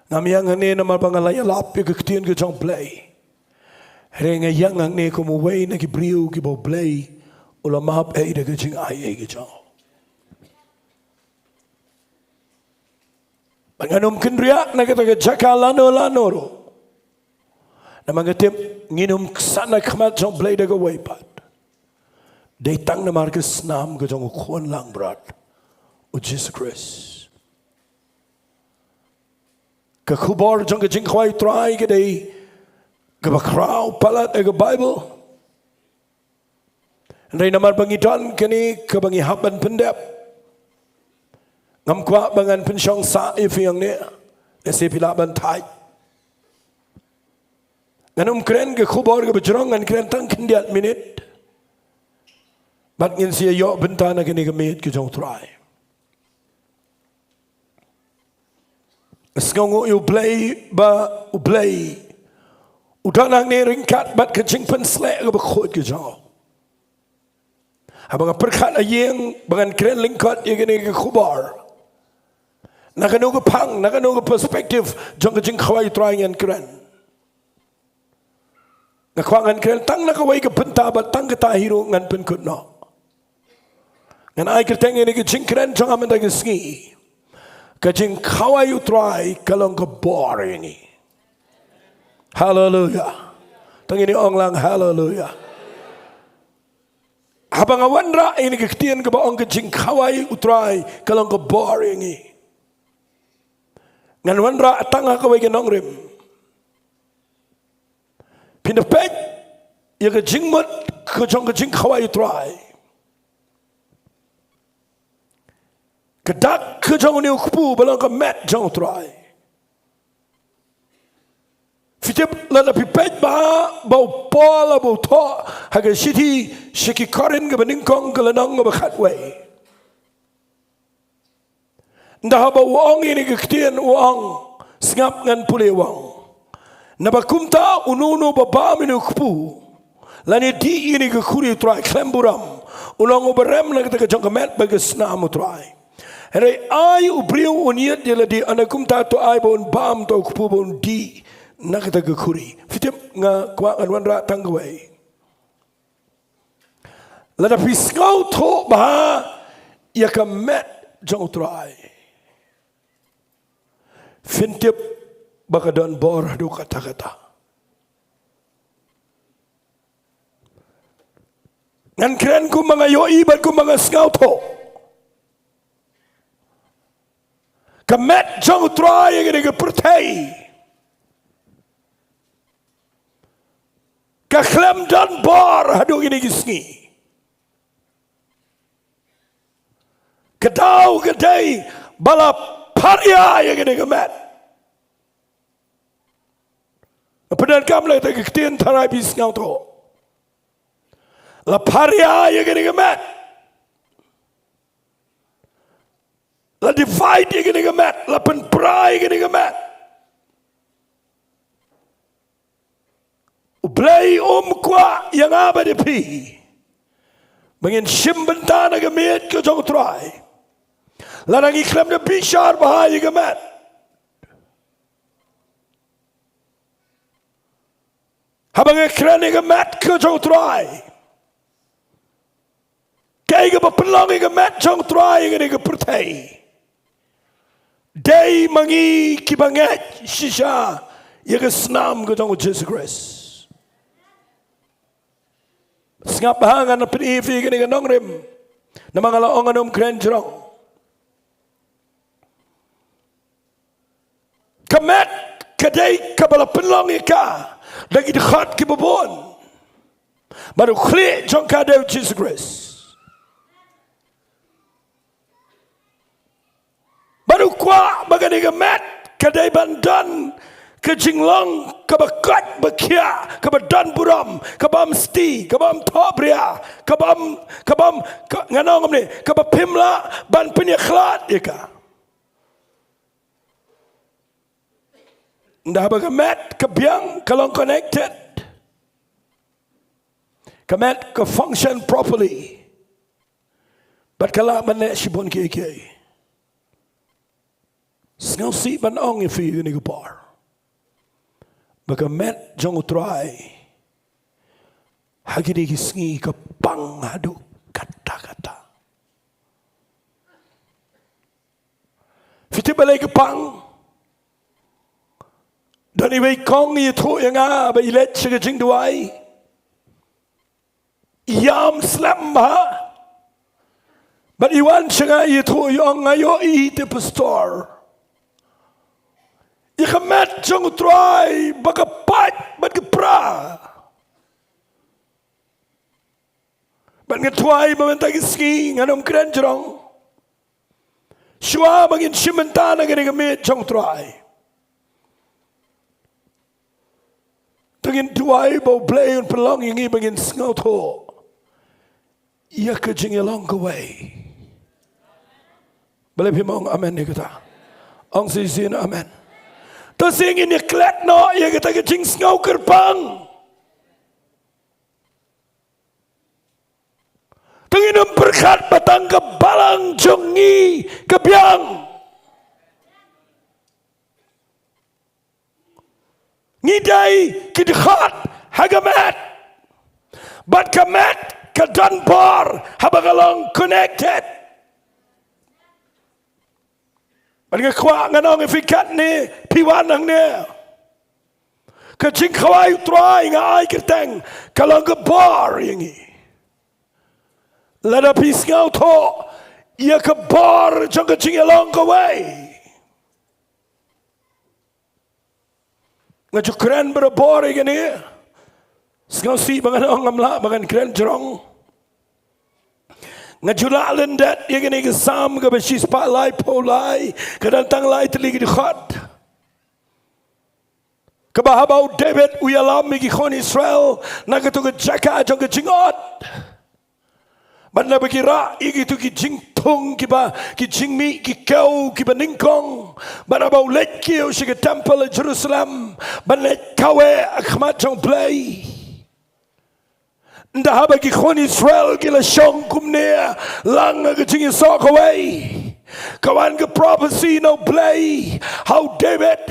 Ngamiang hang ni nama banga laya lap ke ketien ke jong play. Renga yang hang ni ko mo way na ki briu ki bo play ula map e de ke jing ai ke jong. Banganum kendriak na kita ke jakalano lanoro. Nama ngetip nginum sana khamat jong play de ke way pat. Dei tang na mar ke snam ke jong khon lang brat. O Jesus Christ. Ke kubar jong ke Jingkhawai Trai ke dei ke bakrau palat ke Bible. Ndai namar bangidan kini ke bangi haban pendep. Ngam kwa bangan pensyong sa ifiang ni ese pila ban thai. Nganum kren ke kubar ke bejrong ngan kren tang kendiat minit. Bat ngin sia yo Bynta na kini ke mit ke jong Trai. Sngi u play ba u play. Udanang ni ringkat bat ke jingpen slek ke bekut ke jauh. Abang perkat ayeng bangan keren lingkat ye gini ke kubar. Nakanu ke pang, nakanu ke perspektif jong ke Jingkhawai Trai ngan keren. Ngakwangan keren tang nakawai ke Bynta bat tang ke tahiru ngan penkut no. Ngan ai kerteng ini ke jing keren jong aman ke Sngi. Ke Jingkhawai Trai kalau ke bar ini. Hallelujah. Tang ini ong lang hallelujah. Habang awanra ini ke ketien ke baong ke Jingkhawai Trai kalau ke bar ini. Ngan wanra tangah ke wai ke Nongrim. Pindapek ya ke jingmut ke jong ke Jingkhawai Trai. Kedak ke jong ni ukpu balang ke mat jong Trai. Fitip lada pipet ba bau pola bau to haga siti shiki korin ke Nyngkong ke lenong ke bakatway. Ndah ba wong ini ke ketien wong sengap ngan pule wong. Nabakumta ununu baba minu ukpu. Lani di ini ke kuri Trai klemburam. Ulang uberem na kita ke jong ke mat bagi snamu Trai. Herai ai ubriu uniat jela di anakum tato ai bon bam to kupu bon di nak kita gekuri. Fitip nga kwa anwan ra tanggawai. Lada piskau to bah ya kamet jong Trai. Fintip bakadan bor do kata-kata. Ngan keren ku mga yoi bat ku mga skau to. Kamet jong Trai yang ini pertai. Kaklem dan bar hadu ini Sngi. Kedau kedai balap paria yang ini kamet. Pedan kamla tak ketien tarai bis ngau to. La paria yang ini kamet. La divide yang ini kemat, la penperai yang ini kemat. Ublay kwa yang apa di pi. Mengin Bynta na gemit ke jong Trai. La nang iklam na bishar bahaya kemat. Habang ikram ni kemat ke jong Trai. Kaya ke pelang yang kemat jong Trai yang ini kepertai. Day mangi kibangat shisha ya ke snam ke jong Jesus Christ. Sengap bahangan na pinifi kini ka Nongrim. Na mga laong anong krenjrong. Kamet kadai kabala penlong ika. Lagi dekat kibabon. Baru klik jong kadeu Jesus Christ. Baru kuat bagani kamet kadai bandan ke Shillong, ke Bakat Bakia, ke Badan Buram, ke Bam Sti, ke Bam Tobria, ke Bam nganong ni, ke Pimla ban penyekhlat ika. Dah bagamet ke biang kalau connected. Kemet ke function properly. But kalau mana sibon kiki. Sngi si ban ong ifi ni kupar. Bagamet jong Trai. Hagini Sngi ke pang hadu kata-kata. Fiti balai ke pang. Dan ibai kong itu yang ba ilet ke Jingduwai. Yam slam ha. But iwan siya itu yang ngayo the pastor. Ikamat jong Trai bagapat bagapra. But ngatwai mamantagi Sngi nganom krenjrong. Shua bangin simantana gani gamit jong Trai. Tangin Jowai bau play un pelong yang i bangin Sohthri. Ia ke Jingiasyllok. Boleh pimong amen ni kata. Ong si na amen. Tas ingin ni klet no ia kata ke Jing Sngi kerpang. Tangin berkat batang ke Balang jongi ke biang. Ngidai kidkhat hagamat. But kamat kadanpor habagalong connected. Nga kwa nganong ifikat ni piwan ang ni. Ka Jingkhawai Trai nga ay kirteng kalong gabar yangi. Lada pisngaw to iya kabar jang ka Jingiasyllok. Nga jukren berabor igani. Sengaw si bangan ngamla bangan kren jerong. Nga julalan dat igani kesam ka basis palai polai kadantang lai teligi dikhat. Kabahabaw David uyalam igi kon Israel nagatu ka jaka jang ka jingot. Banda bakira igi tu ki jingtung kiba ki jingmi ki kau kiba Nyngkong. Banda bau let kiu shiga temple Jerusalem. Banda kawe akhmat jong play. Ndah bagi kon Israel gila syong kumnia lang ke Jingiasyok away. Kawan ke prophecy no play. How David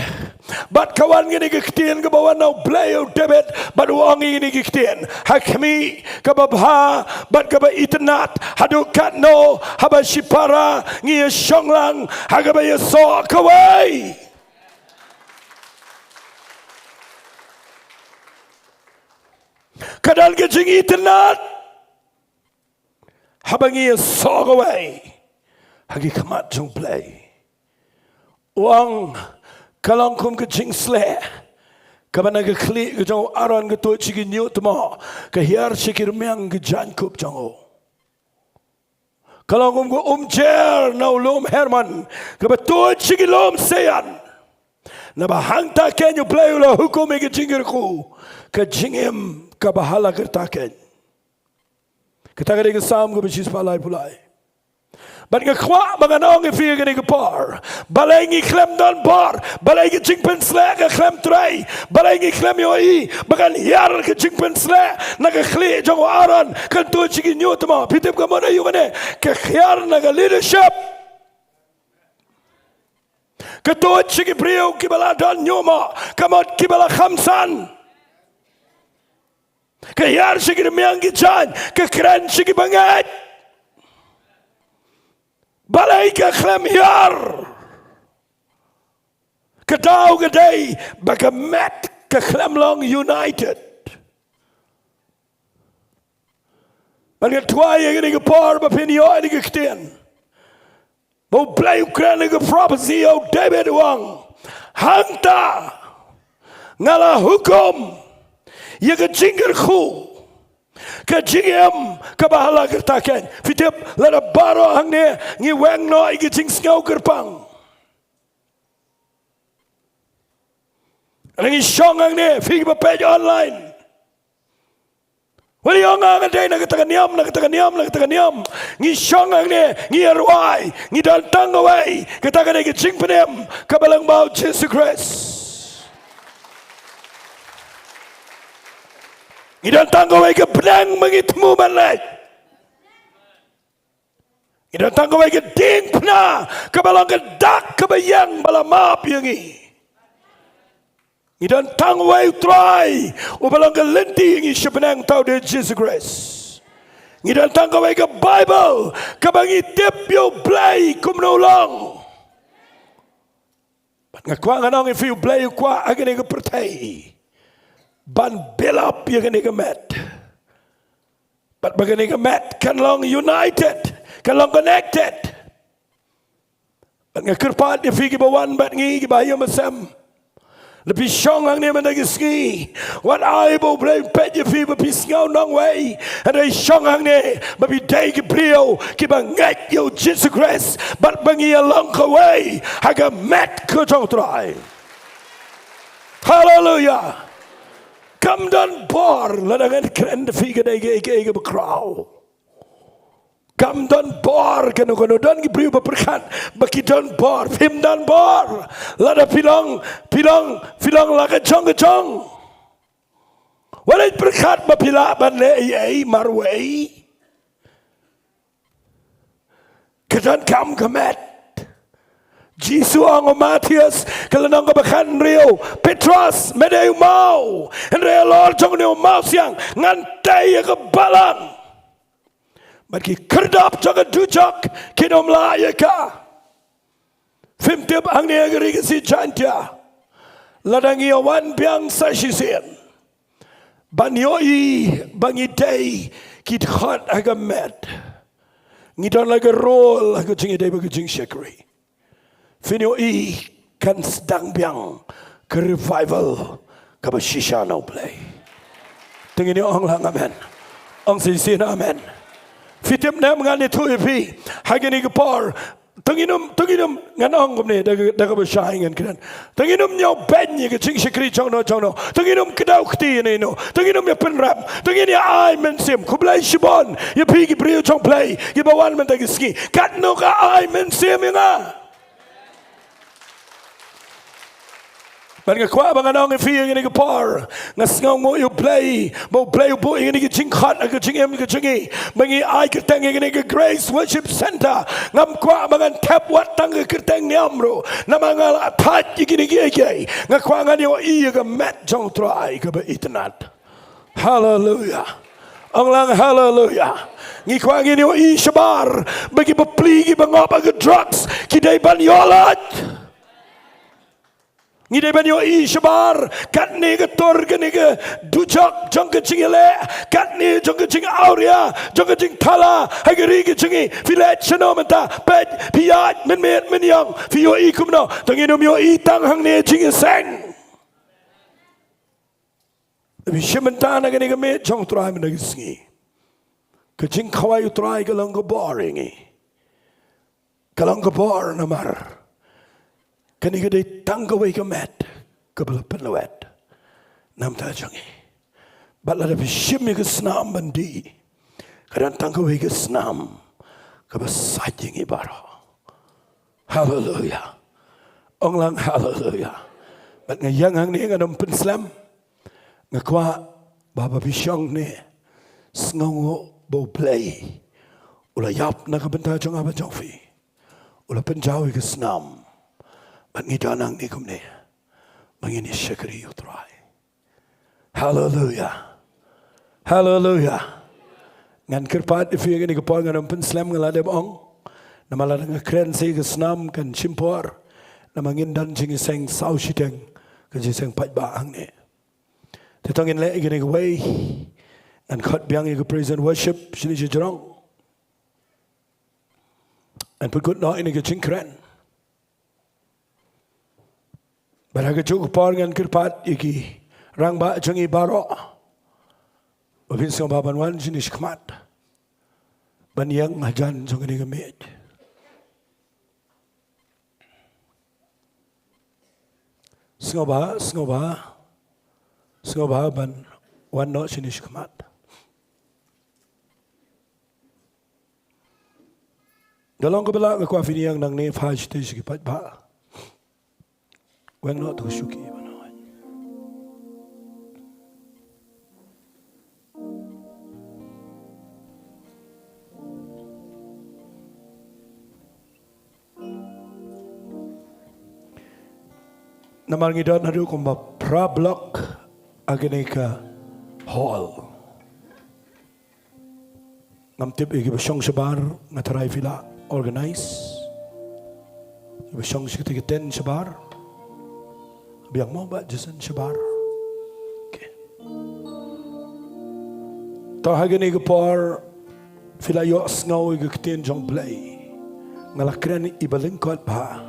but kawan gini kektian ke bawah no play of David but wangi ini kektian hakmi kababha but kaba itnat hadukat no haba shipara ngia syonglang hagaba Yasyok away. Kadal ke jingi tenat habangi Yasyok away hagi kamat jong play uang kalong kum ke jing sle kabana ke kli ke jong aron ke to chigi nyut mo ke hiar sikir meang ke jankup jong kalong kum ko umjer Nonglum Herman ke betul chigi lom seyan na bahangta kenyu play ulah hukum ke jingirku ke jingim ke bahala kertaken kita ke sam ke besis palai pulai. But nga kwa mga nong ifi nga nga par. Balay ngi klem don par. Balay ngi jingpen sle nga klem Trai. Balay ngi klem yoi. Bagan yar nga jingpen sle. Nagakli jong aran. Kanto chigi nyut mo. Pitip ka mo na yung ane. Kakyar nga leadership. Kanto chigi priyo kibala don nyuma. Kamot kibala khamsan. Kakyar chigi miyang gijan. Kakran chigi bangat. Balai ke klem hiar. Kedau kedai bagamet ke klem long united. Bạn Trai cái này par mà pin yo ini cái tiền. Mau play Ukraine cái prophecy of David Wang. Hanta ngala hukum. Ia ke jingir khu. Ke jingem ke bahala kertakan. Fitip lada baro hang ne ngi weng noi ke jing sngau kerpang. Ngi shong hang ne fig ba page online. Wali yang ang day nagtagan yam ngi shong ang ne ngi arwai ngi dan tangawai katagan ke jing penem ke Balang bau Jesus Christ ngi dan tangawai ke benang mengitmu malai ngi dan tangawai ke ding pna ke Balang ke dak ke bayang Balang maap yangi Idan tangway Trai ubalang galenti ngi sebenang tau de Jesus Christ. Idan tangway ke Bible kabangi tip yo play kumnolong. Bat ngakwa nganong if you play kwa agane ke pertai. Ban belap ya gane ke met. Bat bagane ke met kan long united, kan long connected. Bat ngakirpat if you bawan bat ngi bayo masam. Lebih syong ang niya managi Sngi. Wat ay bo blay pet ye fi bapi Sngaw Nongway. And ay syong ang niya bapi day ki brio ki bangat yo Jesus Christ. But bangi along kaway haga met ko jong Trai. Hallelujah. Come down bar ladangan keren de fi gaday ge bekraw. Come down bar kano dan ki brio berkat baki down bar film down bar lada pilang laga chong walay berkat bapila ban le ay marway kedan kam kamet Jisu ang Matias kalanang kabakan Rio Petros meday mau and real Lord jong ni mau siang ngantay ka Balang Bagi kerdap jaga dujak kinom layaka. Fimtip ang niagari si Jaintia. Ladangi awan biang sasisen. Banyoi bangi day kit hot agamet. Ngidon laga roll aga jingi day bagi jing shakri. Finoi kan sedang biang ke revival kabashisha no play. Tingin ang lang amen. Ang sisin amen. Fitip na mga nito ipi hagani ke par tanginum nganong kumne daga basyahingan kan tanginum nyaw benye ke jing shakri chongno tanginum kedaw kti no tanginum ya penrap tangin ya ai mensim kublai shibon ya pigi brio chong play ya bawan men dagi ski katno ka ai mensim nga Banga kwa banga nong ifi ngini ke par ngasngong mo you play mo play bo ngini ke jingkhat ke jingem ke jingi bangi ai kerteng ngini ke Grace Worship Center ngam kwa banga tap wat tang ke kerteng niamro namanga that ngini ke ngakwa ngani o i ke met jong Trai ke internet hallelujah ang lang hallelujah ngi kwa ngini o i shabar bagi bepli gi bangop ke drugs kidai ban yolat Ngide banyo i shabar katne ke tor ke dujak jong ke chingile katne jong ke ching auria jong ke ching thala hageri ke chingi filet chano menta pet piat men yang fio i kumno tangino myo i tang hang ne Jingiaseng bi shimenta na ke me jong Trai men ke Sngi ke Jingkhawai Trai ke lang ko boring kalang ko bor namar Kani kadai tanggawai ke met kebelapan lewat nam tajangi. Batla ada bishim ke senam bandi kadang tanggawai ke senam kebesajing ibarah. Hallelujah. Onglang hallelujah. Bat ngayang hang ni ngadom penslam ngakwa baba bisyong ni sngongo bo play ulayap na kabenta jong aba jofi ula penjawi ke senam. Bat ngidanang ni kumne mangini syakri Trai. Hallelujah. Hallelujah. Ngan kerpat ifi ngani kapal ngan penslam ngalade ong namala nga kren se gesnam kan chimpor namangindan Jingiaseng sau shiteng kan Jingiaseng pat ba ang ne. Tetongin le ngani way and cut biang ega praise and worship shini jirong and put good no in ega jingkran baraga juk par ngan kirpat iki rang ba jangi baro Obin sing baban wan shini shkmat ban yang hajan jong ega met Sngoba ban wan no shini shkmat Dalong kabala ka kwa fini yang nang ne phaj te shiki pat ba wang no to shuki banoy Namar ngidot na ru kumba pra block ageneka hall Namtip igi basyong shabar nga Trai fila organize basyong shikti ten shabar biang mo ba jasan shabar okay tahagani igi par fila yo sngaw igi kten jong play ngalakran ibalingkot ba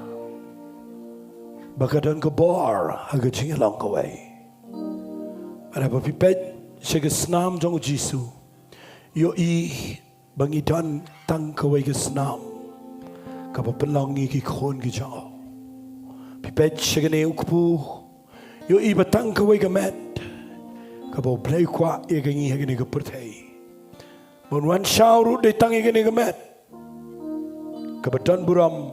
bakadan ko bar haga Jingkhawai ada papipet siya snam jong Jisu yo bangidan tang kawai snam kapapalang ki khon ki jao pipet siya ne ukpu yo batang kawai met kapo play kwa igangi hagani ka purtay bonwan shawru de tang igani ka met kabadan buram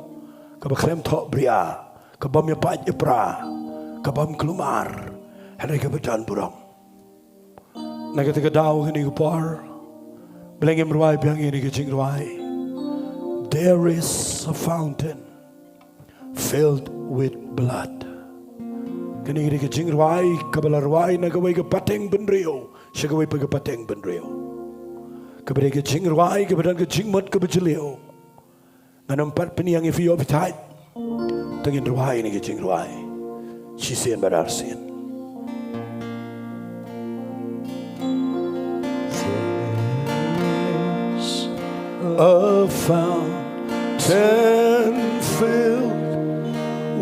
kabakrem tho bria kabam ya pat ipra kabam kelumar hari kabadan buram Nagatika daw kini kupar Belengim ruwai biang ini ke Jingduwai There is a fountain Filled with blood Kini ke Jingduwai Kabala ruwai nagawai ke pateng benrio Syagawai pa ke pateng benrio Kabala ke Jingduwai Kabadan ke Jingmut ke bejilio Nanampat peniang ifiyo bitai Tengin ruwai ini ke Jingduwai Sisian bararsin A fountain filled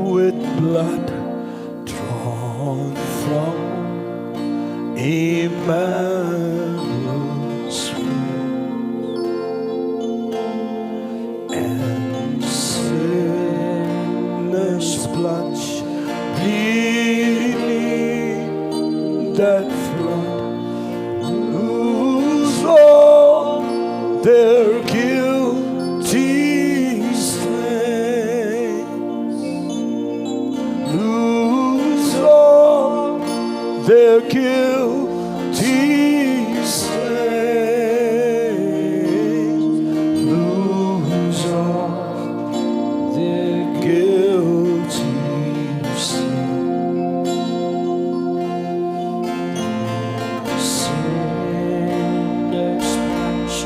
with blood drawn from Emmanuel's wound, and sinners plunge beneath that flood, lose all their guilty stains, lose all their guilty stains, lose all their guilty stains. Sinners plunge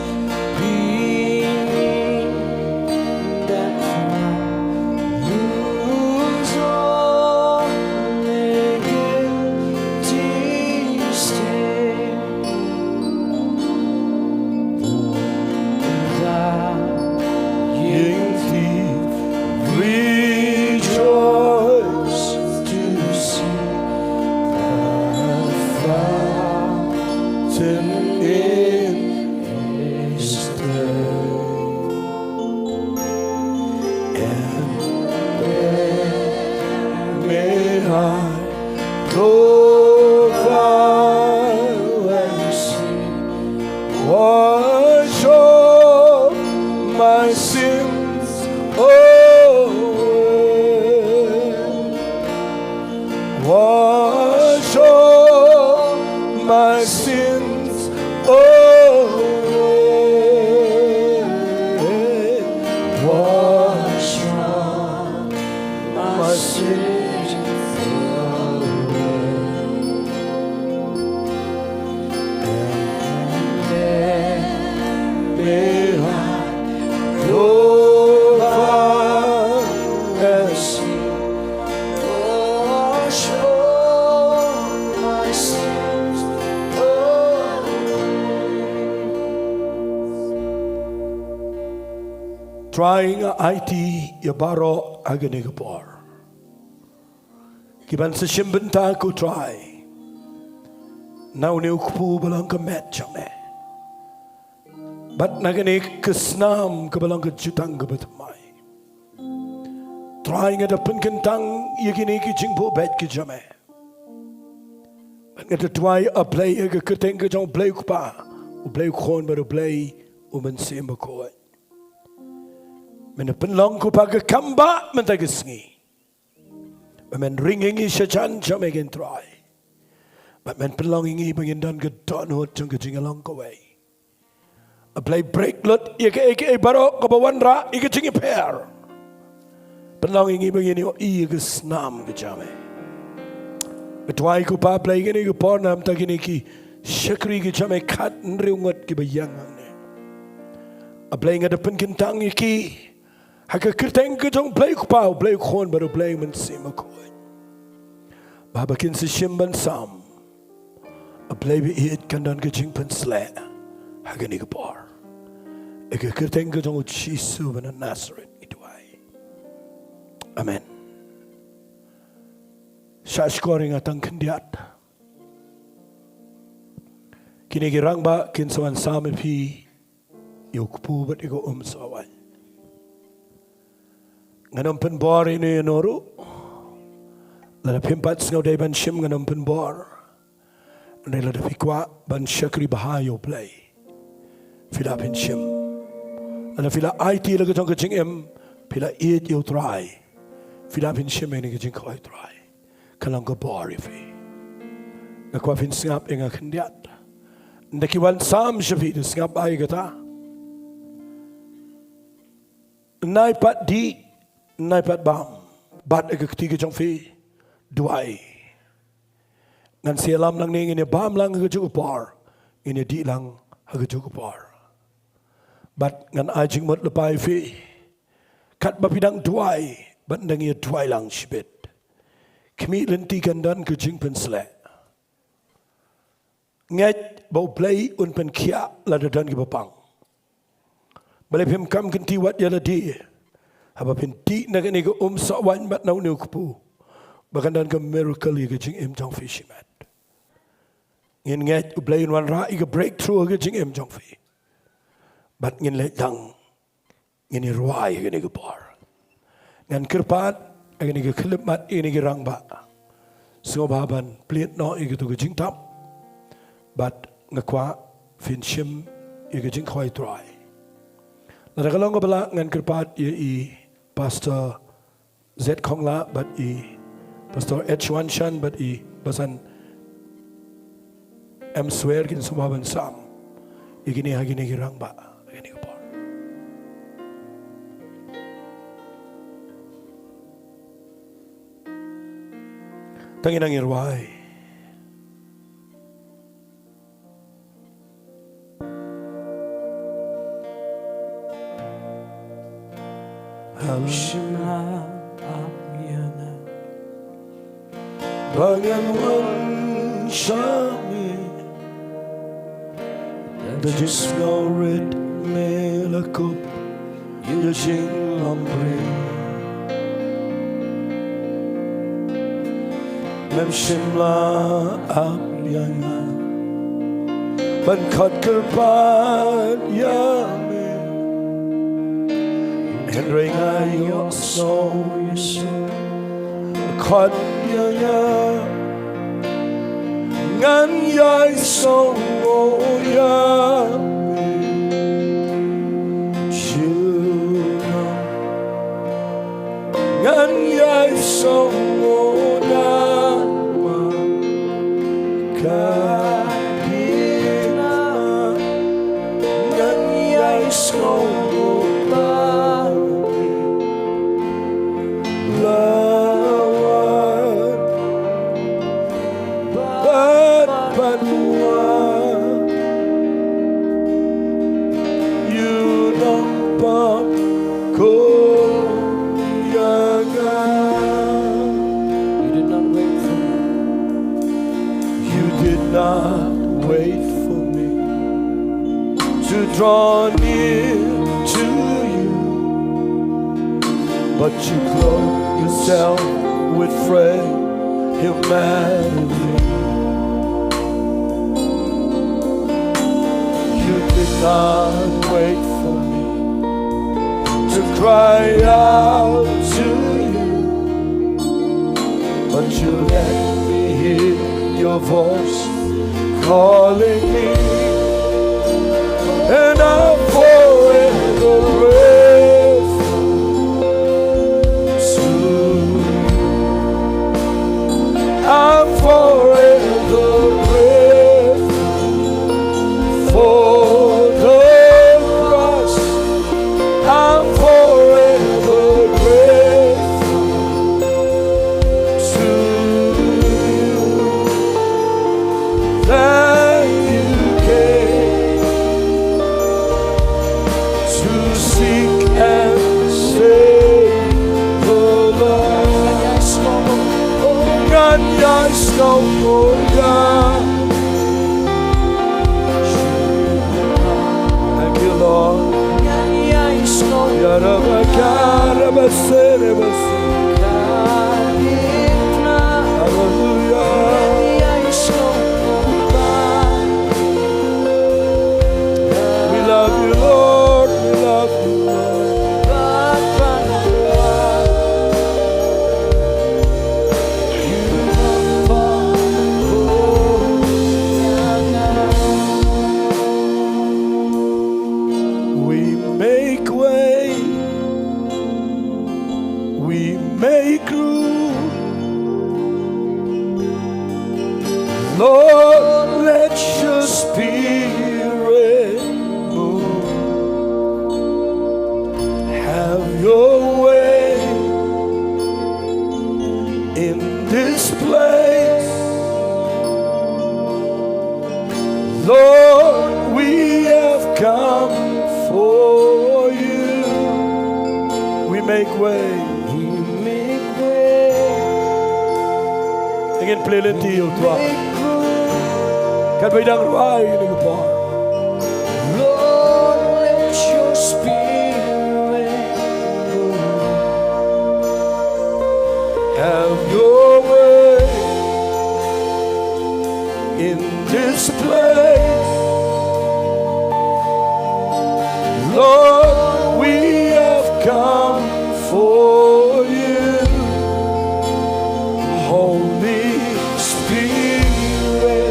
beneath that flood, lose all their guilty stains. Dying thief, rejoice to see the fountain in His day, and may I go far and see, wash all my sins away, wash all my sins away, wash all my sins away, and may I go far and see, wash all my sins away. Trying IT ya baro agane gapor. Kiban sa shimbenta ko try. Now ni ukpu balang ka met chame. But nagane kesnam ka balang ka jutang ka batamay. Trying at a pinkentang yagini ki jingpo bet ki jame. But ngata try a play aga keteng ka jong play kupa. U play khon ba play u man sema ko. Men penlong ko pag kamba men ta Sngi. Men ringing i shachan chame gen try. But men penlong ingi bangin dan ke don hot jong ke Jingiasyllok. A play break lot ike baro ko bawan ra ike jingi pair. Penlong ingi bangin i ke snam ke jame. Betwai ko pa play gini ko pornam ta gini ki shakri ke jame kat nriungot ki bayang ne. A play ngada penkentang iki Haka kerteng ke jong play ko pa play khon baru play men sima ko. Babakin si shimban sam. A play bi it kandan ke jing pen sla. Haka ni kapor. Eke kerteng ke jong Jisu ben Nazareth ituai. Amen. Shashkoring atang kendiat. Kini girang ba kin sawan sami pi yukpu bat iko sawai. Nganam penbor ini noru, lada pimpat sengau day ban shim nganam penbor, ni lada fikwa ban shakri bahayo play, fila pin shim, lada fila IT laga jong kecing em, fila it yo try, fila pin shim ini kecing kau try, kalang ko bor ifi, ngakwa pin sengap inga kendiat, ndakiwan sam shafi de sengap ay kata, nai pat di Naipat bam, bat ega ketiga jong fi, duai. Ngan sialam lang ning ini bam lang ega cukup par, ini di lang ega cukup par. Bat ngan ajing mot lepai fi, kat bapidang duai, bat nang ia duai lang shibit. Kami lenti gandan ke jing pensle. Ngat bau play un pen kia lada dan ke bapang. Balai pim kam kenti wat ya ladi. Haba pinti na gani ko sawan bat nau niu kupu. Bahkan dan ke miracle ke jing im jong fi shimat. Ngin ngat ublay wan ra ke breakthrough ke jing im jong fi. Bat ngin le dang ngin ruai ke ni ke par. Ngan kerpat agani ke khilmat ini ke rang ba. So baban pliet no ke tu ke jing tap. Bat ngakwa fin shim ke Jingkhawai Trai. Lada kalong bala ngan kerpat i Pastor Z Kongla but i Pastor H1 Shan but i basan M swear kin sumaban sam igini hagini girang ba igini kapor tangin ang irway Shimla Abyana Bangan Shami The Jisno Red Melakup Yajing Lambre Mem Shimla Abyana Ban Khat Kerpat Yami And ring I your soul, caught ya, ngan ya so ya, ngan ya so ya, Khynnah, ngan ya so. Draw near to you, but you clothe yourself with frail humanity. You did not wait for me to cry out to you, but you let me hear your voice calling me, and I'm forever grateful to you. I'm forever grateful for the cross. I'm forever grateful to you that you came to seek and save the lost. Nongpoh, God. Thank you, Lord. We love you, Lord. We love you, Lord. We make way. We make room. Lord, let your spirit move. Have your way in this place. Lord, we have come for you. We make way. Ingin pelilin tiyo Tuhan. Kan bidang ruai ini kepala. Lord, let your spirit move. Have your way in this place. Lord, we have come for you. Holy Spirit,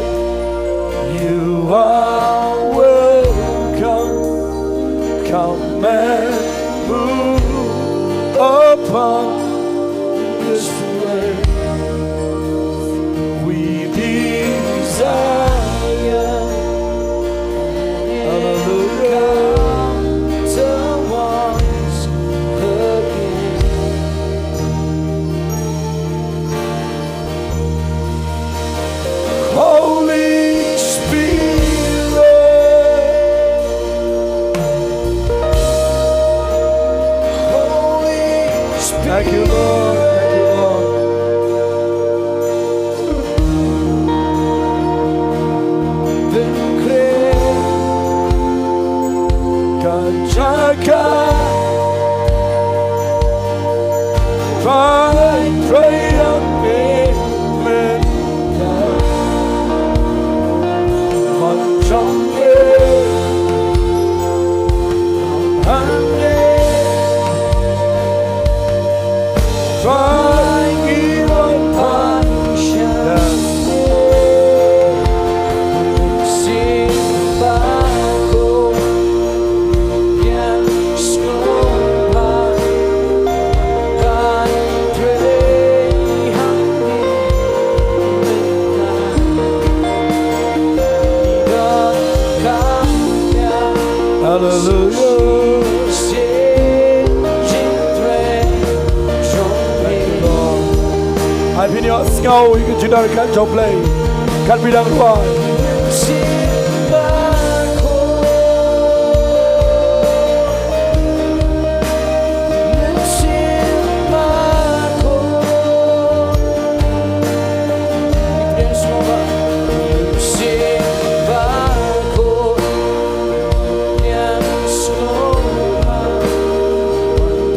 you are welcome. Come and move upon this place. We desire, hallelujah, To once again. Holy Spirit. Holy Spirit. Thank you, Lord. Thank you, Lord. Kanjaka. Trai, Haiพี่น้องสเกาอีกจุดนั้นการจบเลยการพิดังว่า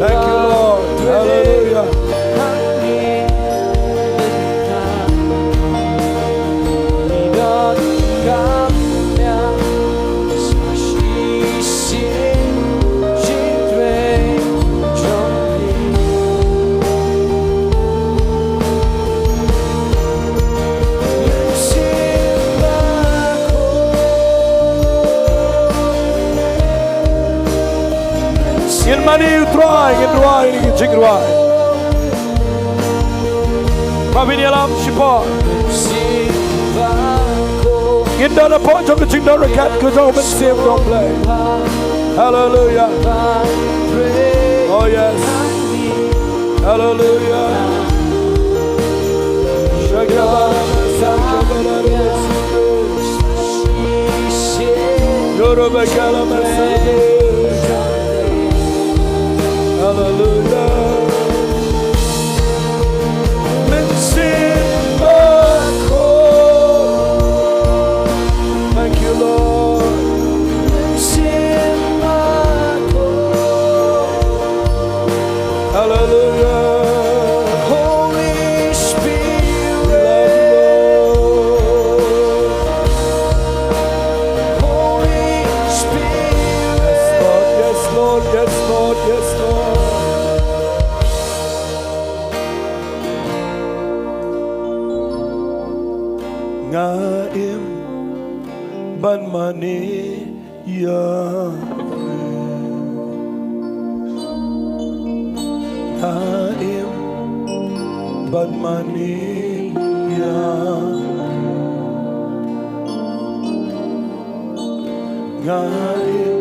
Thank you, Lord. Ngin mani Trai, Jingduwai, Jingduwai. Mabini alam Shipor. Ngin dana po jong Jingduwai kat ko jong ben sim dong play. Hallelujah. Oh yes. Hallelujah. Hallelujah. Thank you, Lord. Hallelujah. Holy Spirit. Holy Spirit. Yes, Lord. Yes, Lord. Yes, Lord. Ngaim ban mani ya. Ngaim ban mani ya. Ngaim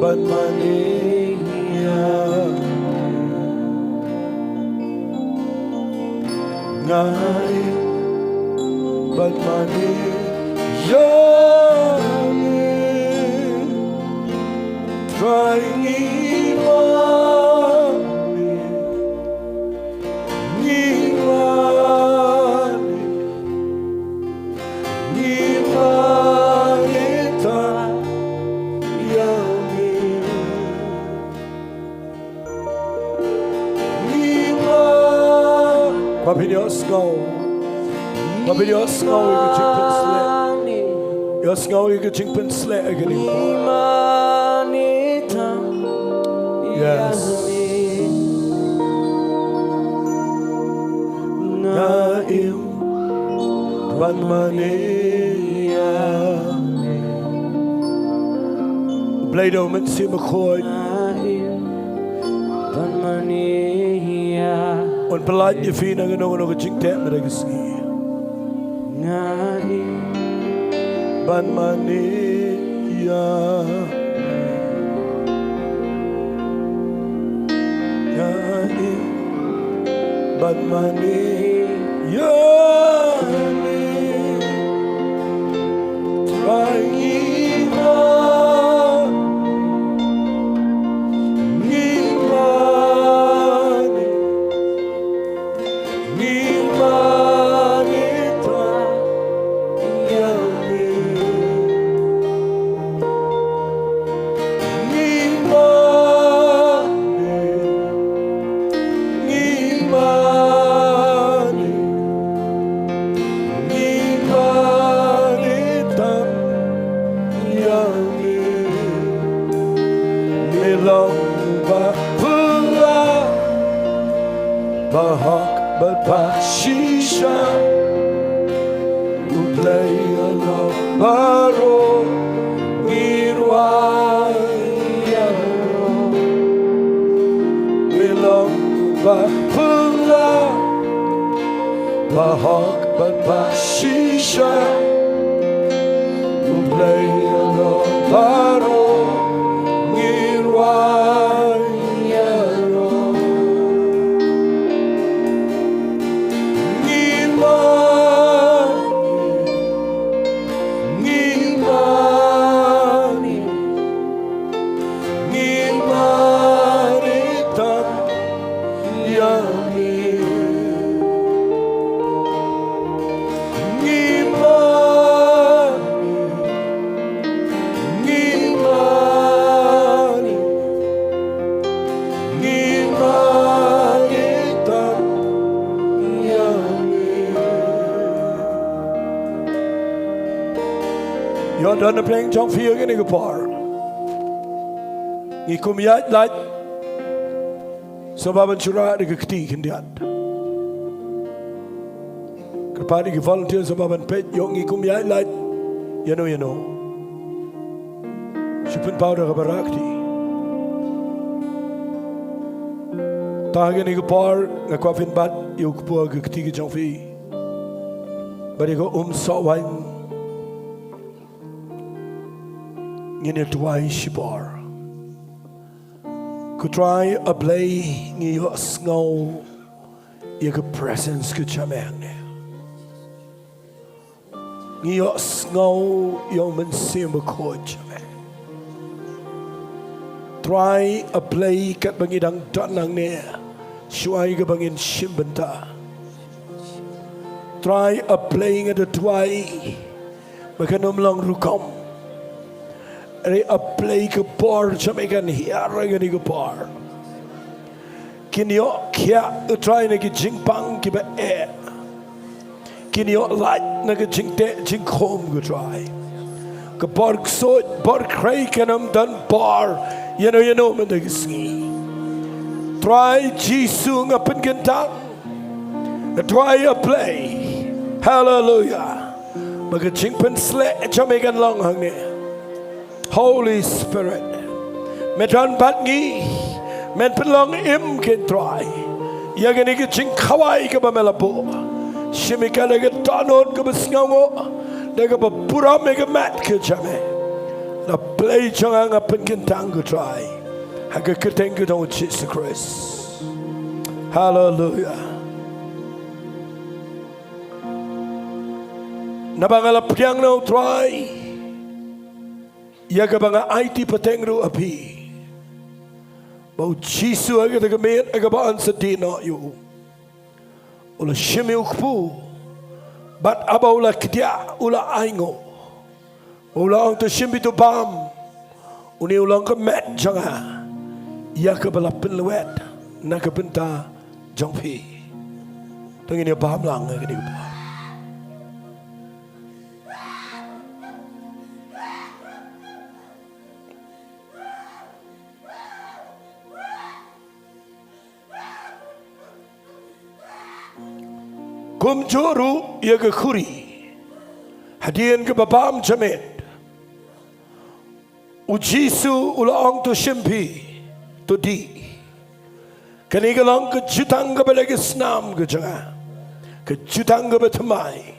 ban mani ya. Ngaim ban mani ya. Trying Your snow, you can sled. Your snow, you can sled again. Yes. Naim ban mania. Blado met sim gooi. Ban mania. Und belait je fina genomen nog een chinktet met een Sngi. Ban mania. Ban mania. Trying Bahak berpasisha Uplay Allah baro Ngirwaya Milang bahpula Bahak berpasisha Uplay Allah baro Ngirwaya Dan de pleng jong vier in de paar. Ik kom uit laat. Zo hebben chura de gektigen die had. Kapadi ge volunteer zo hebben pet jong ik kom uit laat. You know. She put powder berakti. Tahagan ni par ngakwafin bat yung kupua ketiga jangfi. Bari ko Sohwan ngini Jowai shibar. Ku try a play ngi yo snow yung presence ku chamen. Ngi yo snow yung mensim ko chamen. Try a play kat bangidang danang ne. Shuai ke bangin Bynta. Try a playing at the Trai. Makanum long rukom. A play ke por Jamaican hiarang ni ke por. Kinyo kia try na ke Jingpang ke ba Kinyo light na ke Jingkhawai ke try. Ke por so por kray kanam dan por. You know man na ke Sngi. Try Jisu ngapen gentang. Try a play. Hallelujah. Maka jingpen slek Jamaican long hang ni. Holy Spirit. Medran bat ngi. Men penlong im ke try. Yang ini ke Jingkhawai ke bamelapo. Shimika ke tanot ke besngongo. Dega pura mega mat ke jame. La play jangan ngapen gentang ke try. Haga keteng ke dong Jesus Christ. Hallelujah. Nabangala piang no Trai. Yaga banga IT patengru api. Bau Jesus aga de gemeet aga baan sedina yu. Ula shimi ukpu. Bat aba ula kedia ula aingo. Ula ang to shimi to bam. Uni ulang ke mat janga. Ya ke balapin lewat nak ke Bynta jangpi. Tengin dia Paham lang ke dia. Kum juru ya ke kuri. Hadian ke babam jamet. Ujisu ulang tu shimpi. To di kanigalang kejutang ka balagi snam ka janga kejutang ka batamay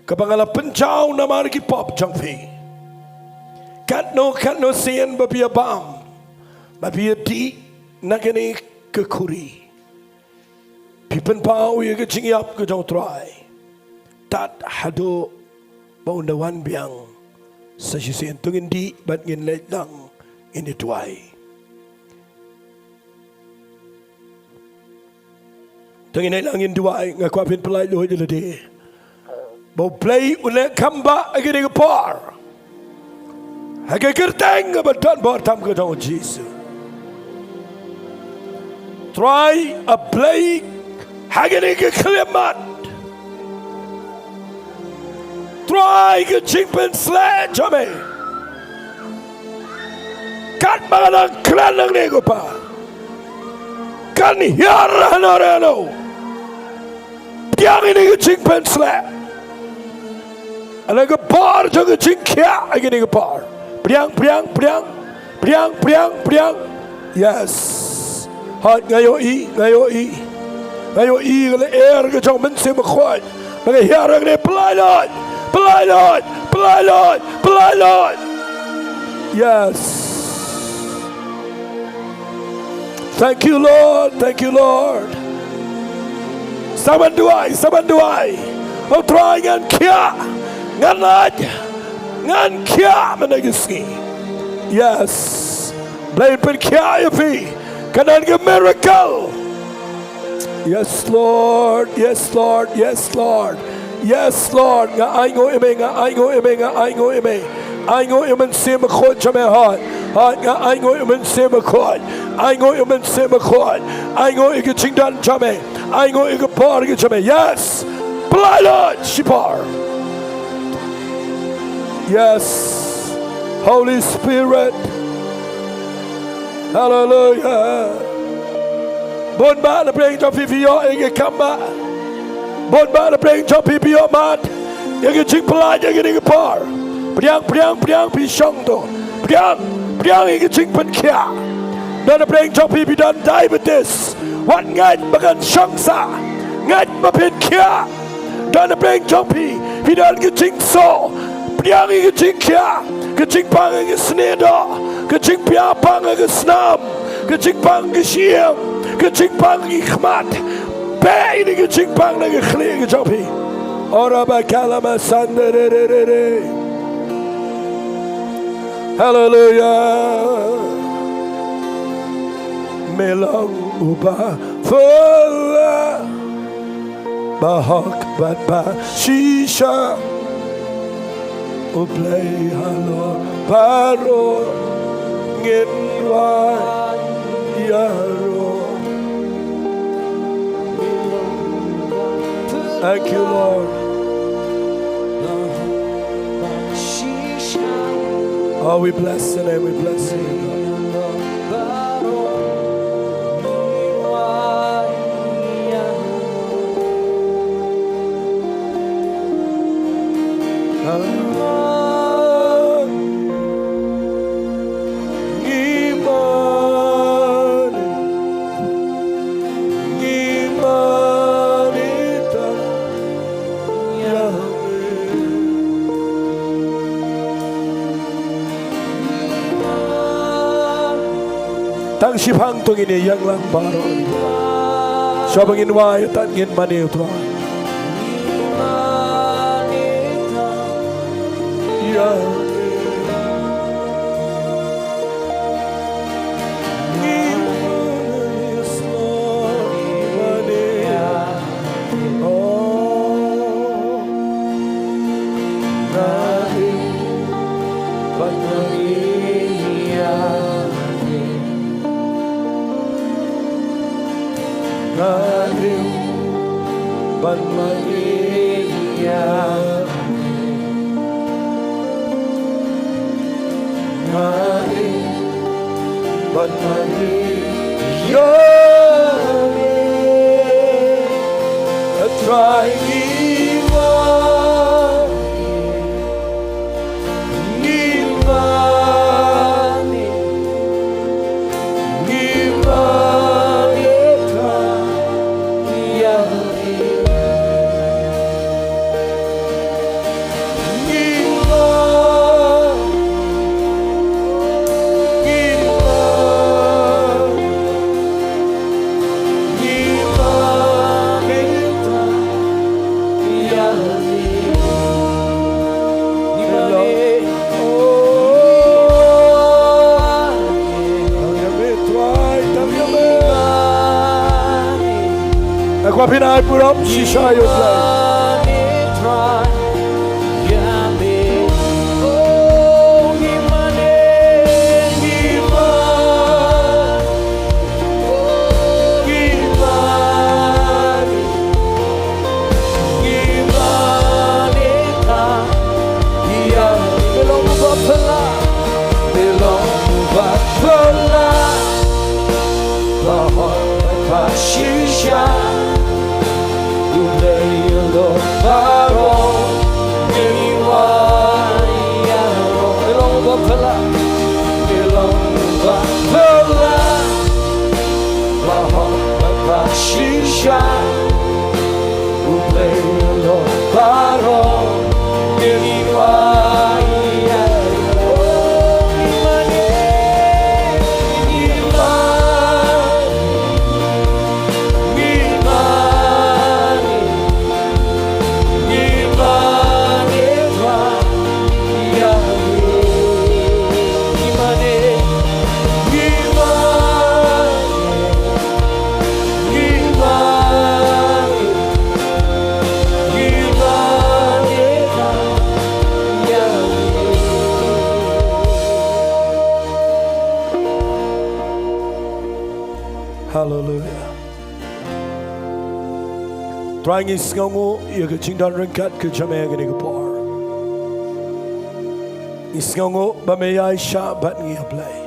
kabangala pencaw na mariki pop jangfi katno siyan babiya bam babiya di nagani kekuri pipen pau ya ke jingiap ka jang Trai tat hado baundawan biang sa sisiyan tungin di bat ngin lang ini Jowai. Tengin ay langin Jowai ngakwapin pelay loy dilade. Bau play unek kamba agini kapar. Hagay kerteng ngabadan bartam ka daw Jesus. Try a play hagini ka klimat. Try ka jingpen sled jame. Kat mga ng klan ng nego pa. Kan hiaran oreno. Yang ini ke jingpen slap. Ada ke par juga jingkia ini ke par. Priang. Yes. Hat ngayoi kalau air ke jang mensi makwat. Maka hiaran ni pelailat. Yes. Thank you Lord. Saban duai. Oh Trai ngan kia menegisni. Yes. Blame pen kia yapi. Kanan ke miracle. Yes Lord. Nga aingo ime. Aingo imen sema khod chame hat. Nga aingo imen sema khod. Aingo imen sema khod. Aingo ike chingdan chame. Aingo ike par ike chame. Yes. Blinded shipar. Yes. Holy Spirit. Hallelujah. Bon ba na praying to fifio ike kamba. Bon ba na praying to fifio mat. Ike ching pelaj ike par. Priang pisong to. Priang ike ching pen kia. Don't bring John P. Done diabetes. What night bagan shangsa. Night mapin kia. Don't bring John P. Done getting so. Priang getting kia. Getting pang and snedo. Getting pia pang and snam. Getting pang shiam. Getting pang ikhmat. Bay getting pang like a clear John P. Ora ba kalama sandere. Hallelujah. Melang uba fala bahak ba shisha uplay halo paro nginwa yaro. Thank you, Lord. Oh, we bless your name, we bless you. Tang sipang tung ini yang lang baro. Siapa ingin wahai tak ingin maniu Tuhan. Ya. Aku pinai puram shisha yosai. Hallelujah. Trai nghi sngongu ia ke cingdan rengkat ke jamai ke negapor. Nghi sngongu ba me yai sha bat nghi aplay.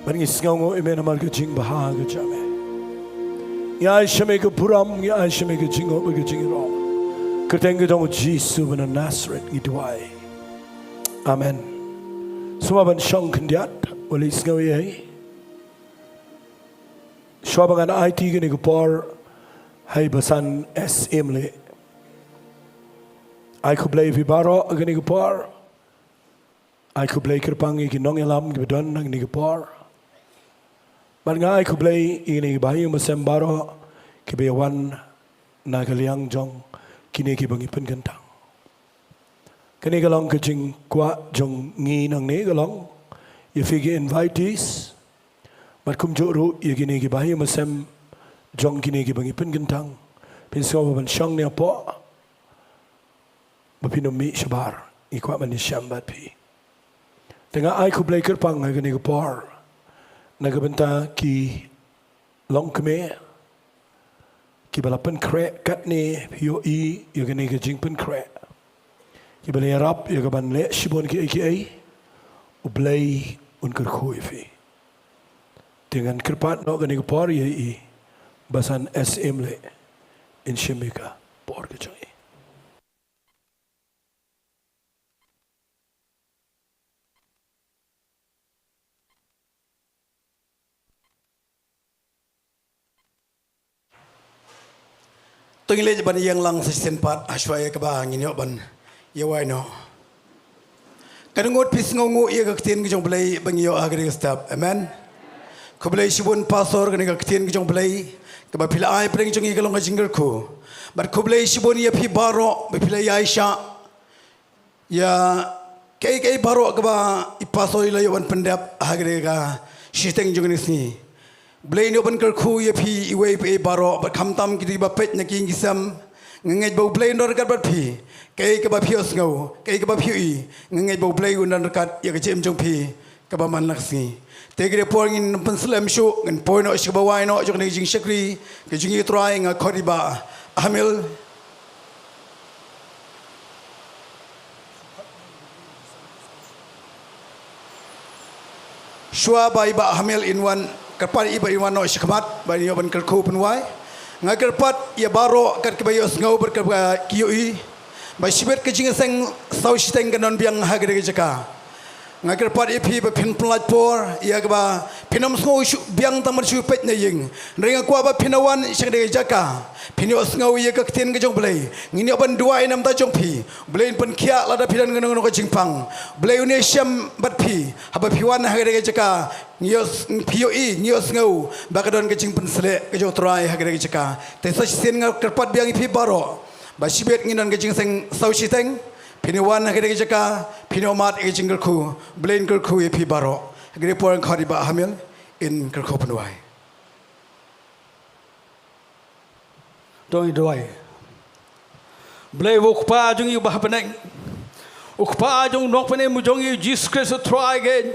Ban nghi sngongu ime namar ke cing baha ke jamai. Yai shame ke puram yai shame ke cingo ke cingiro. Kerteng ke dong Jesu bena Nazareth nghi Jowai. Amen. semua ban syong kendiat oleh Sngi ai swabangan IT gini gupor hai basan SM le ai ku blai vibaro gini gupor ai ku blai kerpangi ginong elam gibedon gini gupor ban ngai ku blai ini bayi masem baro kibewan nagaliang jong kini kibangi penkentang kini galong kecing kuat jong ngi nang ne galong ye figi invitees mat kum juru ye gini gibahi masem jong gini gibangi penkentang pinso ban syang ne apo bapinomi shabar ikwa man syambat pi tengah ai ku blai kerpang gini gupor nagabenta ki long keme ki balapan krek kat ne yo I ye gini gajing pen krek ki balai rap ye gaban le shibon ki ai ublai unkar khoi fi dengan kerpat no gani por ye I basan SM le in shimika por ke chai Tungile ban yang lang sa senpat aswaya ka ba nginyo ban Jowai no. Kanungot pis ngongu iya kaktin kijong belai bangiyo agri step. Amen. Kubelai sibun pastor kani kaktin kijong belai kaba pila ai preng jong igalong kajingger ku. But kubelai sibun iya pi baro bapila Aisha ya kai baro kaba ipasor ilayo wan pendap agri ka shiteng jong nisni. Belai no ban kerku iya pi iwe pi baro but kamtam kiti bapet naking gisam ngengej bau belai no rekat bat pi. Kay kaba pios ngau, kay kaba pioi, ngengay bau play unan rekat ya kecem jong pi kaba man laksi. Tegre por ngin penslam show ngan por no shaba wai no jong jing shakri, ke jingi Trai nga khodiba hamil. Shua bai ba hamil in one kerpat iba in one no shakmat bai yo ban kerku penwai. Nga kerpat ya baro kat kebayos ngau berkaba kioi. Masibet ke Jingiaseng sau siteng kanon biang hagre ke jaka ngaker pat ipi be pin plat por ia ba pinom sngo biang tamar chu pet na ying ringa kwa ba pinawan shagre jaka pinyo sngo ia ka tin ke jong blai ngini ban duai nam ta jong pi blai pen khia la da pidan ngano ko jingpang blai une sham bat pi haba piwan hagre ke jaka nios POE nios ngau ba kadon ke jingpen sele ke jong Trai hagre ke jaka te sa sin ngaker pat biang ipi baro Basibet nginan ke Jingiaseng sau siteng piniwan hagre ke jaka pinomat ke jinggerku blain kerku epi baro hagre por khari ba hamil in kerku penwai doi doi blai ukpa jung yu bah peneng ukpa jung nok pene mu jung yu Jesus Christ Trai again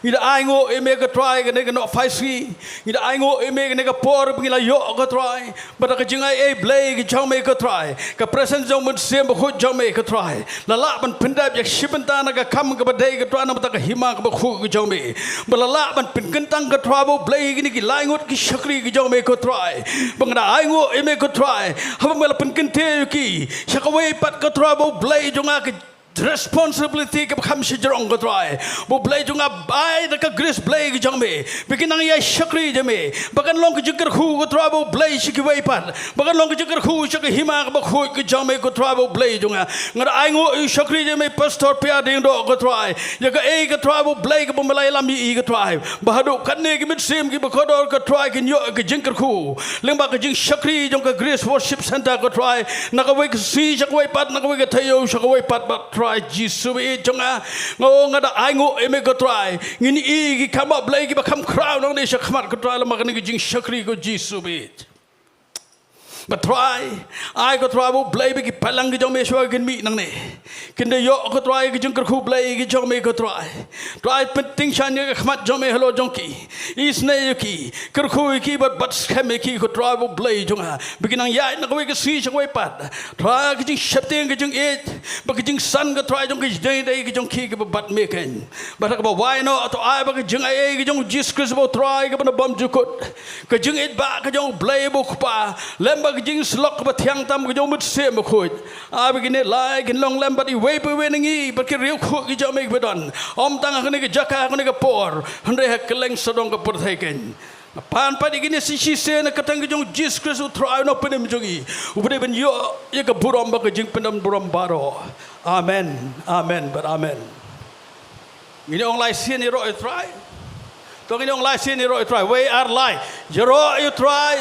ida aingo emega Trai ke nega no faisi ida aingo emega nega por bingila yo ke Trai bada ke jingai e blai ke jong me ke Trai ke present jong mun sem khu jong me ke Trai lala ban pendap yak shibanta naga kam ke badai ke Trai namata ke hima ke khu ke jong me balala ban pinkentang ke Trai bo blai ke ni ki laingot ki shakri ke jong me ke Trai bangda aingo emega Trai haba mala pinkente ki shakawai pat ke Trai bo blai jonga ke responsibility ke kham shi jong ko Trai bo blai junga bai da ka grace blai jong me bikin nang ya shakri je me bagan long ke jikar khu ko Trai bo blai shi ki wai pat bagan long ke jikar khu shi ke hima ke khu ke jong me ko Trai bo blai junga ngara ai ngo shakri je me Pastor P.R Diengdoh ko Trai ya ka e ke Trai bo blai ke malai lam yi ke Trai bahadu kan ne ke mit sim ke bakhodor ke Trai ke nyo ke jingkar khu leng ba ke jing shakri jong ke grace worship center ko Trai na ka wai ke si shak wai pat na ka wai ke thayo shak wai pat Trai Jesus e jonga ngo ngada ai ngo eme ko Trai ngini i ki kama blai ki bakam crown nang ne shakmat ko Trai la magani ki jing shakri ko Jesus e but Trai ai ko Trai bo blai be ki palang ki jong me shwa kin mi nang ne kinde yo ko Trai ki jing khu blai ki jong me ko Trai penting shan ye khmat jong me hello jong ki isne ki kar khu ki but khame ki ko Trai bo blai jong ha bikinang ya na ko ki si chang wai pat Trai ki jing shapteng ki jing it ba ki jing san ko Trai jong ki dei ki jong ki bat me ken ba ka ba why no to ai ba ki jing ai ki jong Jesus Christ bo Trai ki ba bom jukut ki jing it ba ki jong blai bo pa lemba ba jing slok ba thiang tam ko jom se ma khoi a begini lai kin long lam ba di we pe we ngi ba ki riu khu ki jom ek bedon om tang khani ke jaka khani ke por hande ha keleng sodong ka por thai ken pan pa di gini si se na katang jong Jesus Christ try no penem jogi upre ben yo ye ka burom ba ka jing penem burom baro amen amen but amen ini ong lai sin ro try to ini ong lai sin ro try we are lai jero you try